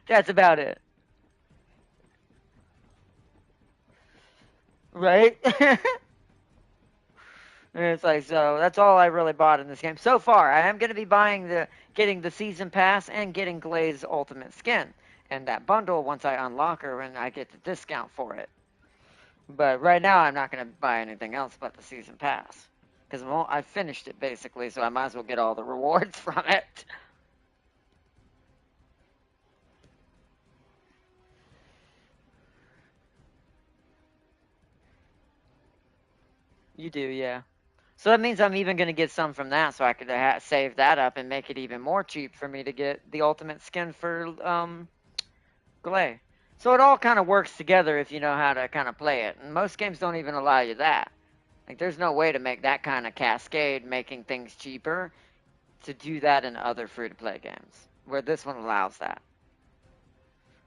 That's about it. Right? And it's like, so that's all I really bought in this game so far. I am going to be getting the season pass and getting Glaze Ultimate Skin and that bundle once I unlock her and I get the discount for it. But right now I'm not going to buy anything else but the season pass because I finished it basically, so I might as well get all the rewards from it. You do, yeah. So that means I'm even going to get some from that, so I could save that up and make it even more cheap for me to get the ultimate skin for Glay. So it all kind of works together if you know how to kind of play it. And most games don't even allow you that. Like, there's no way to make that kind of cascade, making things cheaper, to do that in other free-to-play games, where this one allows that.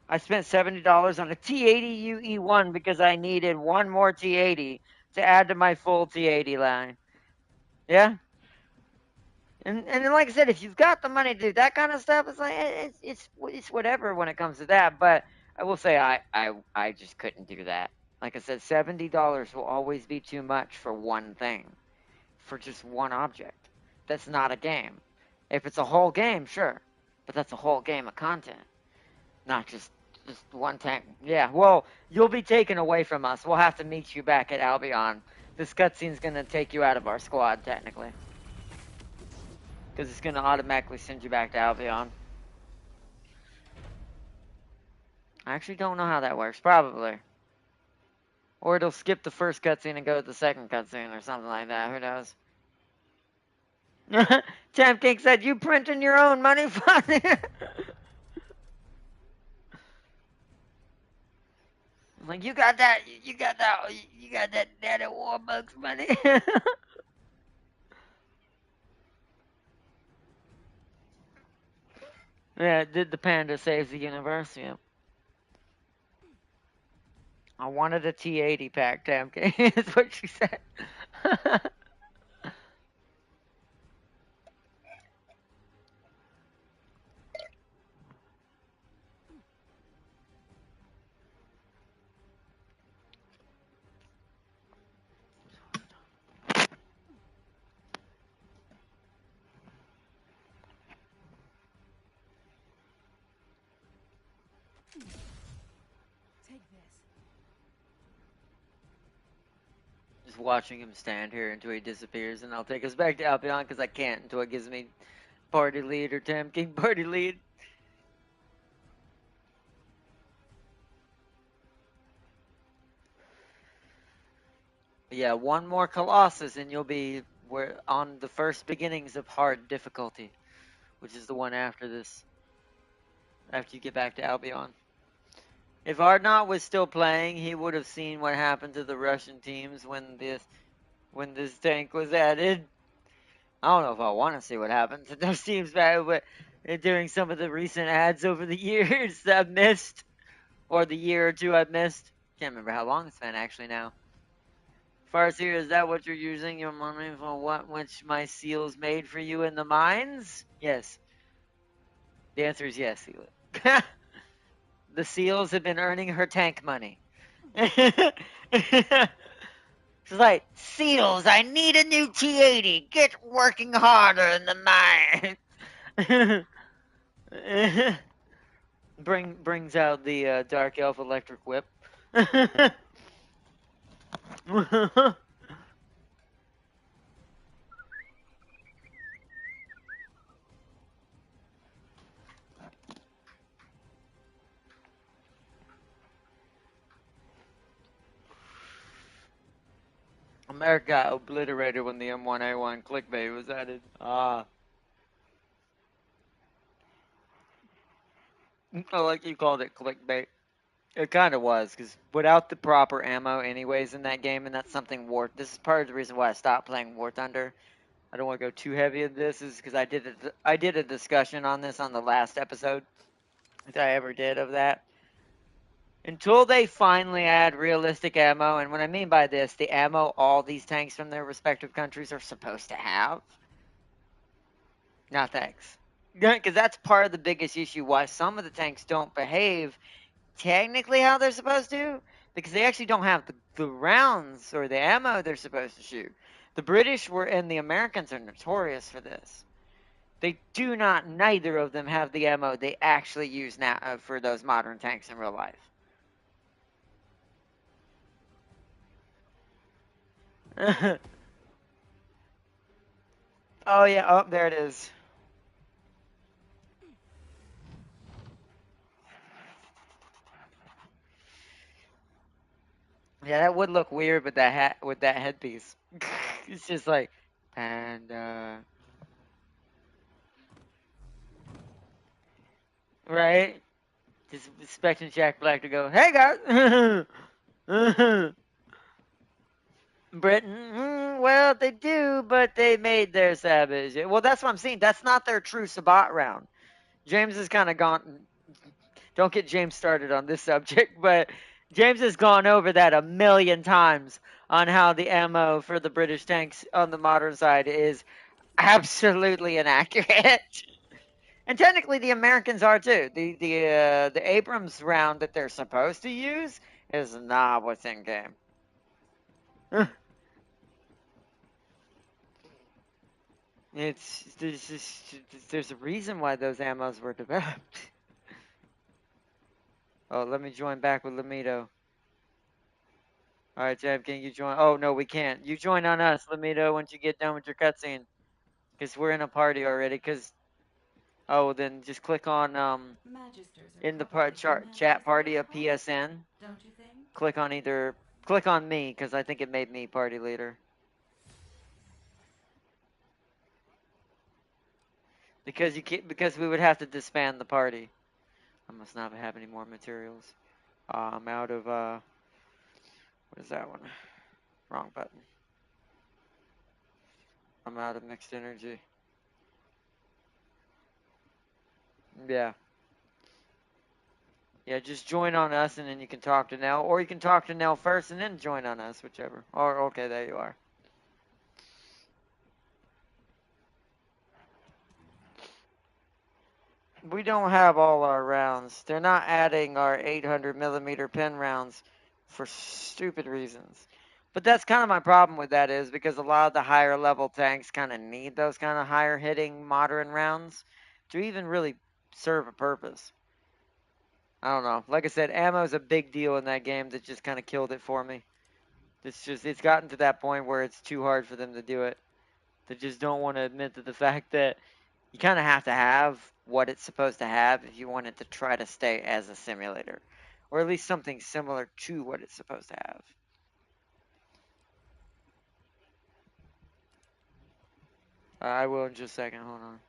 I spent $70 on a T80 UE1 because I needed one more T80 to add to my full T80 line. Yeah? And like I said, if you've got the money to do that kind of stuff, it's like it's whatever when it comes to that. But I will say I just couldn't do that. Like I said, $70 will always be too much for one thing, for just one object. That's not a game. If it's a whole game, sure, but that's a whole game of content, not just one tank. Yeah, well, you'll be taken away from us. We'll have to meet you back at Albion. This cutscene's gonna take you out of our squad, technically. Because it's going to automatically send you back to Albion. I actually don't know how that works. Probably. Or it'll skip the first cutscene and go to the second cutscene or something like that. Who knows? Champ King said, you printing your own money, funny? Like, you got that Daddy Warbucks money. Yeah, did the panda saves the universe? Yeah. I wanted a T80 pack, Champ King, is what she said.
Take this.
just watching him stand here until he disappears, and I'll take us back to Albion because I can't until it gives me party lead or Tam King party lead. Yeah, one more Colossus and you'll be on the first beginnings of hard difficulty, which is the one after this, after you get back to Albion. If Ardnot was still playing, he would have seen what happened to the Russian teams when this tank was added. I don't know if I want to see what happened to those teams but during some of the recent ads over the years that I've missed, or the year or two I've missed. Can't remember how long it's been actually now. Farseer, is that what you're using your money for? What which my seals made for you in the mines? Yes. The answer is yes, Seal. The seals have been earning her tank money. She's like, Seals, I need a new T80. Get working harder in the mines. Brings out the Dark Elf electric whip. America got obliterated when the M1A1 clickbait was added. I like you called it clickbait. It kind of was, because without the proper ammo anyways in that game, and that's something this is part of the reason why I stopped playing War Thunder. I don't want to go too heavy in this, is because I did a discussion on this on the last episode that I ever did of that. Until they finally add realistic ammo, and what I mean by this, the ammo all these tanks from their respective countries are supposed to have. No thanks. Because that's part of the biggest issue why some of the tanks don't behave technically how they're supposed to, because they actually don't have the rounds or the ammo they're supposed to shoot. The British and the Americans are notorious for this. They do not, neither of them have the ammo they actually use now for those modern tanks in real life. Oh yeah, oh there it is. Yeah, that would look weird with that headpiece. It's just like panda, right? Just expecting Jack Black to go, "Hey guys." Britain, well, they do, but they made their savage. Well, that's what I'm saying. That's not their true Sabat round. James has kind of gone. Don't get James started on this subject, but James has gone over that a million times on how the ammo for the British tanks on the modern side is absolutely inaccurate. And technically, the Americans are too. The Abrams round that they're supposed to use is not what's in game. There's a reason why those ammos were developed. Oh, let me join back with Lamido. All right, Jab, can you join? Oh no, we can't. You join on us, Lamido, once you get done with your cutscene, because we're in a party already. Then just click on in the chat party of PSN.
Don't you think?
Click on me, because I think it made me party leader. Because we would have to disband the party. I must not have any more materials. I'm out of what is that one? Wrong button. I'm out of mixed energy. Yeah. Yeah, just join on us and then you can talk to Nell. Or you can talk to Nell first and then join on us, whichever. Or okay, there you are. We don't have all our rounds. They're not adding our 800 millimeter pin rounds for stupid reasons. But that's kind of my problem with that, is because a lot of the higher level tanks kind of need those kind of higher hitting modern rounds to even really serve a purpose. I don't know. Like I said, ammo is a big deal in that game that just kind of killed it for me. It's gotten to that point where it's too hard for them to do it. They just don't want to admit to the fact that you kind of have to have what it's supposed to have if you want it to try to stay as a simulator, or at least something similar to what it's supposed to have. I will in just a second. Hold on.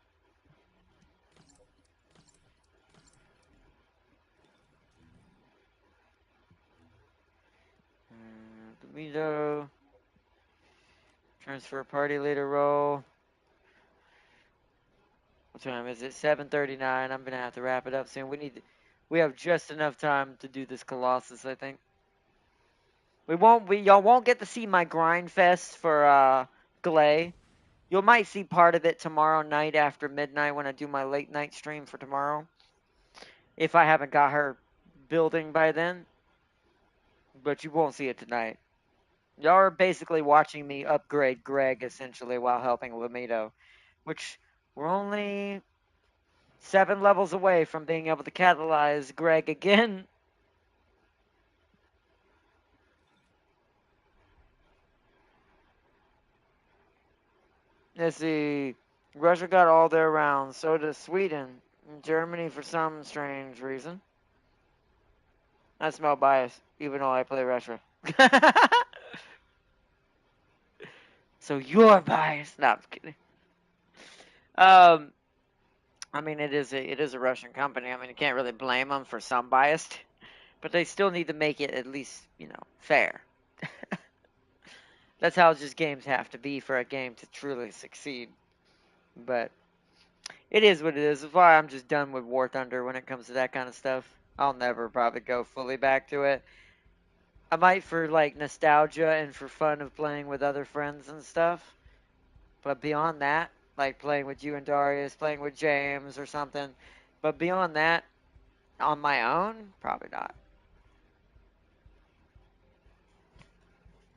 Window. Transfer party leader role. What time is it? 7:39. I'm gonna have to wrap it up soon. We have just enough time to do this Colossus, I think. Y'all won't get to see my grind fest for Glay. You might see part of it tomorrow night after midnight when I do my late night stream for tomorrow. If I haven't got her building by then. But you won't see it tonight. Y'all are basically watching me upgrade Greg essentially while helping Lamido. Which we're only 7 levels away from being able to catalyze Greg again. Let's see. Russia got all their rounds, so does Sweden. And Germany for some strange reason. I smell bias, even though I play Russia. So you're biased. No, I'm kidding. I mean, it is a Russian company. I mean, you can't really blame them for some bias, but they still need to make it at least, fair. That's how just games have to be for a game to truly succeed. But it is what it is. That's why I'm just done with War Thunder when it comes to that kind of stuff. I'll never probably go fully back to it. I might for like nostalgia and for fun of playing with other friends and stuff. But beyond that, like playing with you and Darius, playing with James or something. But beyond that, on my own, probably not.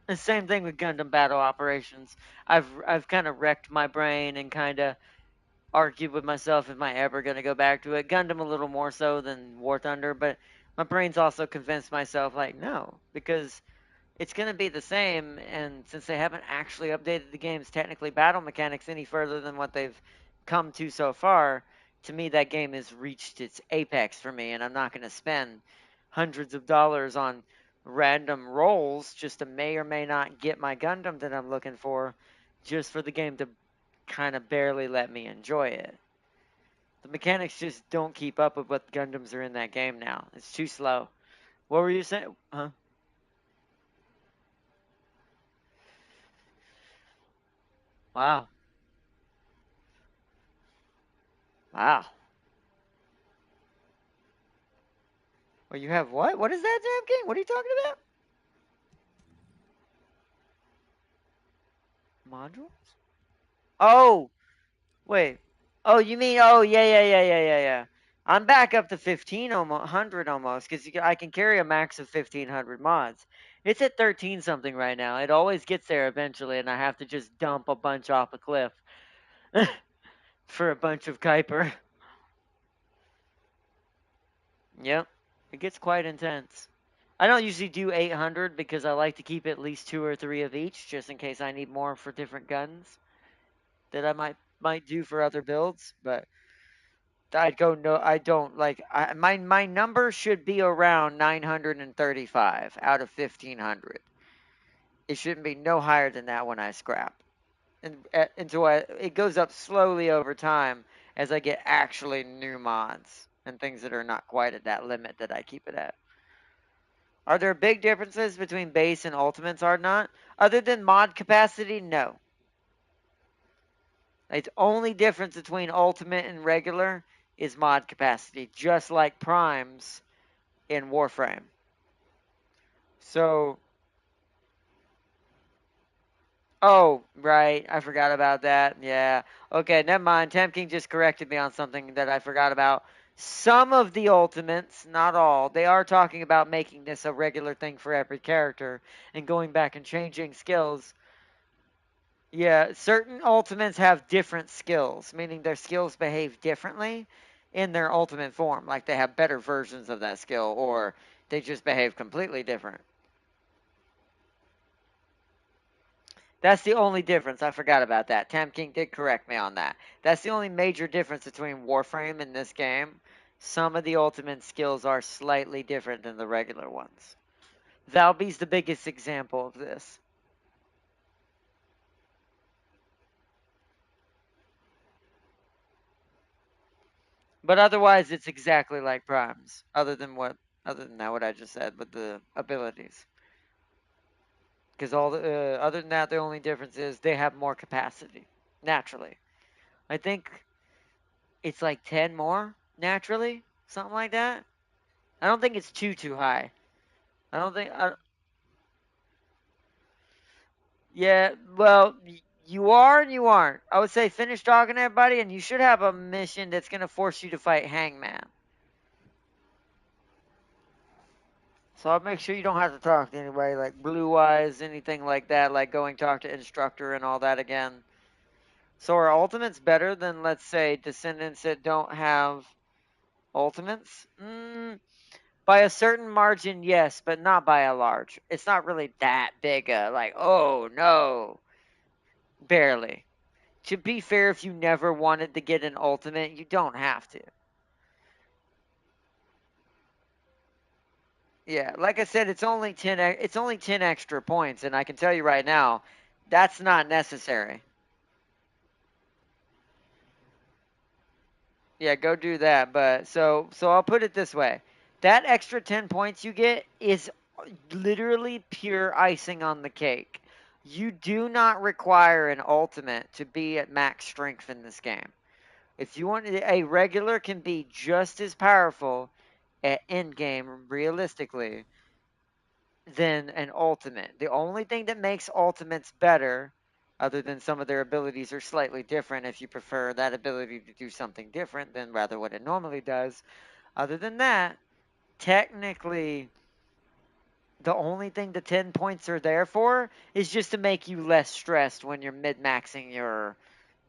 The same thing with Gundam Battle Operations. I've kind of wrecked my brain and kind of argued with myself, am I ever going to go back to it? Gundam a little more so than War Thunder, but my brain's also convinced myself, like, no, because it's going to be the same, and since they haven't actually updated the game's technically battle mechanics any further than what they've come to so far, to me that game has reached its apex for me, and I'm not going to spend hundreds of dollars on random rolls just to may or may not get my Gundam that I'm looking for, just for the game to kind of barely let me enjoy it. The mechanics just don't keep up with what Gundams are in that game now. It's too slow. What were you saying? Huh? Wow. Wow. Well, you have what? What is that, Jam King? What are you talking about? Modules? Oh, wait. Oh, you mean? Oh, yeah, yeah, yeah, yeah, yeah, yeah. I'm back up to 1,500 almost because I can carry a max of 1,500 mods. It's at 13 something right now. It always gets there eventually, and I have to just dump a bunch off a cliff for a bunch of Kuiper. Yep, it gets quite intense. I don't usually do 800 because I like to keep at least 2 or 3 of each, just in case I need more for different guns that I might do for other builds. But I'd go no, I don't like my number should be around 935 out of 1,500. It shouldn't be no higher than that when I scrap, and until it goes up slowly over time as I get actually new mods and things that are not quite at that limit that I keep it at. Are there big differences between base and ultimates or not? Other than mod capacity, no. The only difference between ultimate and regular is mod capacity, just like primes in Warframe. So, oh, right, I forgot about that. Yeah. Okay, never mind. King just corrected me on something that I forgot about. Some of the ultimates, not all, they are talking about making this a regular thing for every character and going back and changing skills. Yeah, certain ultimates have different skills, meaning their skills behave differently in their ultimate form. Like they have better versions of that skill, or they just behave completely different. That's the only difference. I forgot about that. Tam King did correct me on that. That's the only major difference between Warframe and this game. Some of the ultimate skills are slightly different than the regular ones. Valby's the biggest example of this. But otherwise, it's exactly like Primes, other than that, what I just said with the abilities. Because other than that, the only difference is they have more capacity naturally. I think it's like 10 more naturally, something like that. I don't think it's too high. I don't think. Yeah, well, you are and you aren't. I would say finish talking to everybody, and you should have a mission that's gonna force you to fight Hangman. So I'll make sure you don't have to talk to anybody like Blue Eyes, anything like that, like going talk to Instructor and all that again. So are ultimates better than, let's say, Descendants that don't have ultimates? By a certain margin, yes, but not by a large. It's not really that big like, oh no, barely. To be fair, if you never wanted to get an ultimate, you don't have to. Yeah, like I said, it's only 10 it's only 10 extra points, and I can tell you right now, that's not necessary. Yeah, go do that. But so I'll put it this way. That extra 10 points you get is literally pure icing on the cake. You do not require an ultimate to be at max strength in this game. If you want a regular can be just as powerful at end game realistically than an ultimate. The only thing that makes ultimates better, other than some of their abilities are slightly different, if you prefer that ability to do something different than rather what it normally does, other than that, technically the only thing the 10 points are there for is just to make you less stressed when you're mid-maxing your,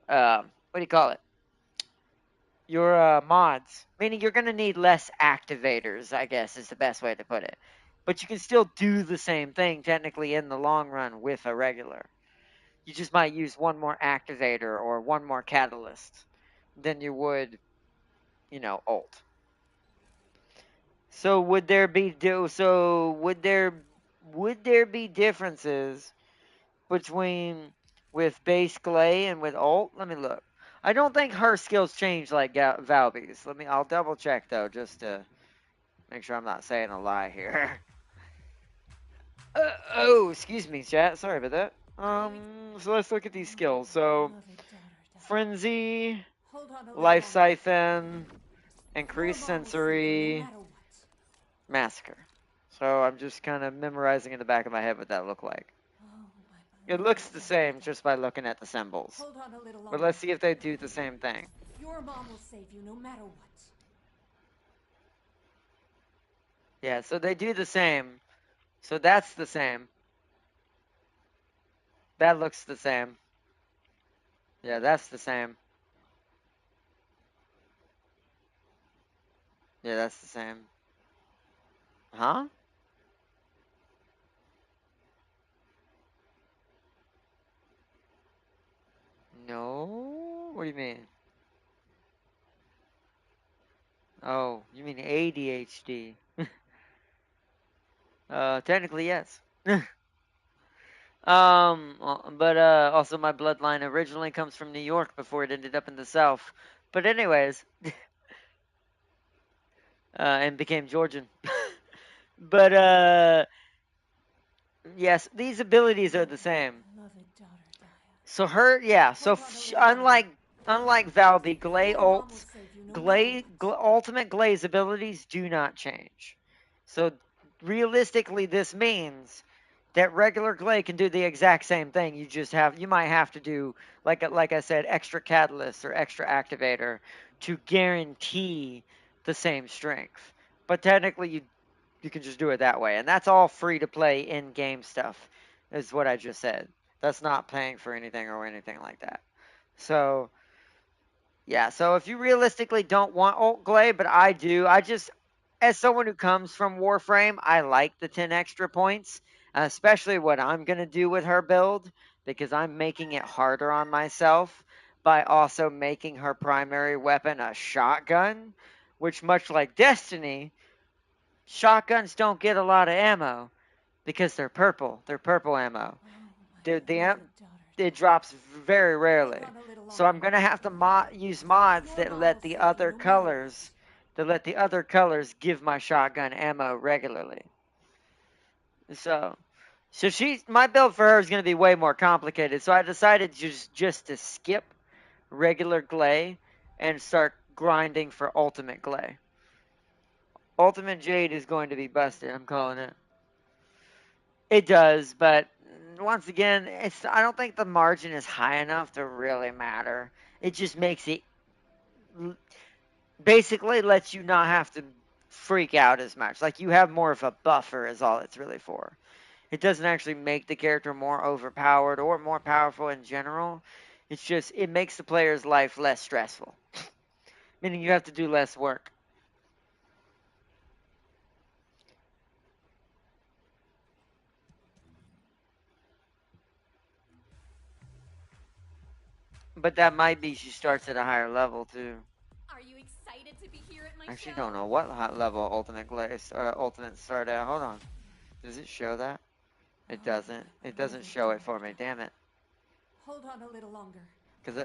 what do you call it? Your mods. Meaning you're going to need less activators, I guess is the best way to put it. But you can still do the same thing technically in the long run with a regular. You just might use one more activator or one more catalyst than you would, ult. So would there be differences between with base Glay and with ult? Let me look. I don't think her skills change like Valby's. I'll double check though, just to make sure I'm not saying a lie here. Oh, excuse me, chat. Sorry about that. So let's look at these skills. So, Frenzy, Life Siphon, Increased Sensory, Massacre. So I'm just kind of memorizing in the back of my head what that looked like. It looks the same just by looking at the symbols. But let's see if they do the same thing.
Your mom will save you no matter what.
Yeah, so they do the same. So that's the same. That looks the same. Yeah, that's the same. Yeah, that's the same. Huh? No? What do you mean? Oh, you mean ADHD. Technically, yes. But also my bloodline originally comes from New York before it ended up in the South. But anyways, and became Georgian. But yes, these abilities are the same. So unlike Valby, ultimate Glay's abilities do not change. So realistically, this means that regular Glay can do the exact same thing. You might have to do like I said, extra catalyst or extra activator to guarantee the same strength. But technically, you can just do it that way, and that's all free to play in game stuff. Is what I just said. That's not paying for anything or anything like that. So yeah, so if you realistically don't want ult Glay, but I do, as someone who comes from Warframe, I like the 10 extra points, especially what I'm going to do with her build, because I'm making it harder on myself by also making her primary weapon a shotgun, which, much like Destiny, shotguns don't get a lot of ammo because they're purple. They're purple ammo. It drops very rarely. So I'm gonna have to use mods that let the other colors give my shotgun ammo regularly. So my build for her is gonna be way more complicated. So I decided just to skip regular Glay and start grinding for Ultimate Glay. Ultimate Jade is going to be busted. I'm calling it. It does, but once again, I don't think the margin is high enough to really matter. It just makes it basically lets you not have to freak out as much. Like you have more of a buffer is all it's really for. It doesn't actually make the character more overpowered or more powerful in general. It's just it makes the player's life less stressful. Meaning you have to do less work. But that might be she starts at a higher level too.
Are you excited to be here at my
I actually
show?
don't know what level Ultimate Glaze Ultimate start at. Hold on. Does it show that? It doesn't. It doesn't show it for me. Damn it.
Hold on a little longer.
Cause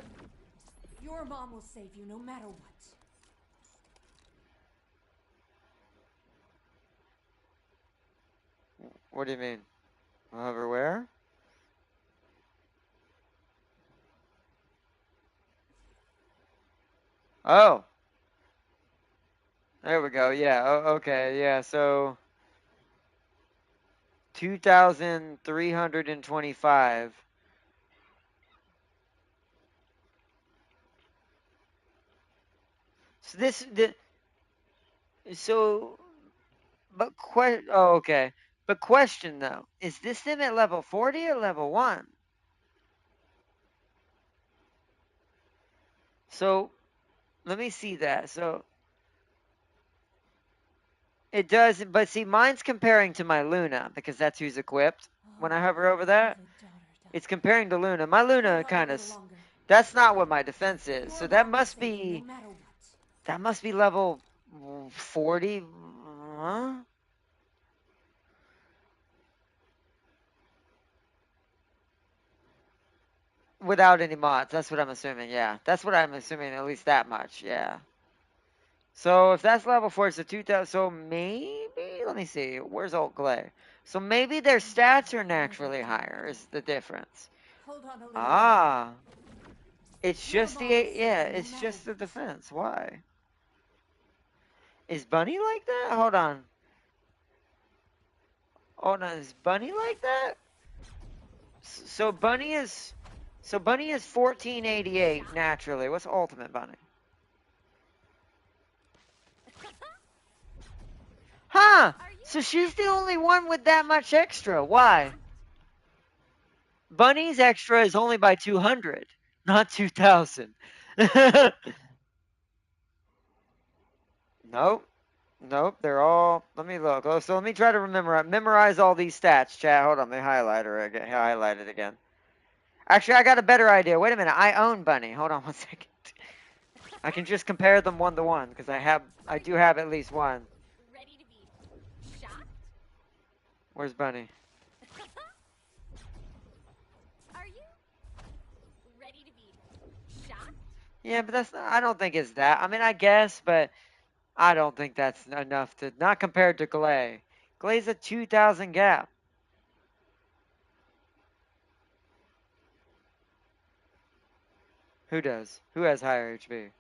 Your mom will save you no matter what.
What do you mean? Hover where? Oh. There we go. Yeah. Okay. Yeah. So 2,325. So so oh, okay. But question though, is this them at level 40 or level 1? So let me see that. So it does, but see, mine's comparing to my Luna because that's who's equipped. When I hover over that, it's comparing to Luna. My Luna kind of, that's not what my defense is. So that must be level 40. Huh? Without any mods. That's what I'm assuming. Yeah. That's what I'm assuming, at least that much. Yeah. So if that's level 4, it's a 2,000. So maybe, let me see. Where's Alt Glare? So maybe their stats are naturally higher, is the difference. Ah. It's just it's just the defense. Why? Is Bunny like that? Hold on. Hold on. Is Bunny like that? So Bunny is 1488 naturally. What's Ultimate Bunny? Huh! So she's the only one with that much extra. Why? Bunny's extra is only by 200, not 2,000. Nope. Nope. They're all. Let me look. Oh, so let me try to memorize all these stats. Chat. Hold on. Let me highlight it again. Actually, I got a better idea. Wait a minute. I own Bunny. Hold on 1 second. I can just compare them 1 to 1 because I do have at least one.
Ready to be shocked?
Where's Bunny?
Are you ready to be shocked?
Yeah, but I don't think it's that. I mean, I guess, but I don't think that's enough to, not compared to Glay. Glay's a 2,000 gap. Who does? Who has higher HP?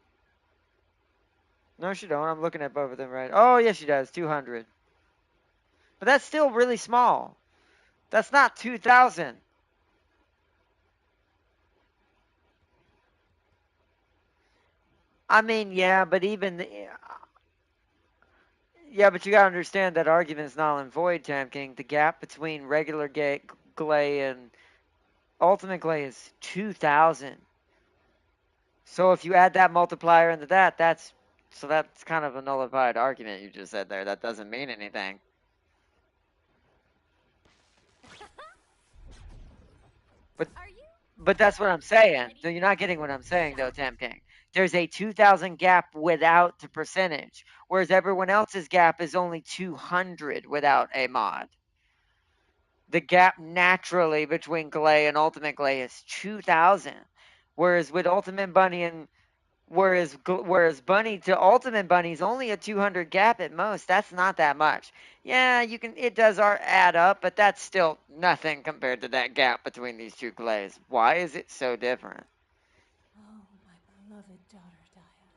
No, she don't. I'm looking at both of them right. Oh, yes, she does. 200. But that's still really small. That's not 2,000. I mean, yeah, but yeah, but you gotta understand that argument's null and void, Tam King. The gap between regular Glay and Ultimate Glay is 2,000. So if you add that multiplier into that's kind of a nullified argument you just said there. That doesn't mean anything.
Are you
But that's what I'm saying. So you're not getting what I'm saying, though, Tam King. There's a 2,000 gap without the percentage, whereas everyone else's gap is only 200 without a mod. The gap naturally between Glay and Ultimate Glay is 2,000, whereas with Ultimate Bunny and whereas Bunny to Ultimate Bunny is only a 200 gap at most. That's not that much. Yeah, it does add up, but that's still nothing compared to that gap between these two glays. Why is it so different?
Oh, my beloved daughter, Daya.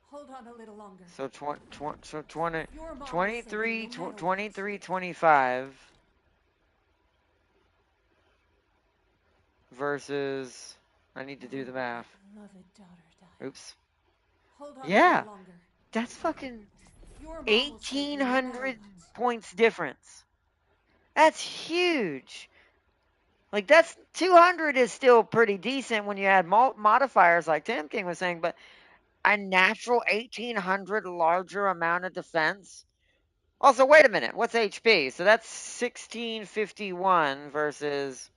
Hold on a little longer.
So 20,
Your mom will save you
23,
no matter what.
23, 25 versus, I need to do the math.
Beloved daughter, Daya.
Oops.
Hold on a
Yeah,
little longer.
that's fucking
Your mom will save you no matter
1,800
what.
points difference. That's huge. Like, that's 200 is still pretty decent when you add modifiers like Tim King was saying, but a natural 1,800 larger amount of defense. Also, wait a minute. What's HP? So that's 1651 versus.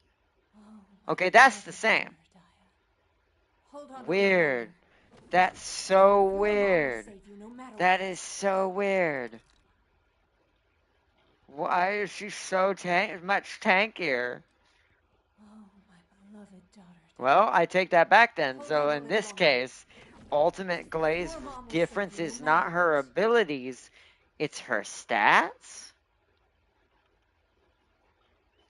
Okay, that's the same.
Hold on a little
Weird.
longer.
That's so
Your mom will
weird.
save you no matter
That
what.
is so weird. Why is she so much tankier?
Oh, my beloved daughter.
Well, I take that back then.
Hold
So
on a
in
little
this
longer.
case, Ultimate Glaze
Your mom will
difference
save you
is
no matter
not her
what.
abilities, it's her stats.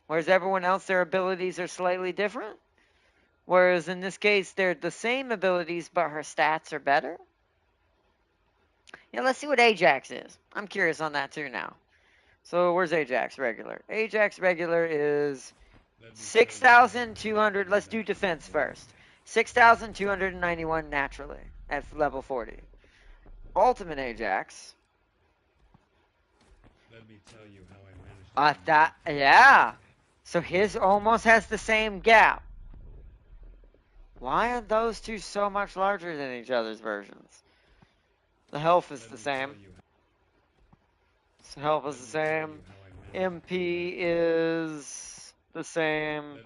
Whereas everyone else, their abilities are slightly different. Whereas in this case, they're the same abilities, but her stats are better. Yeah, let's see what Ajax is. I'm curious on that too now. So where's Ajax regular? Ajax regular is 6,200. Let's do defense first. 6,291 naturally at level 40. Ultimate Ajax.
Let me tell you how I managed
Yeah. So his almost has the same gap. Why are those two so much larger than each other's versions? The health is the same. So health is the same. MP is the same.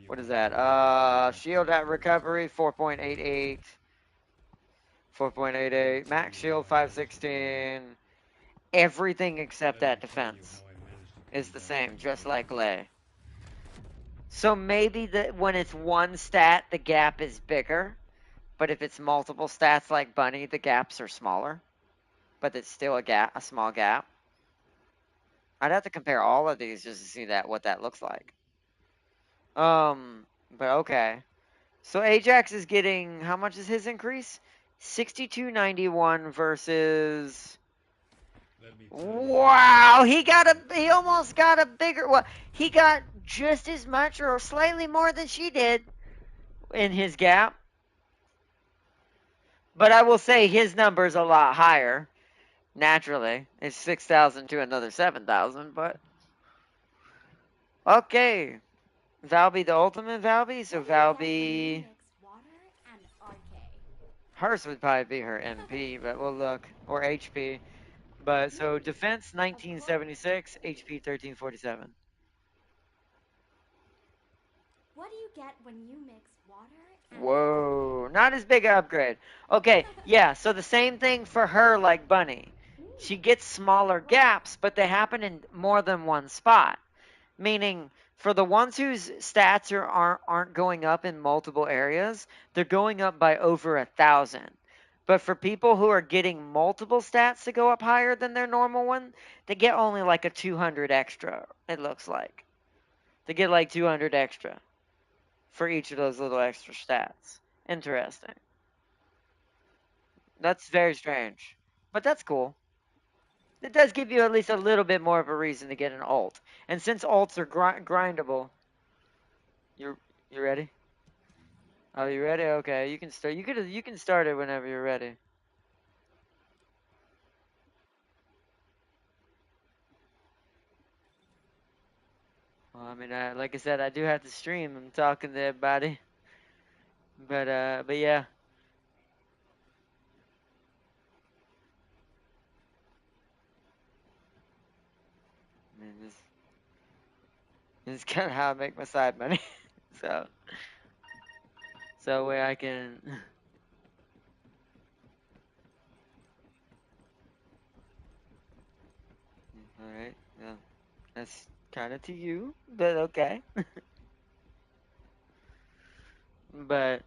What is that? Shield at recovery 4.88. 4.88. Max shield 516. Everything except that defense is the same, just like Lay. So maybe when it's one stat, the gap is bigger. But if it's multiple stats like Bunny, the gaps are smaller. But it's still a small gap. I'd have to compare all of these just to see what that looks like. But okay. So Ajax is getting, how much is his increase? 6291 versus. Wow, he almost got a bigger. Well, he got just as much or slightly more than she did in his gap. But I will say his number's a lot higher. Naturally, it's 6,000 to another 7,000. But okay, Valby the ultimate Valby. So Valby, hers would probably be her MP, but we'll look, or HP. But so defense 1976, HP 1347.
What do you get when you mix water and
Whoa, not as big an upgrade. Okay, yeah, so the same thing for her like Bunny. She gets smaller gaps, but they happen in more than one spot. Meaning, for the ones whose stats aren't going up in multiple areas, they're going up by over 1,000. But for people who are getting multiple stats to go up higher than their normal one, they get only like a 200 extra, it looks like. They get like 200 extra for each of those little extra stats. Interesting. That's very strange. But that's cool. It does give you at least a little bit more of a reason to get an ult. And since ults are grindable, you ready? Oh, you ready? Okay, you can start. You can start it whenever you're ready. Well, I mean, like I said, I do have to stream. I'm talking to everybody. But yeah. I mean, this is kind of how I make my side money. So, So way I can. All right. Yeah. That's kind of to you, but okay. But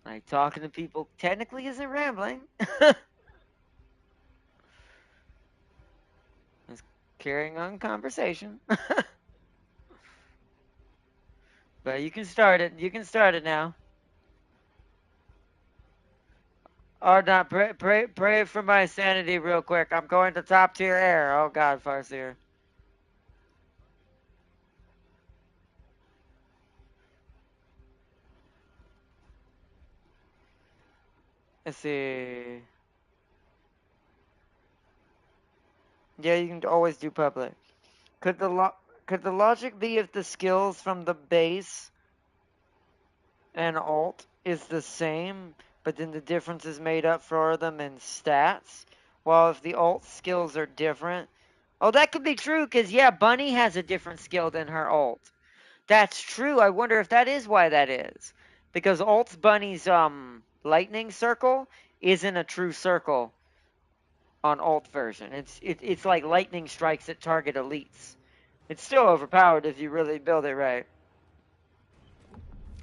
like talking to people technically isn't rambling. It's carrying on conversation. But you can start it. You can start it now. Or not. Pray for my sanity real quick. I'm going to top tier air. Oh God, Farseer. Let's see. Yeah, you can always do public. Could the logic be if the skills from the base and alt is the same, but then the difference is made up for them in stats? While if the alt skills are different, oh, that could be true, because, yeah, Bunny has a different skill than her alt. That's true. I wonder if that is why that is. Because alt's Bunny's lightning circle isn't a true circle on alt version. It's like lightning strikes that target elites. It's still overpowered if you really build it right.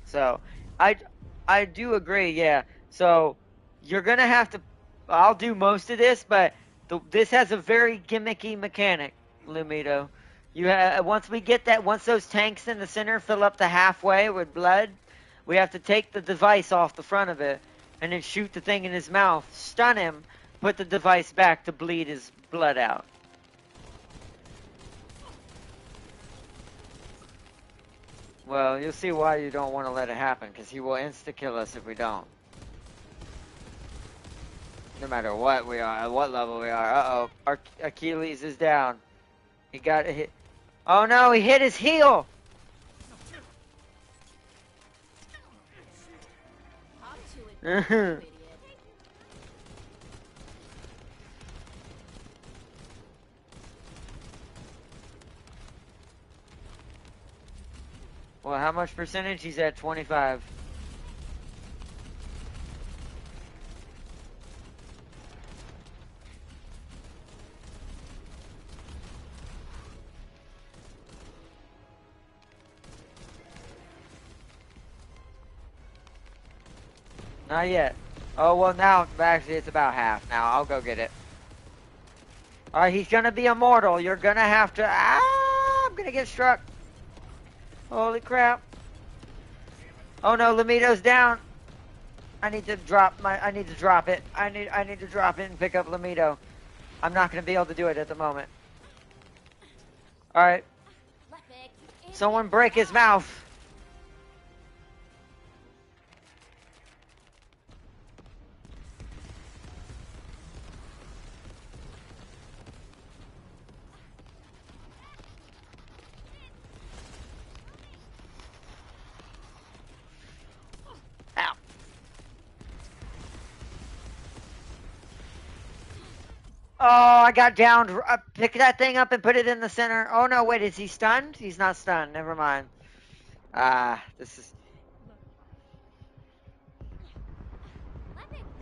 So, I do agree, yeah. So, you're going to have to, I'll do most of this, but this has a very gimmicky mechanic, Lumito. Once those tanks in the center fill up to halfway with blood, we have to take the device off the front of it and then shoot the thing in his mouth, stun him, put the device back to bleed his blood out. Well, you'll see why you don't want to let it happen, because he will insta-kill us if we don't. No matter what we are, at what level we are. Uh-oh, our Achilles is down. He got a hit. Oh no, he hit his heel! Well, how much percentage? He's at 25. Not yet. Oh, well, now, actually, it's about half now. I'll go get it. Alright, he's gonna be immortal. You're gonna have to... Ah! I'm gonna get struck. Holy crap. Oh no, Lamito's down. I need to drop it. I need to drop it and pick up Lamito. I'm not gonna be able to do it at the moment. Alright. Someone break his mouth. Ow. Oh, I got downed. Pick that thing up and put it in the center. Oh no, wait, is he stunned? He's not stunned. Never mind. This is...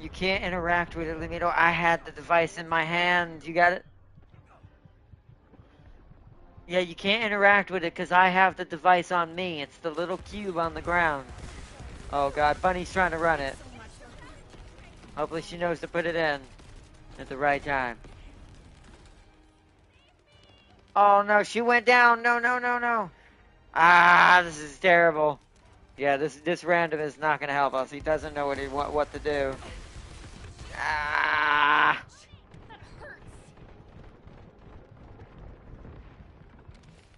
You can't interact with it, Lamito. I had the device in my hand. You got it? Yeah, you can't interact with it because I have the device on me. It's the little cube on the ground. Oh god, Bunny's trying to run it. Hopefully she knows to put it in at the right time. Oh no, she went down. No, no, no, no. Ah, this is terrible. Yeah, this random is not going to help us. He doesn't know what to do. Ah.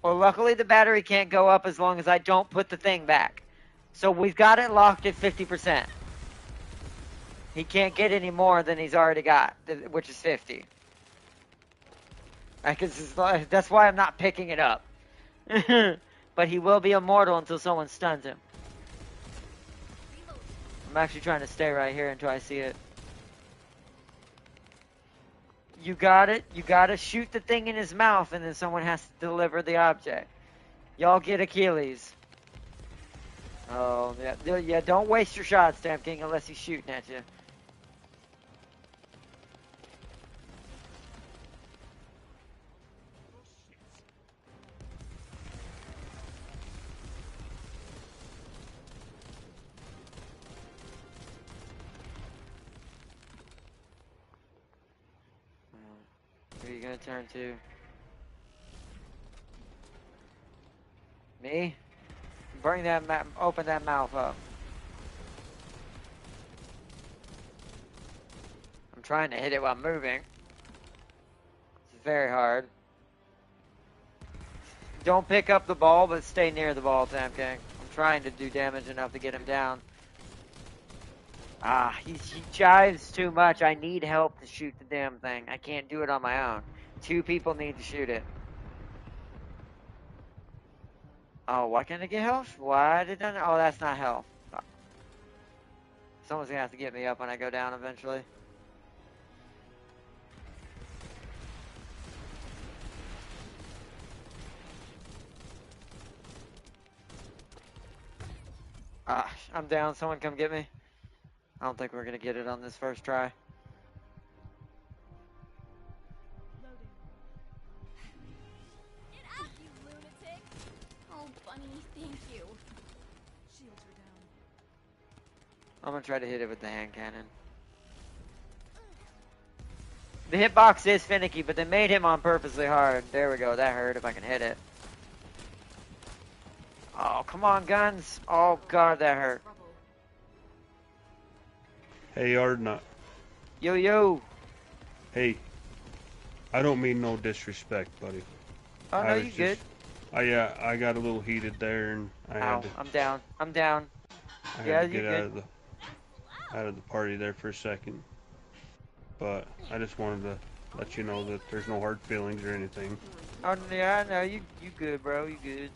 Well, luckily the battery can't go up as long as I don't put the thing back. So we've got it locked at 50%. He can't get any more than he's already got, which is 50. That's why I'm not picking it up. But he will be immortal until someone stuns him. I'm actually trying to stay right here until I see it. You got it. You gotta shoot the thing in his mouth, and then someone has to deliver the object. Y'all get Achilles. Oh, yeah, don't waste your shots, Damn King, unless he's shooting at you. Who are you gonna turn to? Me? Bring that open that mouth up. I'm trying to hit it while moving. It's very hard. Don't pick up the ball, but stay near the ball, Tam King. I'm trying to do damage enough to get him down. Ah, he jives too much. I need help to shoot the damn thing. I can't do it on my own. 2 people need to shoot it. Oh, why can't I get health? Why did I? Oh, that's not health. Someone's gonna have to get me up when I go down eventually. Ah, I'm down. Someone come get me. I don't think we're gonna get it on this first try.
Get out, you lunatic! Oh, Bunny, thank you.
Shields are down.
I'm gonna try to hit it with the hand cannon. The hitbox is finicky, but they made him on purposely hard. There we go. That hurt if I can hit it. Oh, come on, guns. Oh, God, that hurt.
Hey, Ardnot.
Yo, yo.
Hey. I don't mean no disrespect, buddy.
Oh, no, you good.
I got a little heated there, and I had to.
I'm down. I'm down.
I
Yeah,
had to
you
get
good.
out of the party there for a second. But I just wanted to let you know that there's no hard feelings or anything.
Oh, yeah, I know. You good, bro. You good.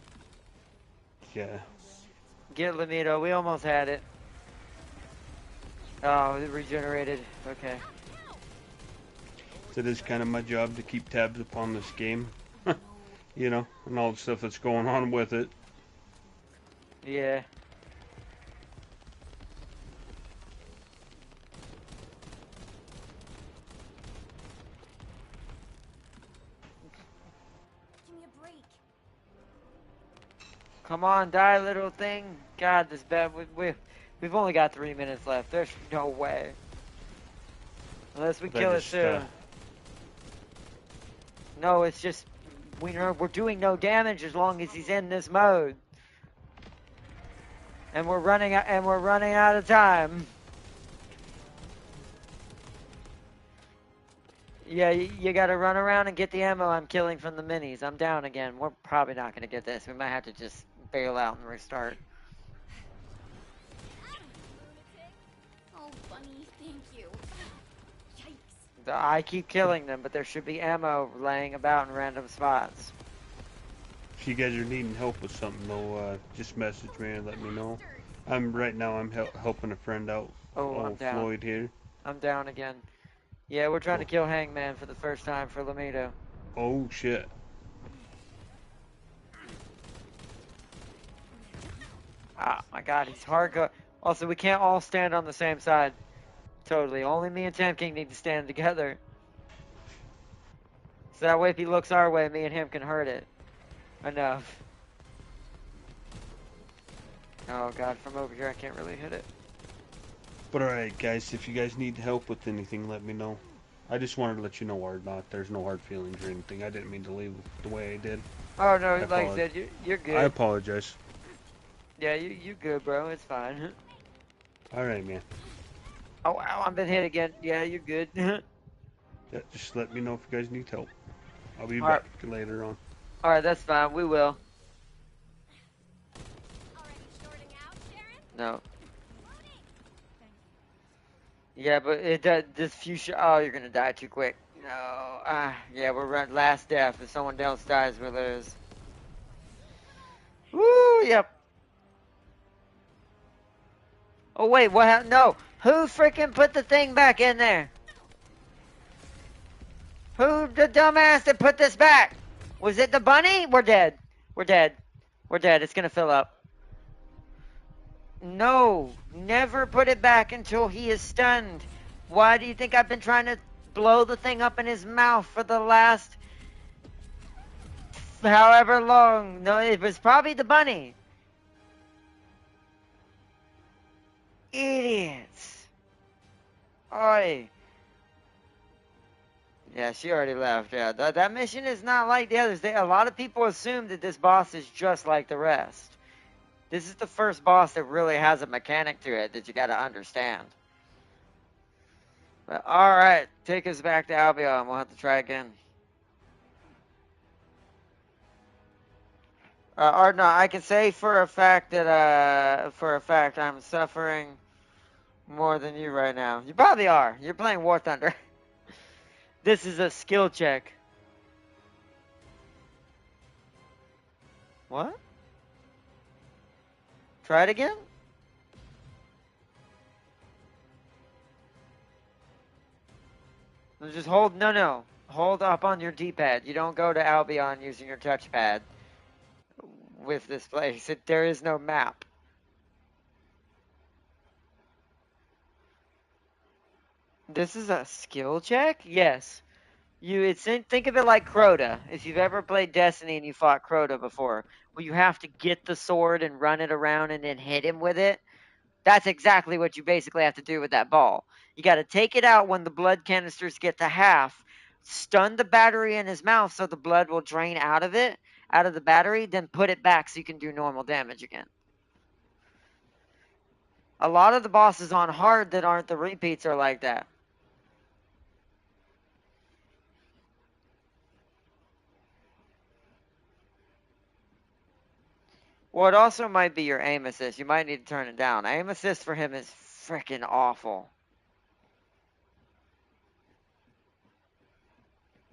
Yeah.
Get Lamito. We almost had it. Oh, it regenerated. Okay.
It is kind of my job to keep tabs upon this game. You know, and all the stuff that's going on with it.
Yeah.
Give me a break.
Come on, die, little thing. God, this bad. We've only got 3 minutes left. There's no way. Unless we kill it soon. No, it's just we're doing no damage as long as he's in this mode. And we're running out of time. Yeah, you gotta run around and get the ammo I'm killing from the minis. I'm down again. We're probably not gonna get this. We might have to just bail out and restart.
Oh, Bunny, thank you. Yikes.
I keep killing them, but there should be ammo laying about in random spots.
If you guys are needing help with something, though, just message me and let me know. I'm helping a friend out.
Oh, I'm down.
Floyd here.
I'm down again. Yeah, we're trying to kill Hangman for the first time for Lamito.
Oh shit.
Ah, my God, he's hard. Also, we can't all stand on the same side. Totally. Only me and Tam King need to stand together. So that way, if he looks our way, me and him can hurt it. Enough. Oh, God, from over here, I can't really hit it.
But alright, guys, if you guys need help with anything, let me know. I just wanted to let you know, Ardnot, there's no hard feelings or anything. I didn't mean to leave the way I did.
Oh, no, like I said, you're good.
I apologize.
Yeah, you good, bro. It's fine.
Alright, man.
Oh, wow, I've been hit again. Yeah, you're good.
Yeah, just let me know if you guys need help. I'll be
All
back
right.
later on.
Alright, that's fine. We will.
Already shorting out, Sharon?
No. Yeah, but it does. This few oh, you're gonna die too quick. No. Yeah, we're running last death. If someone else dies, we lose. Woo, yep. Oh, wait, what happened? No. Who freaking put the thing back in there? Who the dumbass that put this back? Was it the bunny? We're dead. We're dead. We're dead. It's gonna fill up. No, never put it back until he is stunned. Why do you think I've been trying to blow the thing up in his mouth for the last however long? No, it was probably the bunny. Idiots. Oi. Yeah, she already left. Yeah, that mission is not like the others. A lot of people assume that this boss is just like the rest. This is the first boss that really has a mechanic to it that you got to understand. But all right, take us back to Albion. We'll have to try again. Or no, I can say for a fact that I'm suffering more than you right now. You probably are. You're playing War Thunder. This is a skill check. What? Try it again? Just hold, no. Hold up on your D-pad. You don't go to Albion using your touchpad with this place. There is no map. This is a skill check? Yes. Think of it like Crota. If you've ever played Destiny and you fought Crota before, where you have to get the sword and run it around and then hit him with it, that's exactly what you basically have to do with that ball. You got to take it out when the blood canisters get to half, stun the battery in his mouth so the blood will drain out of the battery, then put it back so you can do normal damage again. A lot of the bosses on hard that aren't the repeats are like that. Well, it also might be your aim assist. You might need to turn it down. Aim assist for him is freaking awful.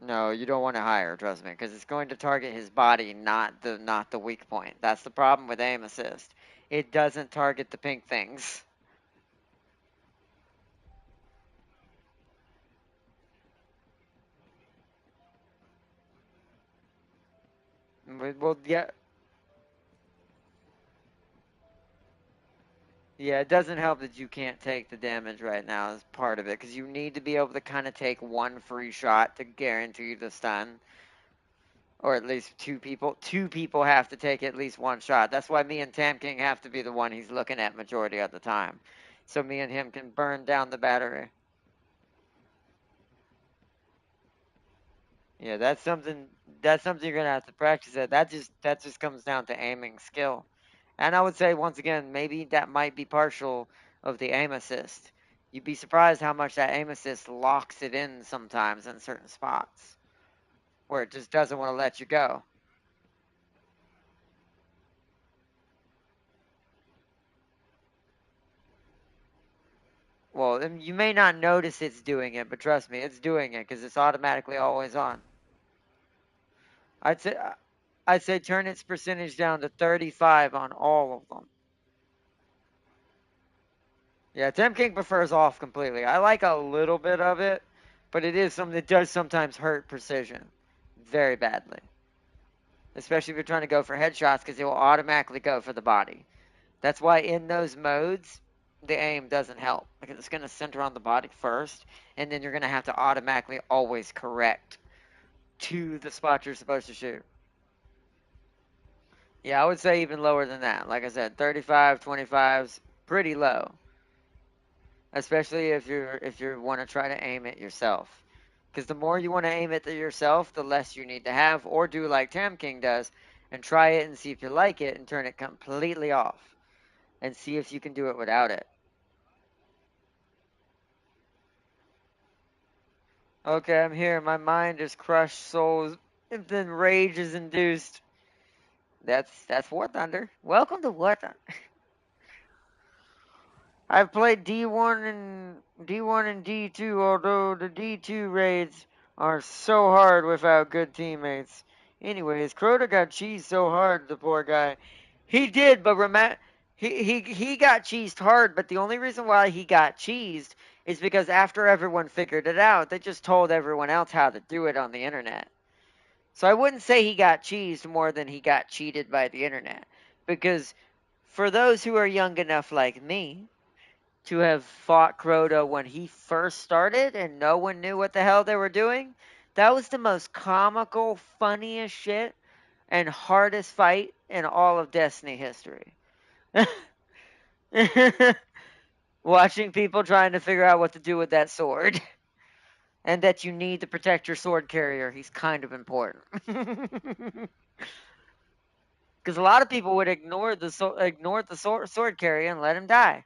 No, you don't want it higher, trust me, because it's going to target his body, not the weak point. That's the problem with aim assist. It doesn't target the pink things. Well, yeah. Yeah, it doesn't help that you can't take the damage right now as part of it, because you need to be able to kind of take one free shot to guarantee the stun. Or at least two people. Two people have to take at least one shot. That's why me and Tam King have to be the one he's looking at majority of the time. So me and him can burn down the battery. Yeah, that's something you're gonna have to practice at. That just comes down to aiming skill. And I would say once again, maybe that might be partial of the aim assist. You'd be surprised how much that aim assist locks it in sometimes in certain spots. Where it just doesn't want to let you go. Well, you may not notice it's doing it, but trust me, it's doing it because it's automatically always on. I'd say turn its percentage down to 35 on all of them. Yeah, Tim King prefers off completely. I like a little bit of it, but it is something that does sometimes hurt precision very badly. Especially if you're trying to go for headshots because it will automatically go for the body. That's why in those modes, the aim doesn't help because it's going to center on the body first, and then you're going to have to automatically always correct to the spot you're supposed to shoot. Yeah, I would say even lower than that. Like I said, 35, 25's pretty low. Especially if you want to try to aim it yourself. Because the more you want to aim it to yourself, the less you need to have, or do like Tam King does, and try it and see if you like it, and turn it completely off, and see if you can do it without it. Okay, I'm here. My mind is crushed, souls, and then rage is induced. That's War Thunder. Welcome to War Thunder. I've played D1 and D2, although the D2 raids are so hard without good teammates. Anyways, Crota got cheesed so hard, the poor guy. He did, but he got cheesed hard, but the only reason why he got cheesed is because after everyone figured it out, they just told everyone else how to do it on the internet. So I wouldn't say he got cheesed more than he got cheated by the internet. Because for those who are young enough like me to have fought Crota when he first started and no one knew what the hell they were doing, that was the most comical, funniest shit and hardest fight in all of Destiny history. Watching people trying to figure out what to do with that sword. And that you need to protect your sword carrier. He's kind of important. Because a lot of people would ignore the sword carrier and let him die.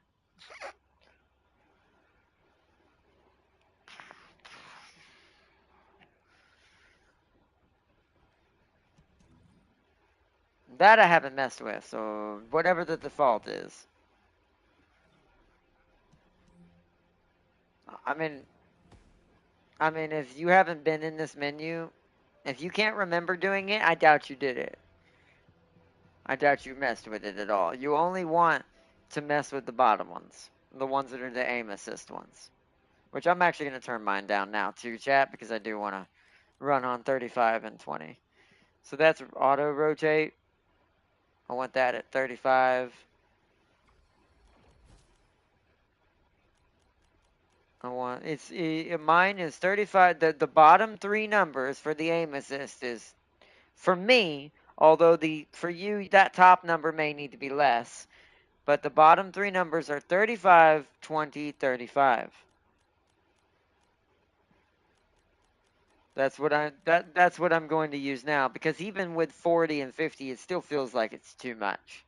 That I haven't messed with, so whatever the default is. I mean, if you haven't been in this menu, if you can't remember doing it, I doubt you did it. I doubt you messed with it at all. You only want to mess with the bottom ones, the ones that are the aim assist ones. Which I'm actually going to turn mine down now too, chat, because I do want to run on 35 and 20. So that's auto rotate. I want that at 35. Mine is 35. The bottom three numbers for the aim assist is, for me, although for you that top number may need to be less, but the bottom three numbers are 35, 20, 35. That's what I'm going to use now, because even with 40 and 50 it still feels like it's too much.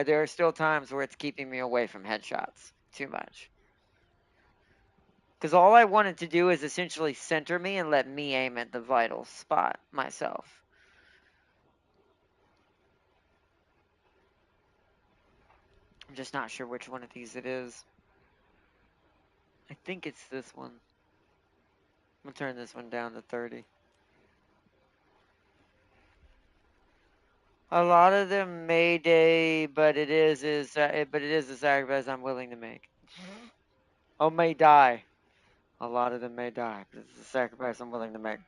There are still times where it's keeping me away from headshots too much. Because all I wanted to do is essentially center me and let me aim at the vital spot myself. I'm just not sure which one of these it is. I think it's this one. I'm going to turn this one down to 30. A lot of them Mayday, but it is a sacrifice I'm willing to make. Oh, may die. A lot of them may die, but it's a sacrifice I'm willing to make.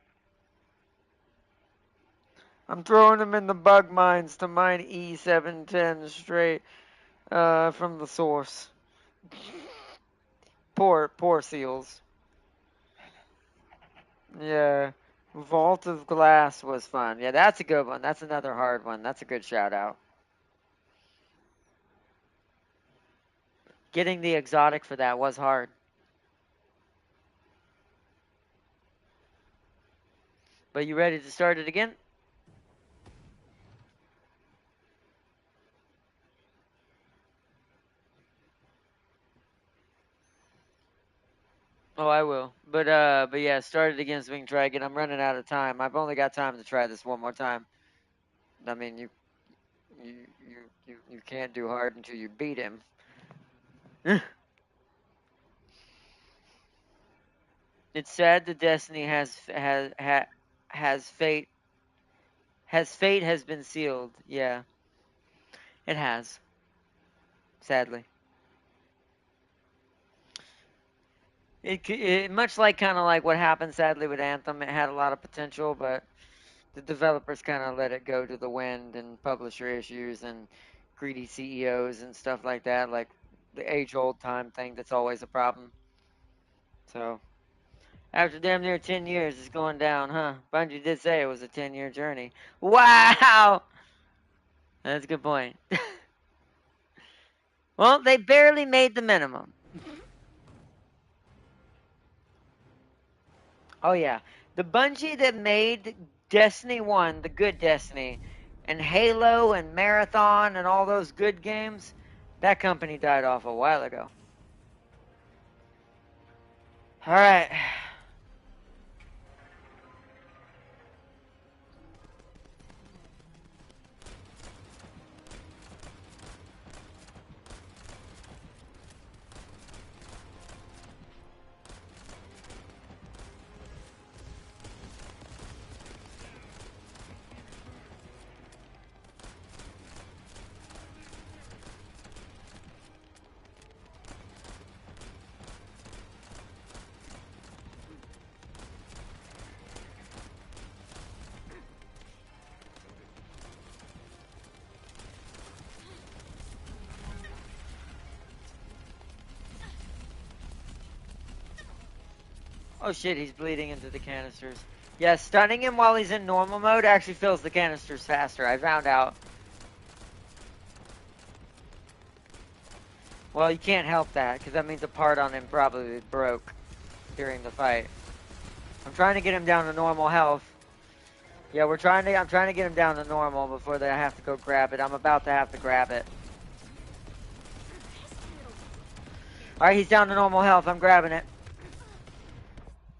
I'm throwing them in the bug mines to mine E710 straight from the source. Poor seals. Yeah. Vault of Glass was fun. Yeah, that's a good one. That's another hard one. That's a good shout out. Getting the exotic for that was hard. But you ready to start it again? Oh, I will. But yeah, start it again so we can try again. I'm running out of time. I've only got time to try this one more time. I mean, you can't do hard until you beat him. It's sad that Destiny has fate has been sealed. Yeah, it has. Sadly, it much like kind of like what happened sadly with Anthem. It had a lot of potential, but the developers kind of let it go to the wind, and publisher issues and greedy CEOs and stuff like that. Like the age-old time thing that's always a problem. So after damn near 10 years, it's going down, huh? Bungie did say it was a 10-year journey. Wow! That's a good point. Well, they barely made the minimum. Oh, yeah. The Bungie that made Destiny 1, the good Destiny, and Halo and Marathon and all those good games, that company died off a while ago. All right. Oh shit, he's bleeding into the canisters. Yeah, stunning him while he's in normal mode actually fills the canisters faster, I found out. Well, you can't help that, because that means a part on him probably broke during the fight. I'm trying to get him down to normal health. Yeah, I'm trying to get him down to normal before I have to go grab it. I'm about to have to grab it. Alright, he's down to normal health. I'm grabbing it.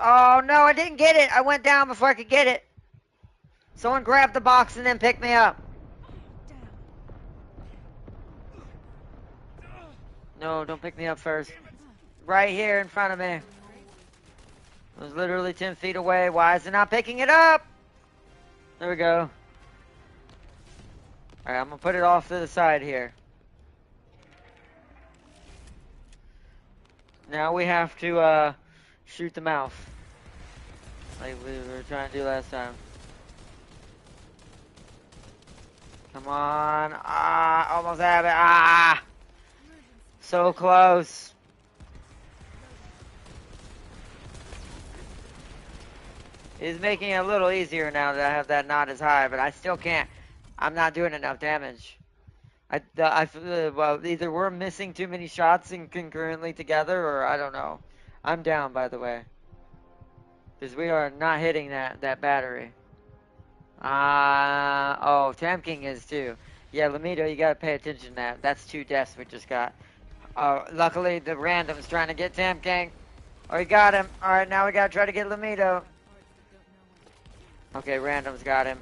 Oh, no, I didn't get it. I went down before I could get it. Someone grab the box and then pick me up. No, don't pick me up first. Right here in front of me. It was literally 10 feet away. Why is it not picking it up? There we go. Alright, I'm going to put it off to the side here. Now we have to shoot the mouth. Like we were trying to do last time. Come on. Ah, almost have it. Ah! So close. It's making it a little easier now that I have that not as high, but I still can't. I'm not doing enough damage. Well, either we're missing too many shots and concurrently together, or I don't know. I'm down, by the way. Because we are not hitting that battery. Oh, Tam King is too. Yeah, Lamido, you gotta pay attention to that. That's 2 deaths we just got. Luckily, the random's trying to get Tam King. Oh, he got him. Alright, now we gotta try to get Lamido. Okay, random's got him.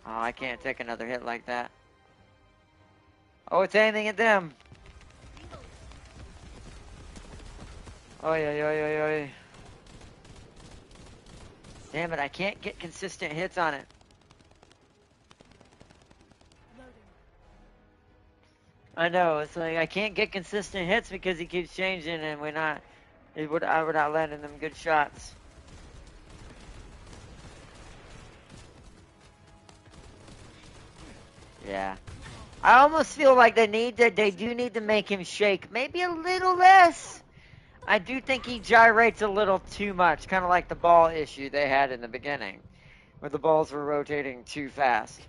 Oh, I can't take another hit like that. Oh, it's aiming at them. Oh, yeah. Damn it, I can't get consistent hits on it. I know, it's like I can't get consistent hits because he keeps changing and we're not landing them good shots. Yeah. I almost feel like they do need to make him shake maybe a little less. I do think he gyrates a little too much, kind of like the ball issue they had in the beginning, where the balls were rotating too fast.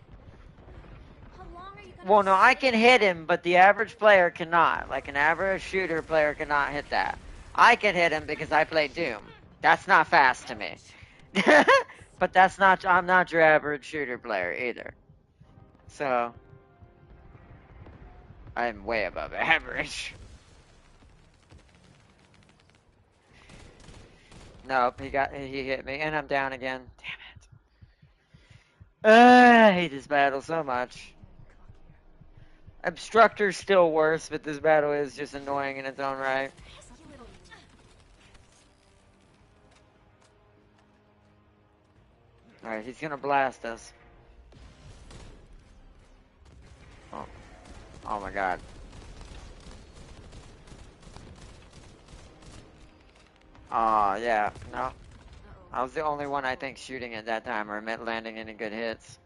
Well, no, I can hit him, but the average player cannot. Like an average shooter player cannot hit that. I can hit him because I play Doom. That's not fast to me. But I'm not your average shooter player either. So, I'm way above average. Nope, he hit me, and I'm down again. Damn it. I hate this battle so much. Obstructor's still worse, but this battle is just annoying in its own right. Alright, he's gonna blast us. Oh my god. Oh, yeah, no. I was the only one, I think, shooting at that time or landing any good hits.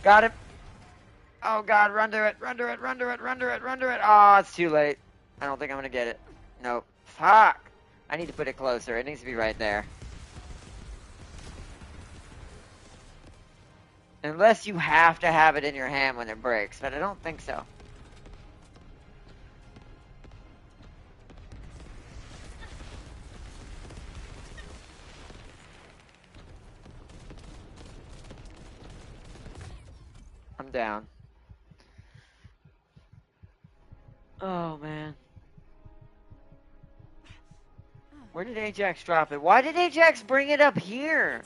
Got it. Oh god, run to it. Oh, it's too late. I don't think I'm gonna get it. Nope. Fuck. I need to put it closer. It needs to be right there. Unless you have to have it in your hand when it breaks, but I don't think so. I'm down. Oh, man. Where did Ajax drop it? Why did Ajax bring it up here?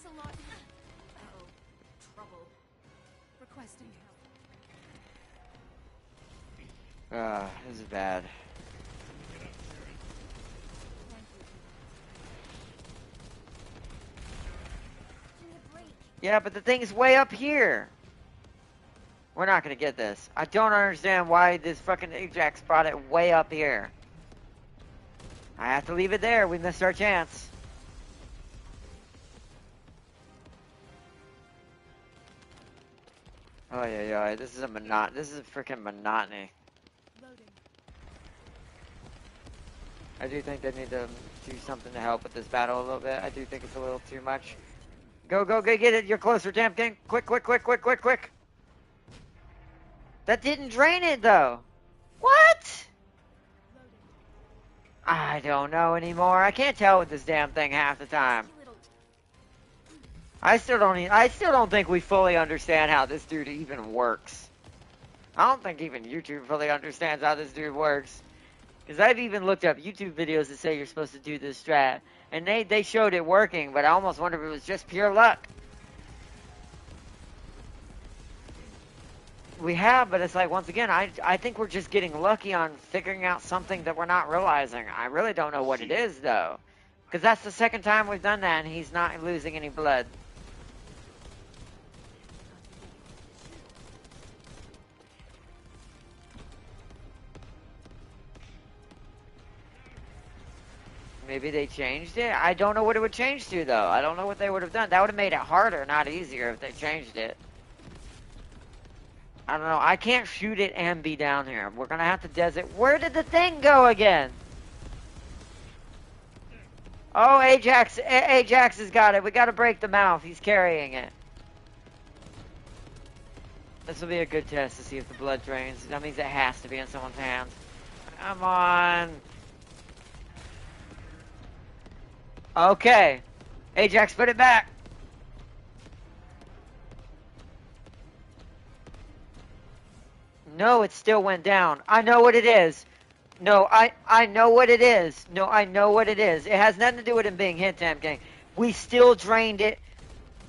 This is bad. Yeah, but the thing's way up here. We're not gonna get this. I don't understand why this fucking Ajax brought it way up here. I have to leave it there. We missed our chance. Oh yeah. This is a freaking monotony. I do think they need to do something to help with this battle a little bit. I do think it's a little too much. Go, go, go, get it. You're closer, Damn King. Quick, quick, quick, quick, quick, quick. That didn't drain it, though. What? I don't know anymore. I can't tell with this damn thing half the time. I still don't think we fully understand how this dude even works. I don't think even YouTube fully understands how this dude works. Because I've even looked up YouTube videos that say you're supposed to do this strat. And they showed it working, but I almost wonder if it was just pure luck. We have, but it's like, once again, I think we're just getting lucky on figuring out something that we're not realizing. I really don't know what it is, though. Because that's the second time we've done that, and he's not losing any blood. Maybe they changed it? I don't know what it would change to, though. I don't know what they would have done. That would have made it harder, not easier, if they changed it. I don't know. I can't shoot it and be down here. We're going to have to desert. Where did the thing go again? Oh, Ajax has got it. We got to break the mouth. He's carrying it. This will be a good test to see if the blood drains. That means it has to be in someone's hands. Come on. Okay. Ajax, put it back. No, it still went down. I know what it is. No, I know what it is. No, I know what it is. It has nothing to do with him being hit, Tam King. We still drained it.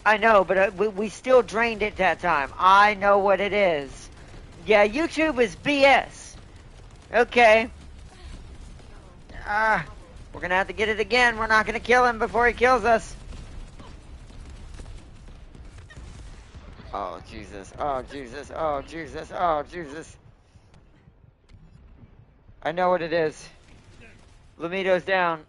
I know, but we still drained it that time. I know what it is. Yeah, YouTube is BS. Okay. We're going to have to get it again. We're not going to kill him before he kills us. Oh, Jesus. Oh, Jesus. Oh, Jesus. Oh, Jesus. I know what it is. Lamito's down.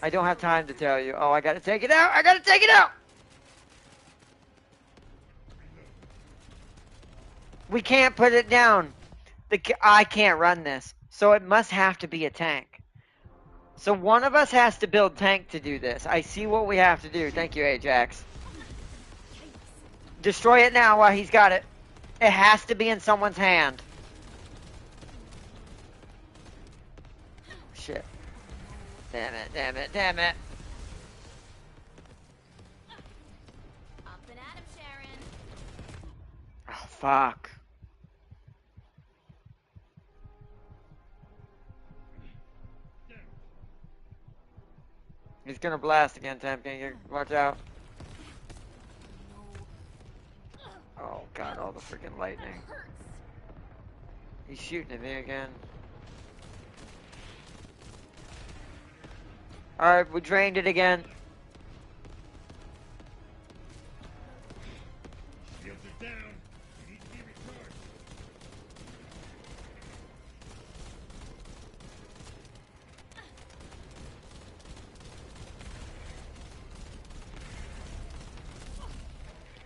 I don't have time to tell you. Oh, I gotta take it out. I gotta take it out. We can't put it down. I can't run this. So it must have to be a tank. So one of us has to build tank to do this. I see what we have to do. Thank you, Ajax. Destroy it now while he's got it. It has to be in someone's hand. Shit. Damn it, damn it, damn it.
Up and at him, Sharon.
Oh, fuck. He's gonna blast again, Tam King. Watch out. Oh, God, all the freaking lightning. He's shooting at me again. Alright, we drained it again.
Shields are down. You need to be recharged.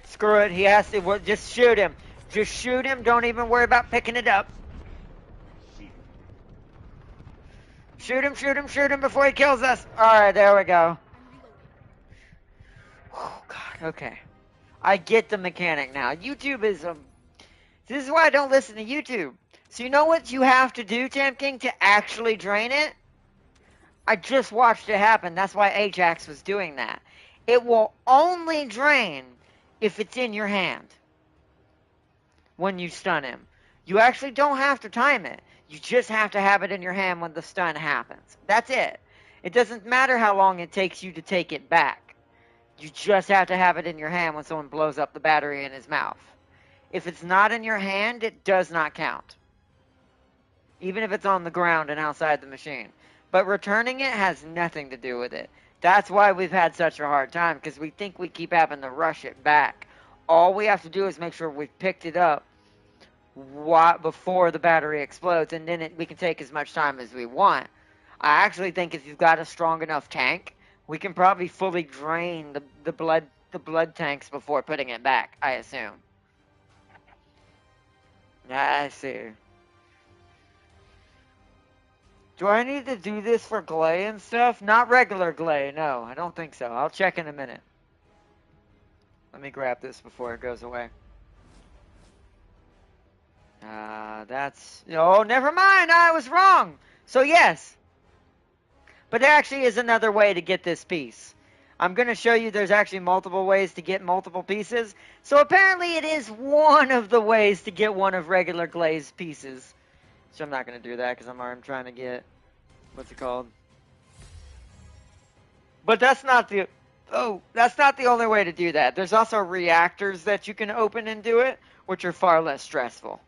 Screw it, he has to, just shoot him. Just shoot him, don't even worry about picking it up. Shoot him, shoot him, shoot him before he kills us. Alright, there we go. Oh, God, okay. I get the mechanic now. YouTube is, this is why I don't listen to YouTube. So you know what you have to do, Tam King, to actually drain it? I just watched it happen. That's why Ajax was doing that. It will only drain if it's in your hand when you stun him. You actually don't have to time it. You just have to have it in your hand when the stun happens. That's it. It doesn't matter how long it takes you to take it back. You just have to have it in your hand when someone blows up the battery in his mouth. If it's not in your hand, it does not count. Even if it's on the ground and outside the machine. But returning it has nothing to do with it. That's why we've had such a hard time, because we think we keep having to rush it back. All we have to do is make sure we've picked it up before the battery explodes, and then we can take as much time as we want. I actually think if you've got a strong enough tank, we can probably fully drain the blood tanks before putting it back, I assume. I see. Do I need to do this for Glay and stuff? Not regular Glay, no. I don't think so. I'll check in a minute. Let me grab this before it goes away. That's... Oh, never mind. I was wrong. So, yes. But there actually is another way to get this piece. I'm going to show you there's actually multiple ways to get multiple pieces. So, apparently it is one of the ways to get one of regular Glay's pieces. So, I'm not going to do that because I'm trying to get... What's it called? But that's not the... Oh, that's not the only way to do that. There's also reactors that you can open and do it, which are far less stressful.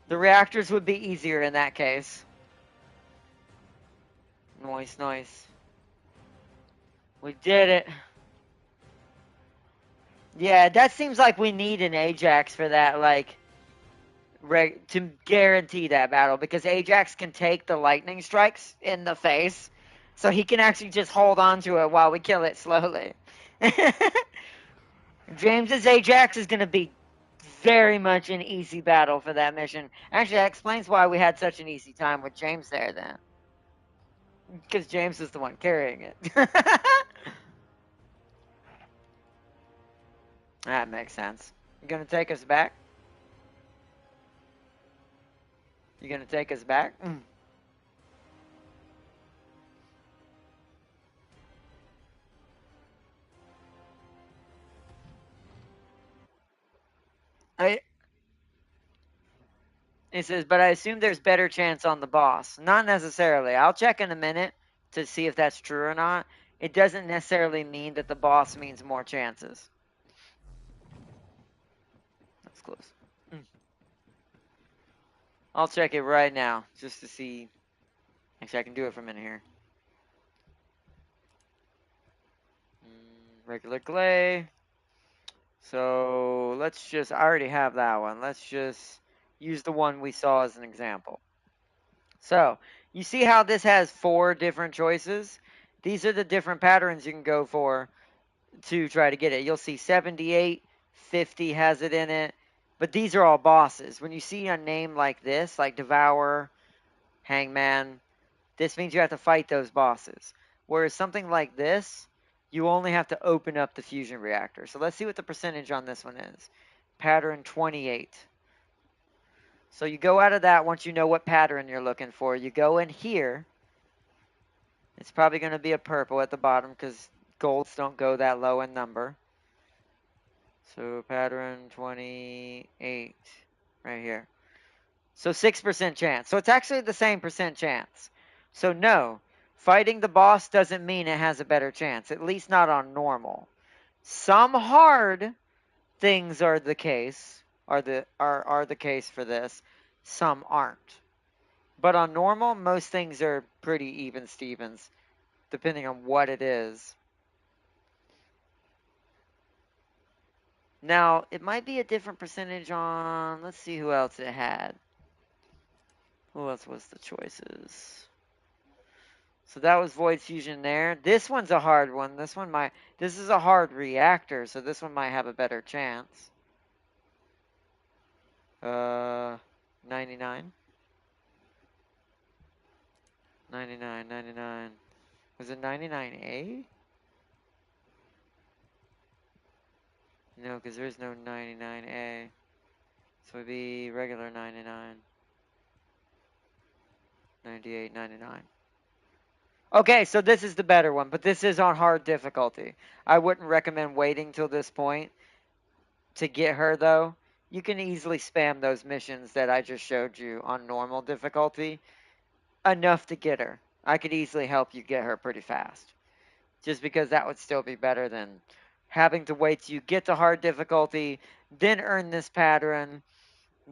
The reactors would be easier in that case. Nice, nice. We did it. Yeah, that seems like we need an Ajax for that, like, to guarantee that battle, because Ajax can take the lightning strikes in the face, so he can actually just hold on to it while we kill it slowly. James's Ajax is going to be very much an easy battle for that mission. Actually, that explains why we had such an easy time with James there then. Because James is the one carrying it. That makes sense. You going to take us back? You going to take us back? He says, but I assume there's better chance on the boss. Not necessarily. I'll check in a minute to see if that's true or not. It doesn't necessarily mean that the boss means more chances. That's close. I'll check it right now just to see. Actually, I can do it from in here. Regular Glay. So let's just, I already have that one. Let's just use the one we saw as an example. So you see how this has 4 different choices? These are the different patterns you can go for to try to get it. You'll see 78, 50 has it in it. But these are all bosses. When you see a name like this, like Devour, Hangman, this means you have to fight those bosses. Whereas something like this, you only have to open up the fusion reactor. So let's see what the percentage on this one is. Pattern 28. So you go out of that once you know what pattern you're looking for. You go in here. It's probably going to be a purple at the bottom because golds don't go that low in number. So pattern 28 right here. So 6% chance. So it's actually the same percent chance. So no, fighting the boss doesn't mean it has a better chance, at least not on normal. Some hard things are the case, are the case for this. Some aren't. But on normal, most things are pretty even Stevens, depending on what it is. Now, it might be a different percentage on, let's see who else it had. Who else was the choices? So that was Void Fusion there. This one's a hard one. This is a hard reactor, so this one might have a better chance. 99. 99, 99. Was it 99A? No, because there's no 99A. So it'd be regular 99. 98, 99. Okay, so this is the better one, but this is on hard difficulty. I wouldn't recommend waiting till this point to get her, though. You can easily spam those missions that I just showed you on normal difficulty enough to get her. I could easily help you get her pretty fast. Just because that would still be better than having to wait till you get to hard difficulty, then earn this pattern,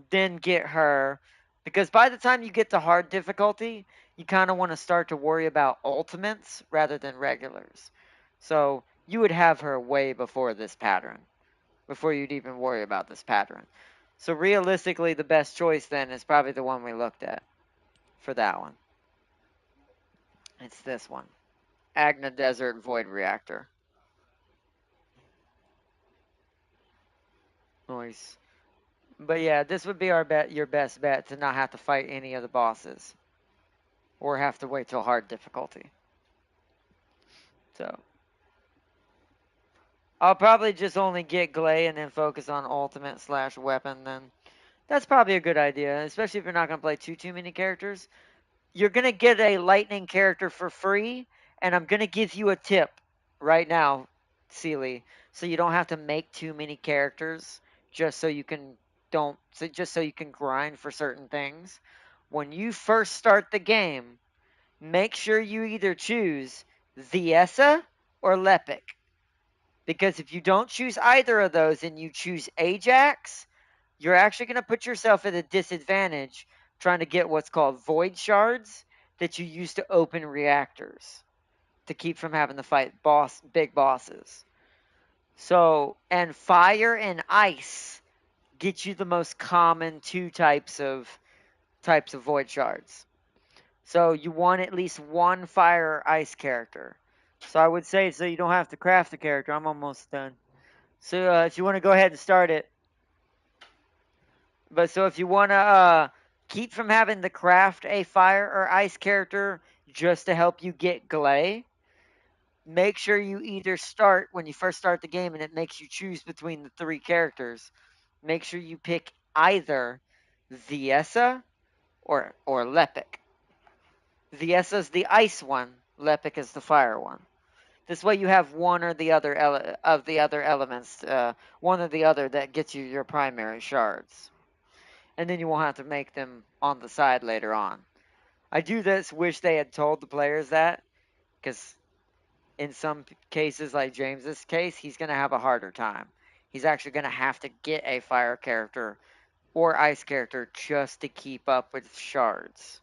then get her. Because by the time you get to hard difficulty, you kind of want to start to worry about ultimates rather than regulars. So you would have her way before this pattern, before you'd even worry about this pattern. So realistically, the best choice then is probably the one we looked at for that one. It's this one. Agna Desert Void Reactor. Nice. But yeah, this would be your best bet to not have to fight any of the bosses or have to wait till hard difficulty. So I'll probably just only get Glay and then focus on ultimate / weapon. Then that's probably a good idea, especially if you're not gonna play too many characters. You're gonna get a lightning character for free, and I'm gonna give you a tip right now, Seely, so you don't have to make too many characters just so you can don't so just so you can grind for certain things. When you first start the game, make sure you either choose Viessa or Lepic. Because if you don't choose either of those and you choose Ajax, you're actually going to put yourself at a disadvantage trying to get what's called void shards that you use to open reactors to keep from having to fight big bosses. So, and fire and ice get you the most common two types of void shards. So you want at least one fire or ice character. So I would say, so you don't have to craft the character. I'm almost done. So if you want to go ahead and start it, but so if you want to keep from having to craft a fire or ice character just to help you get Glay, make sure you either start when you first start the game and it makes you choose between the three characters. Make sure you pick either Viessa or Lepic. Viessa's the ice one, Lepic is the fire one. This way you have one or the other of the other elements, one or the other that gets you your primary shards. And then you won't have to make them on the side later on. I do this wish they had told the players that, because in some cases, like James's case, he's going to have a harder time. He's actually going to have to get a fire character or ice character just to keep up with shards.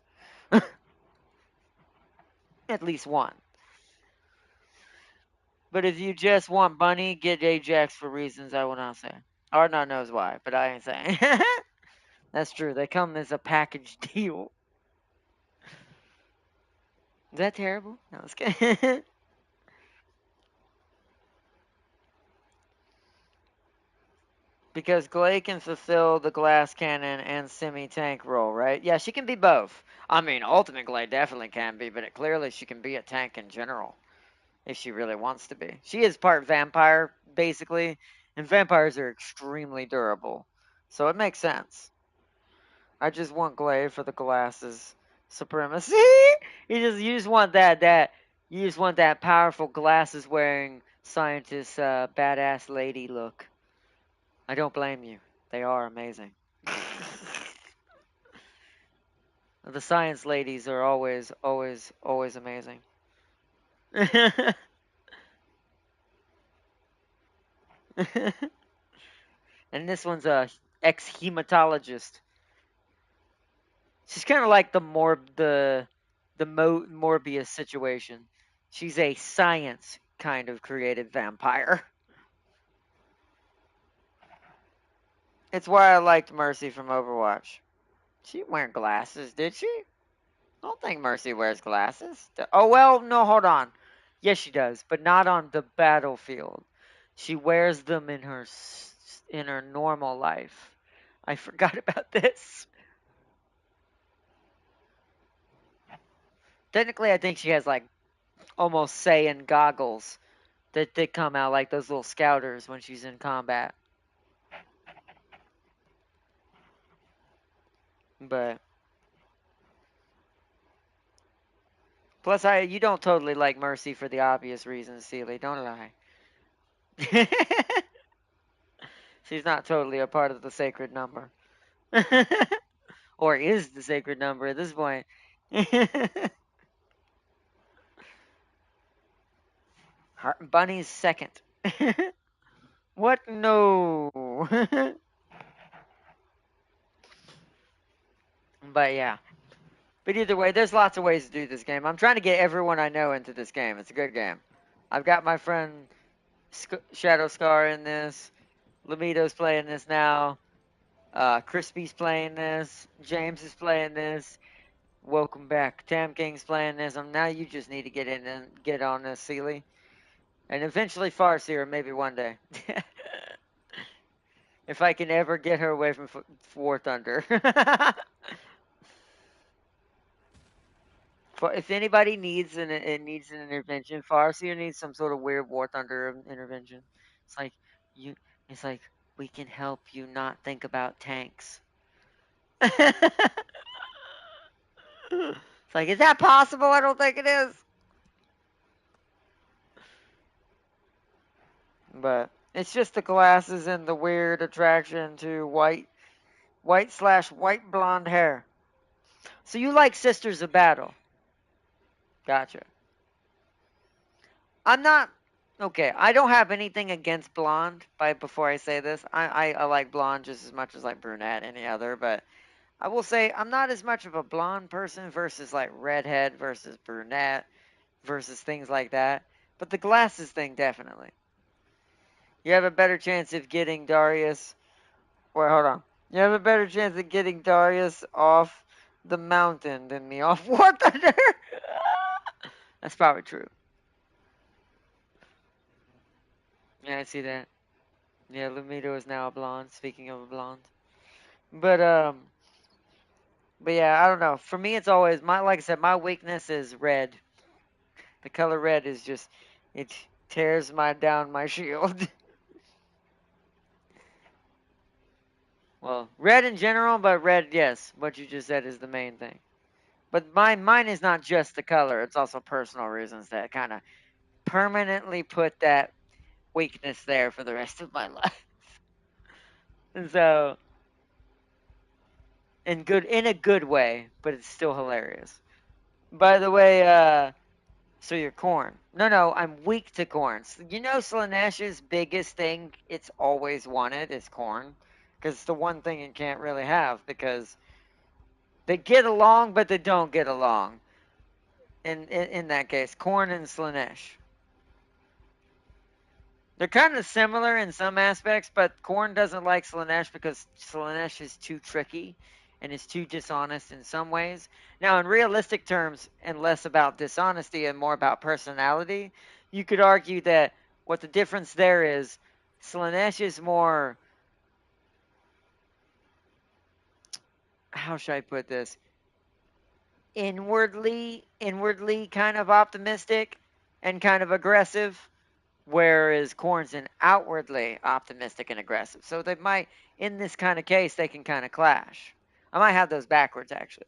At least one. But if you just want Bunny, get Ajax for reasons I will not say. Arnott knows why, but I ain't saying. That's true. They come as a package deal. Is that terrible? No, it's good. Because Glay can fulfill the glass cannon and semi-tank role, right? Yeah, she can be both. I mean, Ultimate Glay definitely can be, but clearly she can be a tank in general if she really wants to be. She is part vampire, basically, and vampires are extremely durable, so it makes sense. I just want Glay for the glasses supremacy. You just want you just want that powerful glasses wearing scientist badass lady look. I don't blame you. They are amazing. The science ladies are always amazing. And this one's a ex-hematologist. She's kind of like the Morbius situation. She's a science kind of created vampire. It's why I liked Mercy from Overwatch. She didn't wear glasses, did she? I don't think Mercy wears glasses. Oh, well, no, hold on. Yes, she does, but not on the battlefield. She wears them in her normal life. I forgot about this. Technically, I think she has like almost Saiyan goggles that come out like those little scouters when she's in combat. But plus, you don't totally like Mercy for the obvious reasons, Seely. Don't lie. She's not totally a part of the sacred number. Or is the sacred number at this point. Bunny's second. What? No. But yeah. But either way, there's lots of ways to do this game. I'm trying to get everyone I know into this game. It's a good game. I've got my friend Shadow Scar in this. Lamito's playing this now. Crispy's playing this. James is playing this. Welcome back. Tam King's playing this. Now you just need to get in and get on this, Seely. And eventually Farseer, maybe one day. If I can ever get her away from War Thunder. If anybody needs an intervention, Farseer needs some sort of weird War Thunder intervention. It's like you. It's like we can help you not think about tanks. It's like, is that possible? I don't think it is. But it's just the glasses and the weird attraction to white/white blonde hair. So you like Sisters of Battle? Gotcha. I'm not okay. I don't have anything against blonde. Before I say this, I like blonde just as much as like brunette, any other. But I will say I'm not as much of a blonde person versus like redhead versus brunette versus things like that. But the glasses thing definitely. You have a better chance of getting Darius. Wait, hold on. You have a better chance of getting Darius off the mountain than me off War Thunder. That's probably true. Yeah, I see that. Yeah, Lumito is now a blonde. Speaking of a blonde, but yeah, I don't know. For me, it's always like I said, my weakness is red. The color red is just it tears down my shield. Well, red in general, but red, yes, what you just said is the main thing. But mine is not just the color; it's also personal reasons that kind of permanently put that weakness there for the rest of my life. And so, in a good way, but it's still hilarious. By the way, so you're corn. No, I'm weak to corn. You know Slanesh's biggest thing it's always wanted is corn. Because it's the one thing it can't really have because they get along but they don't get along. In that case, corn and Slanesh. They're kind of similar in some aspects, but corn doesn't like Slanesh because Slanesh is too tricky and is too dishonest in some ways. Now, in realistic terms, and less about dishonesty and more about personality, you could argue that what the difference there is, Slanesh is more, how should I put this? Inwardly kind of optimistic and kind of aggressive, whereas Corn's an outwardly optimistic and aggressive. So they might, in this kind of case, they can kind of clash. I might have those backwards actually,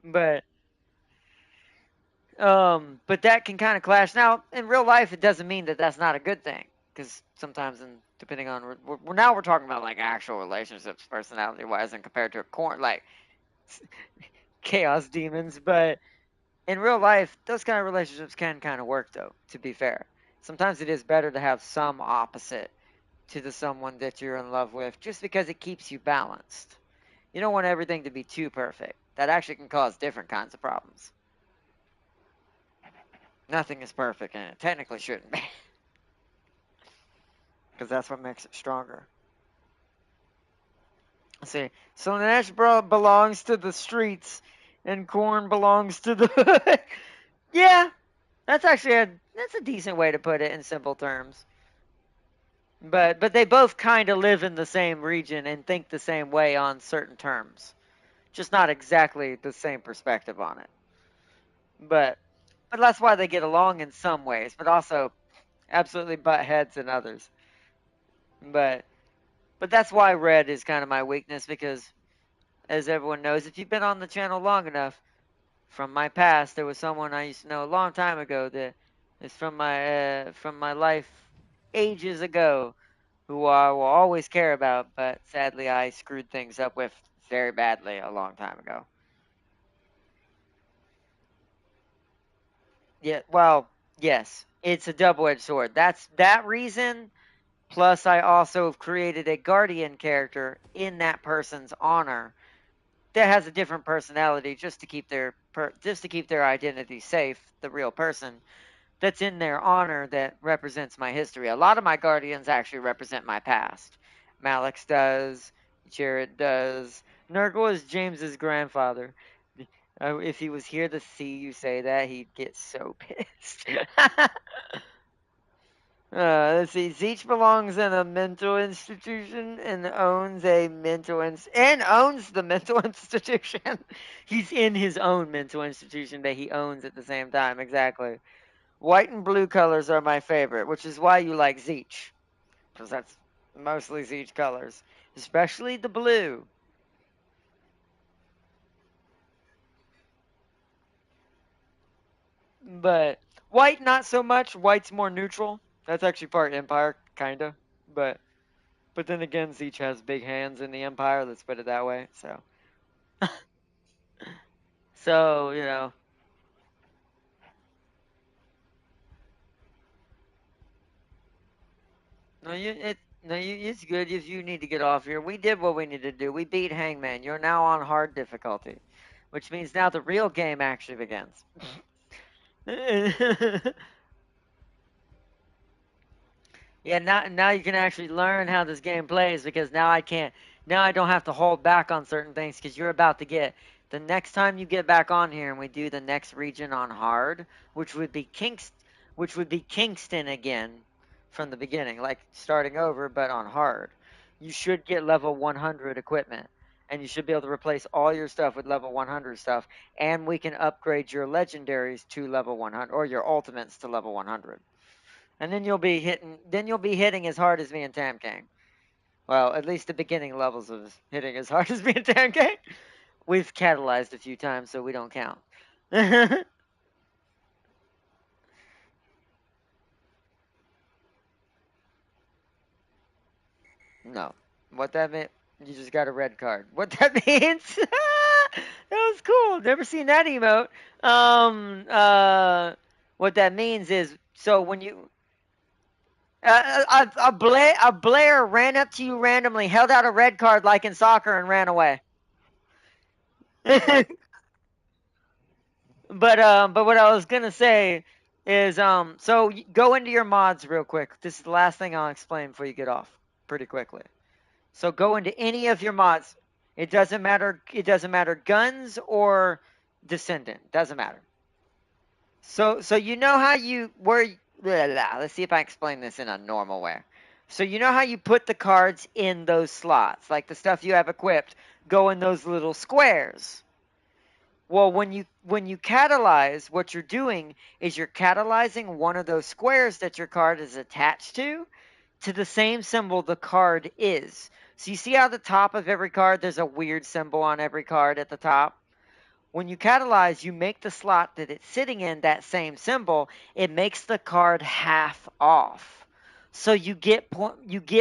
but but that can kind of clash. Now, in real life, it doesn't mean that that's not a good thing, because sometimes, depending on, now we're talking about like actual relationships, personality wise, and compared to a Corn like chaos demons, but in real life, those kind of relationships can kind of work, though, to be fair. Sometimes it is better to have some opposite to the someone that you're in love with just because it keeps you balanced. You don't want everything to be too perfect. That actually can cause different kinds of problems. Nothing is perfect, and it technically shouldn't be. Because that's what makes it stronger. Let's see. So Nash belongs to the streets, and Corn belongs to the hood. Yeah, that's actually that's a decent way to put it in simple terms. But they both kind of live in the same region and think the same way on certain terms, just not exactly the same perspective on it. But that's why they get along in some ways, but also absolutely butt heads in others. But that's why red is kind of my weakness because, as everyone knows, if you've been on the channel long enough, from my past, there was someone I used to know a long time ago that is from my life ages ago who I will always care about, but sadly I screwed things up with very badly a long time ago. Yeah, well, yes, it's a double-edged sword. That's that reason. Plus, I also have created a guardian character in that person's honor that has a different personality, just to keep their identity safe, the real person. That's in their honor that represents my history. A lot of my guardians actually represent my past. Malix does, Jared does. Nurgle is James's grandfather. If he was here to see you say that, he'd get so pissed. Let's see. Zeech belongs in a mental institution and owns a and owns the mental institution. He's in his own mental institution that he owns at the same time. Exactly. White and blue colors are my favorite, which is why you like Zeech, because that's mostly Zeech colors, especially the blue. But white, not so much. White's more neutral. That's actually part Empire, kinda. But then again, Zeech has big hands in the Empire. Let's put it that way. So no, it's good if you need to get off here. We did what we needed to do. We beat Hangman. You're now on hard difficulty, which means now the real game actually begins. Yeah, now you can actually learn how this game plays because now I don't have to hold back on certain things because you're about to get the next time you get back on here and we do the next region on hard, which would be Kingston again from the beginning, like starting over but on hard. You should get level 100 equipment and you should be able to replace all your stuff with level 100 stuff and we can upgrade your legendaries to level 100 or your ultimates to level 100. And then you'll be hitting as hard as me and Tam King. Well, at least the beginning levels of hitting as hard as me and Tam King. We've catalyzed a few times, so we don't count. No. What that meant, you just got a red card. What that means, that was cool. Never seen that emote. Um, uh, what that means is, so when you, a Blair ran up to you randomly, held out a red card like in soccer, and ran away. But what I was gonna say is so go into your mods real quick. This is the last thing I'll explain before you get off pretty quickly. So go into any of your mods. It doesn't matter. It doesn't matter guns or Descendant. Doesn't matter. So you know how you where blah, blah, let's see if I explain this in a normal way. So you know how you put the cards in those slots, like the stuff you have equipped, go in those little squares. Well, when you catalyze, what you're doing is you're catalyzing one of those squares that your card is attached to the same symbol the card is. So you see how the top of every card there's a weird symbol on every card at the top? When you catalyze, you make the slot that it's sitting in that same symbol. It makes the card half off. So you get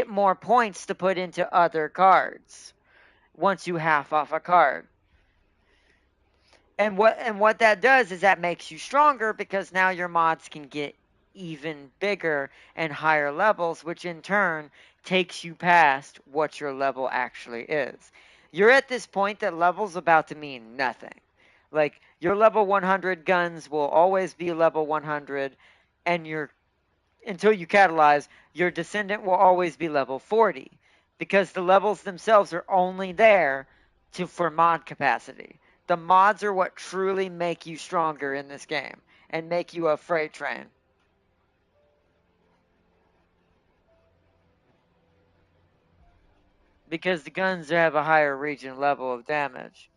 more points to put into other cards once you half off a card. And what that does is that makes you stronger because now your mods can get even bigger and higher levels, which in turn takes you past what your level actually is. You're at this point that level's about to mean nothing. Like your level 100 guns will always be level 100 and your until you catalyze, your Descendant will always be level 40 because the levels themselves are only there for mod capacity. The mods are what truly make you stronger in this game and make you a freight train. Because the guns have a higher region level of damage.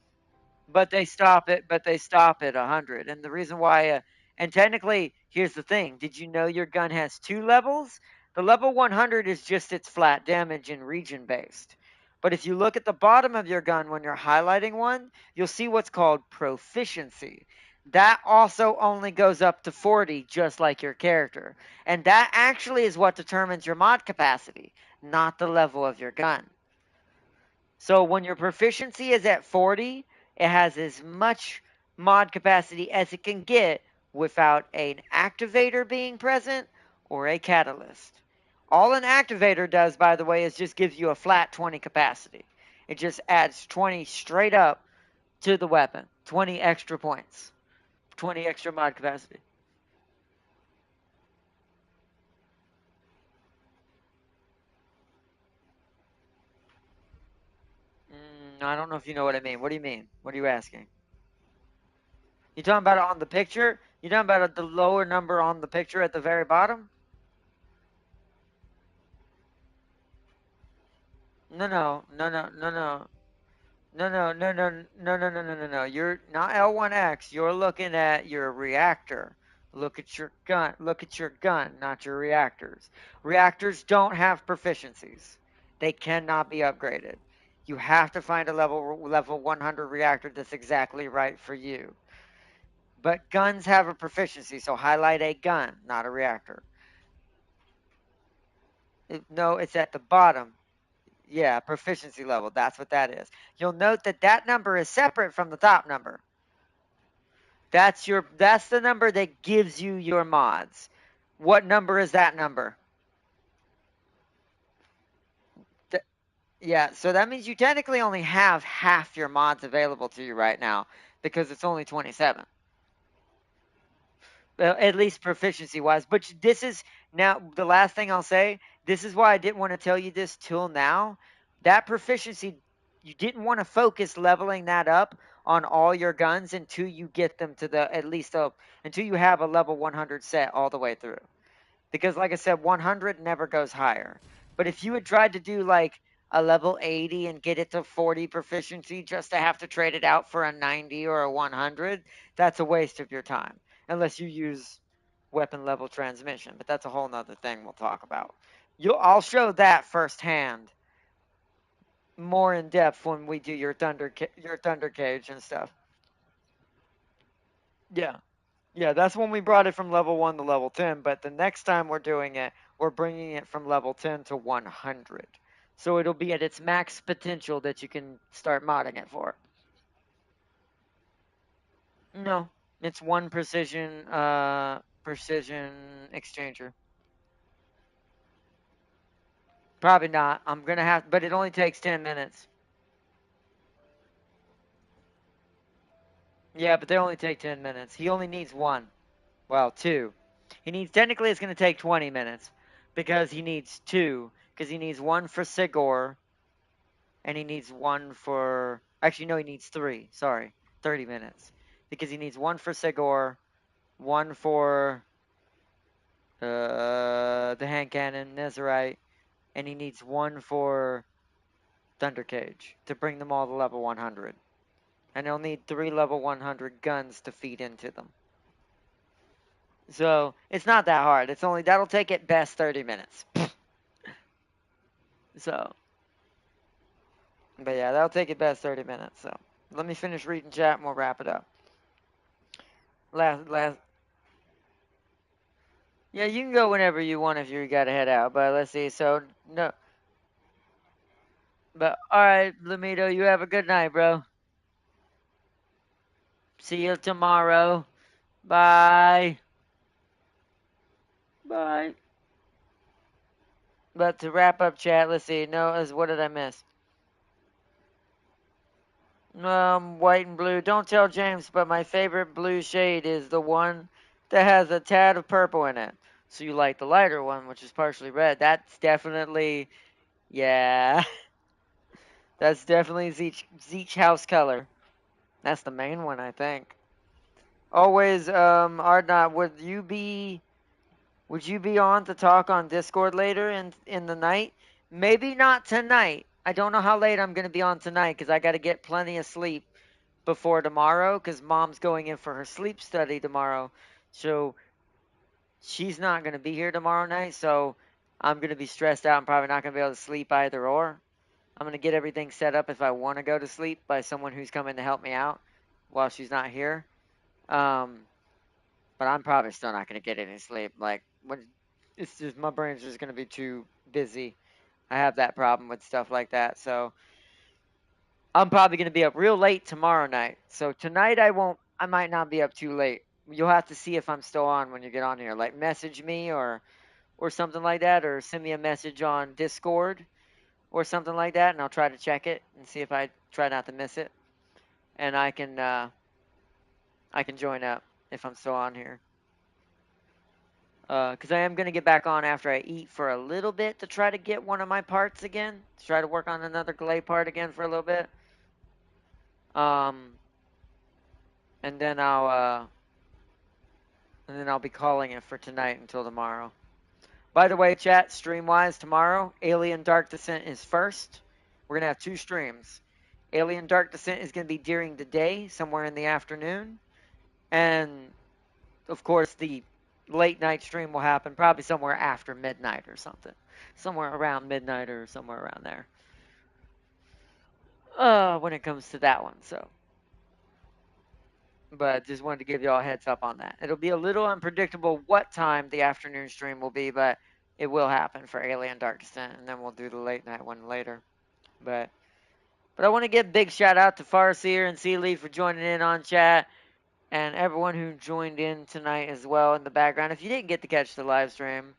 But they stop at 100. And the reason why and technically here's the thing, did you know your gun has two levels? The level 100 is just its flat damage and region based. But if you look at the bottom of your gun when you're highlighting one, you'll see what's called proficiency. That also only goes up to 40, just like your character. And that actually is what determines your mod capacity, not the level of your gun. So when your proficiency is at 40, it has as much mod capacity as it can get without an activator being present or a catalyst. All an activator does, by the way, is just gives you a flat 20 capacity. It just adds 20 straight up to the weapon. 20 extra points. 20 extra mod capacity. I don't know if you know what I mean. What do you mean? What are you asking? You talking about it on the picture? You talking about the lower number on the picture at the very bottom? No, no, no, no, no, no. No, no, no, no, no, no, no, no, no, no. You're not L1X. You're looking at your reactor. Look at your gun. Look at your gun, not your reactors. Reactors don't have proficiencies. They cannot be upgraded. You have to find a level 100 reactor that's exactly right for you. But guns have a proficiency, so highlight a gun, not a reactor. No, it's at the bottom. Yeah, proficiency level. That's what that is. You'll note that that number is separate from the top number. That's the number that gives you your mods. What number is that number? Yeah, so that means you technically only have half your mods available to you right now because it's only 27. At least proficiency wise. But this is now the last thing I'll say. This is why I didn't want to tell you this till now. That proficiency, you didn't want to focus leveling that up on all your guns until you get them to the at least until you have a level 100 set all the way through. Because like I said, 100 never goes higher. But if you had tried to do like a level 80 and get it to 40 proficiency just to have to trade it out for a 90 or a 100, that's a waste of your time. Unless you use weapon level transmission. But that's a whole nother thing we'll talk about. I'll show that firsthand more in depth when we do your thunder cage and stuff. Yeah. Yeah, that's when we brought it from level 1 to level 10, but the next time we're doing it, we're bringing it from level 10 to 100. So it'll be at its max potential that you can start modding it for. No, it's one precision exchanger. Probably not. I'm gonna have, but it only takes 10 minutes. Yeah, but they only take 10 minutes. He only needs one. Well, two. Technically it's gonna take 20 minutes because he needs two. Because he needs one for Sigor and he needs one for. Actually, no, he needs three. Sorry, 30 minutes because he needs one for Segor, one for the hand cannon Nezarite, and he needs one for Thunder Cage to bring them all to level 100. And he'll need 3 level 100 guns to feed into them. So it's not that hard. That'll take at best 30 minutes. So, but yeah, that'll take at best 30 minutes. So let me finish reading chat and we'll wrap it up. Last. Yeah, you can go whenever you want if you gotta head out. But let's see. So no. But all right, Lamito, you have a good night, bro. See you tomorrow. Bye. Bye. But to wrap up chat, let's see. No, what did I miss? White and blue. Don't tell James, but my favorite blue shade is the one that has a tad of purple in it. So you like the lighter one, which is partially red. That's definitely, yeah. That's definitely Zeech house color. That's the main one, I think. Always, Ardnot, would you be on to talk on Discord later in the night? Maybe not tonight. I don't know how late I'm gonna be on tonight because I got to get plenty of sleep before tomorrow because Mom's going in for her sleep study tomorrow, so she's not gonna be here tomorrow night. So I'm gonna be stressed out. I'm probably not gonna be able to sleep either or. I'm gonna get everything set up if I want to go to sleep by someone who's coming to help me out while she's not here. But I'm probably still not gonna get any sleep. Like it's just my brain's just gonna be too busy. I have that problem with stuff like that. So I'm probably gonna be up real late tomorrow night. So tonight I might not be up too late. You'll have to see if I'm still on when you get on here. Like message me or something like that, or send me a message on Discord or something like that, and I'll try to check it and see if I try not to miss it, and I can join up if I'm still on here. Because I am going to get back on after I eat for a little bit to try to get one of my parts again. To try to work on another Glay part again for a little bit. And then I'll be calling it for tonight until tomorrow. By the way, chat, stream-wise, tomorrow, Alien Dark Descent is first. We're going to have 2 streams. Alien Dark Descent is going to be during the day, somewhere in the afternoon. And, of course, the late night stream will happen probably somewhere after midnight or something. Somewhere around midnight or somewhere around there. When it comes to that one, so. But just wanted to give you all a heads up on that. It'll be a little unpredictable what time the afternoon stream will be, but it will happen for Alien Dark Descent, and then we'll do the late night one later. But I want to give a big shout out to Farseer and Sealy for joining in on chat, and everyone who joined in tonight as well in the background. If you didn't get to catch the live stream,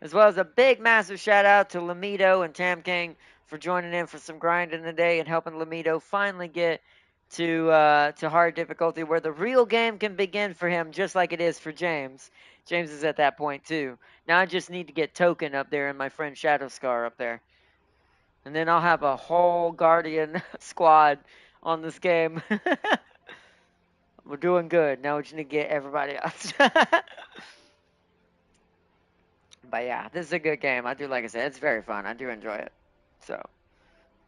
as well as a big massive shout out to Lamido and Tam King for joining in for some grinding today and helping Lamido finally get to hard difficulty where the real game can begin for him, just like it is for James. James is at that point too. Now I just need to get Token up there and my friend Shadow Scar up there. And then I'll have a whole Guardian squad on this game. We're doing good. Now we just need to get everybody else. But yeah, this is a good game. I do, like I said, it's very fun. I do enjoy it. So,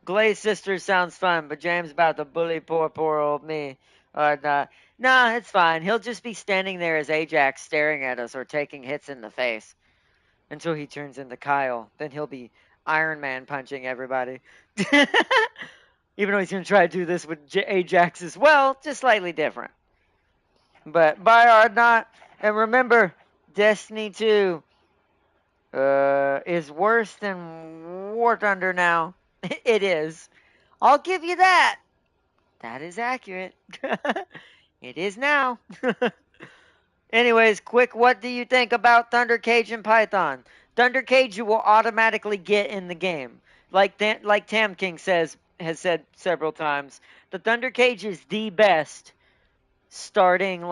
Glaze Sisters sounds fun, but James about to bully poor old me. Nah, it's fine. He'll just be standing there as Ajax staring at us or taking hits in the face until he turns into Kyle. Then he'll be Iron Man punching everybody. Even though he's going to try to do this with Ajax as well, just slightly different. But by our not, and remember, Destiny 2 is worse than War Thunder now. It is. I'll give you that. That is accurate. It is now. Anyways, quick, what do you think about Thunder Cage and Python? Thunder Cage you will automatically get in the game. Like Tam King has said several times, the Thunder Cage is the best starting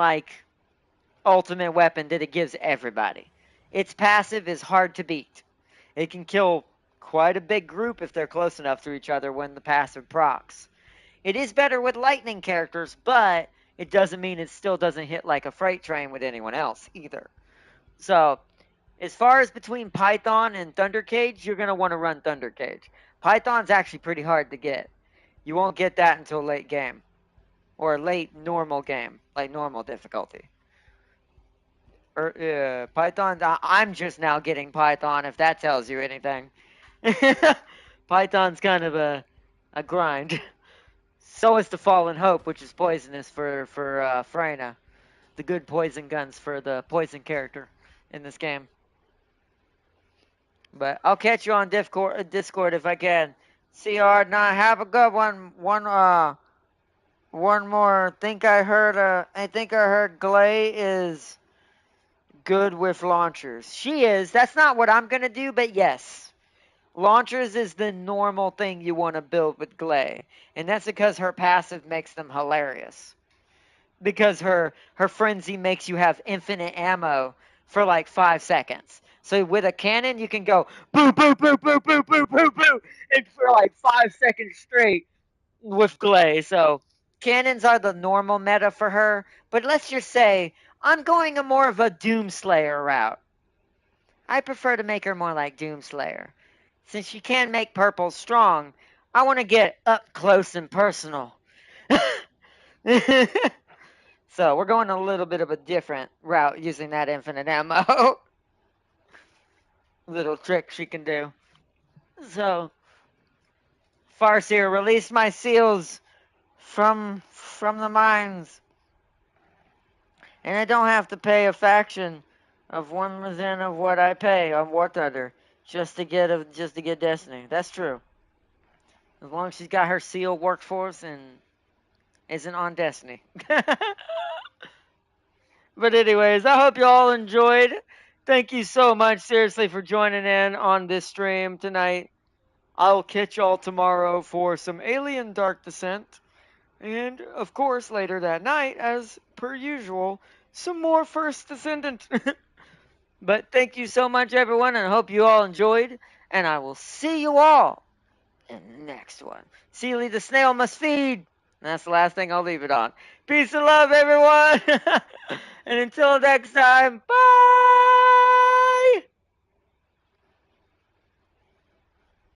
ultimate weapon that it gives everybody. Its passive is hard to beat. It can kill quite a big group if they're close enough to each other when the passive procs. It is better with lightning characters, but it doesn't mean it still doesn't hit like a freight train with anyone else either. So, as far as between Python and Thunder Cage, you're going to want to run Thunder Cage. Python's actually pretty hard to get. You won't get that until late game. Or late normal game, like normal difficulty. Python, I'm just now getting Python, if that tells you anything. Python's kind of a grind. So is the Fallen Hope, which is poisonous for Freyna. The good poison guns for the poison character in this game. But I'll catch you on Discord if I can. CR, now have a good one. One more. I think I heard Glay is good with launchers. She is. That's not what I'm gonna do, but yes. Launchers is the normal thing you want to build with Glay. And that's because her passive makes them hilarious. Because her frenzy makes you have infinite ammo for like 5 seconds. So with a cannon, you can go boo, boo, boo, boo, boo, boo, boo, boo, and for like 5 seconds straight with Glay. So cannons are the normal meta for her. But let's just say I'm going a more of a Doomslayer route. I prefer to make her more like Doomslayer. Since she can make purple strong, I want to get up close and personal. So we're going a little bit of a different route using that infinite ammo. Little trick she can do. So, Farseer, release my seals from the mines. And I don't have to pay a faction of 1% of what I pay on War Thunder just to get Destiny. That's true. As long as she's got her seal workforce and isn't on Destiny. But anyways, I hope you all enjoyed. Thank you so much, seriously, for joining in on this stream tonight. I'll catch y'all tomorrow for some Alien Dark Descent. And, of course, later that night, as per usual, some more First Descendant. But thank you so much, everyone, and I hope you all enjoyed. And I will see you all in the next one. Sealy the snail must feed. And that's the last thing I'll leave it on. Peace and love, everyone. And until next time, bye.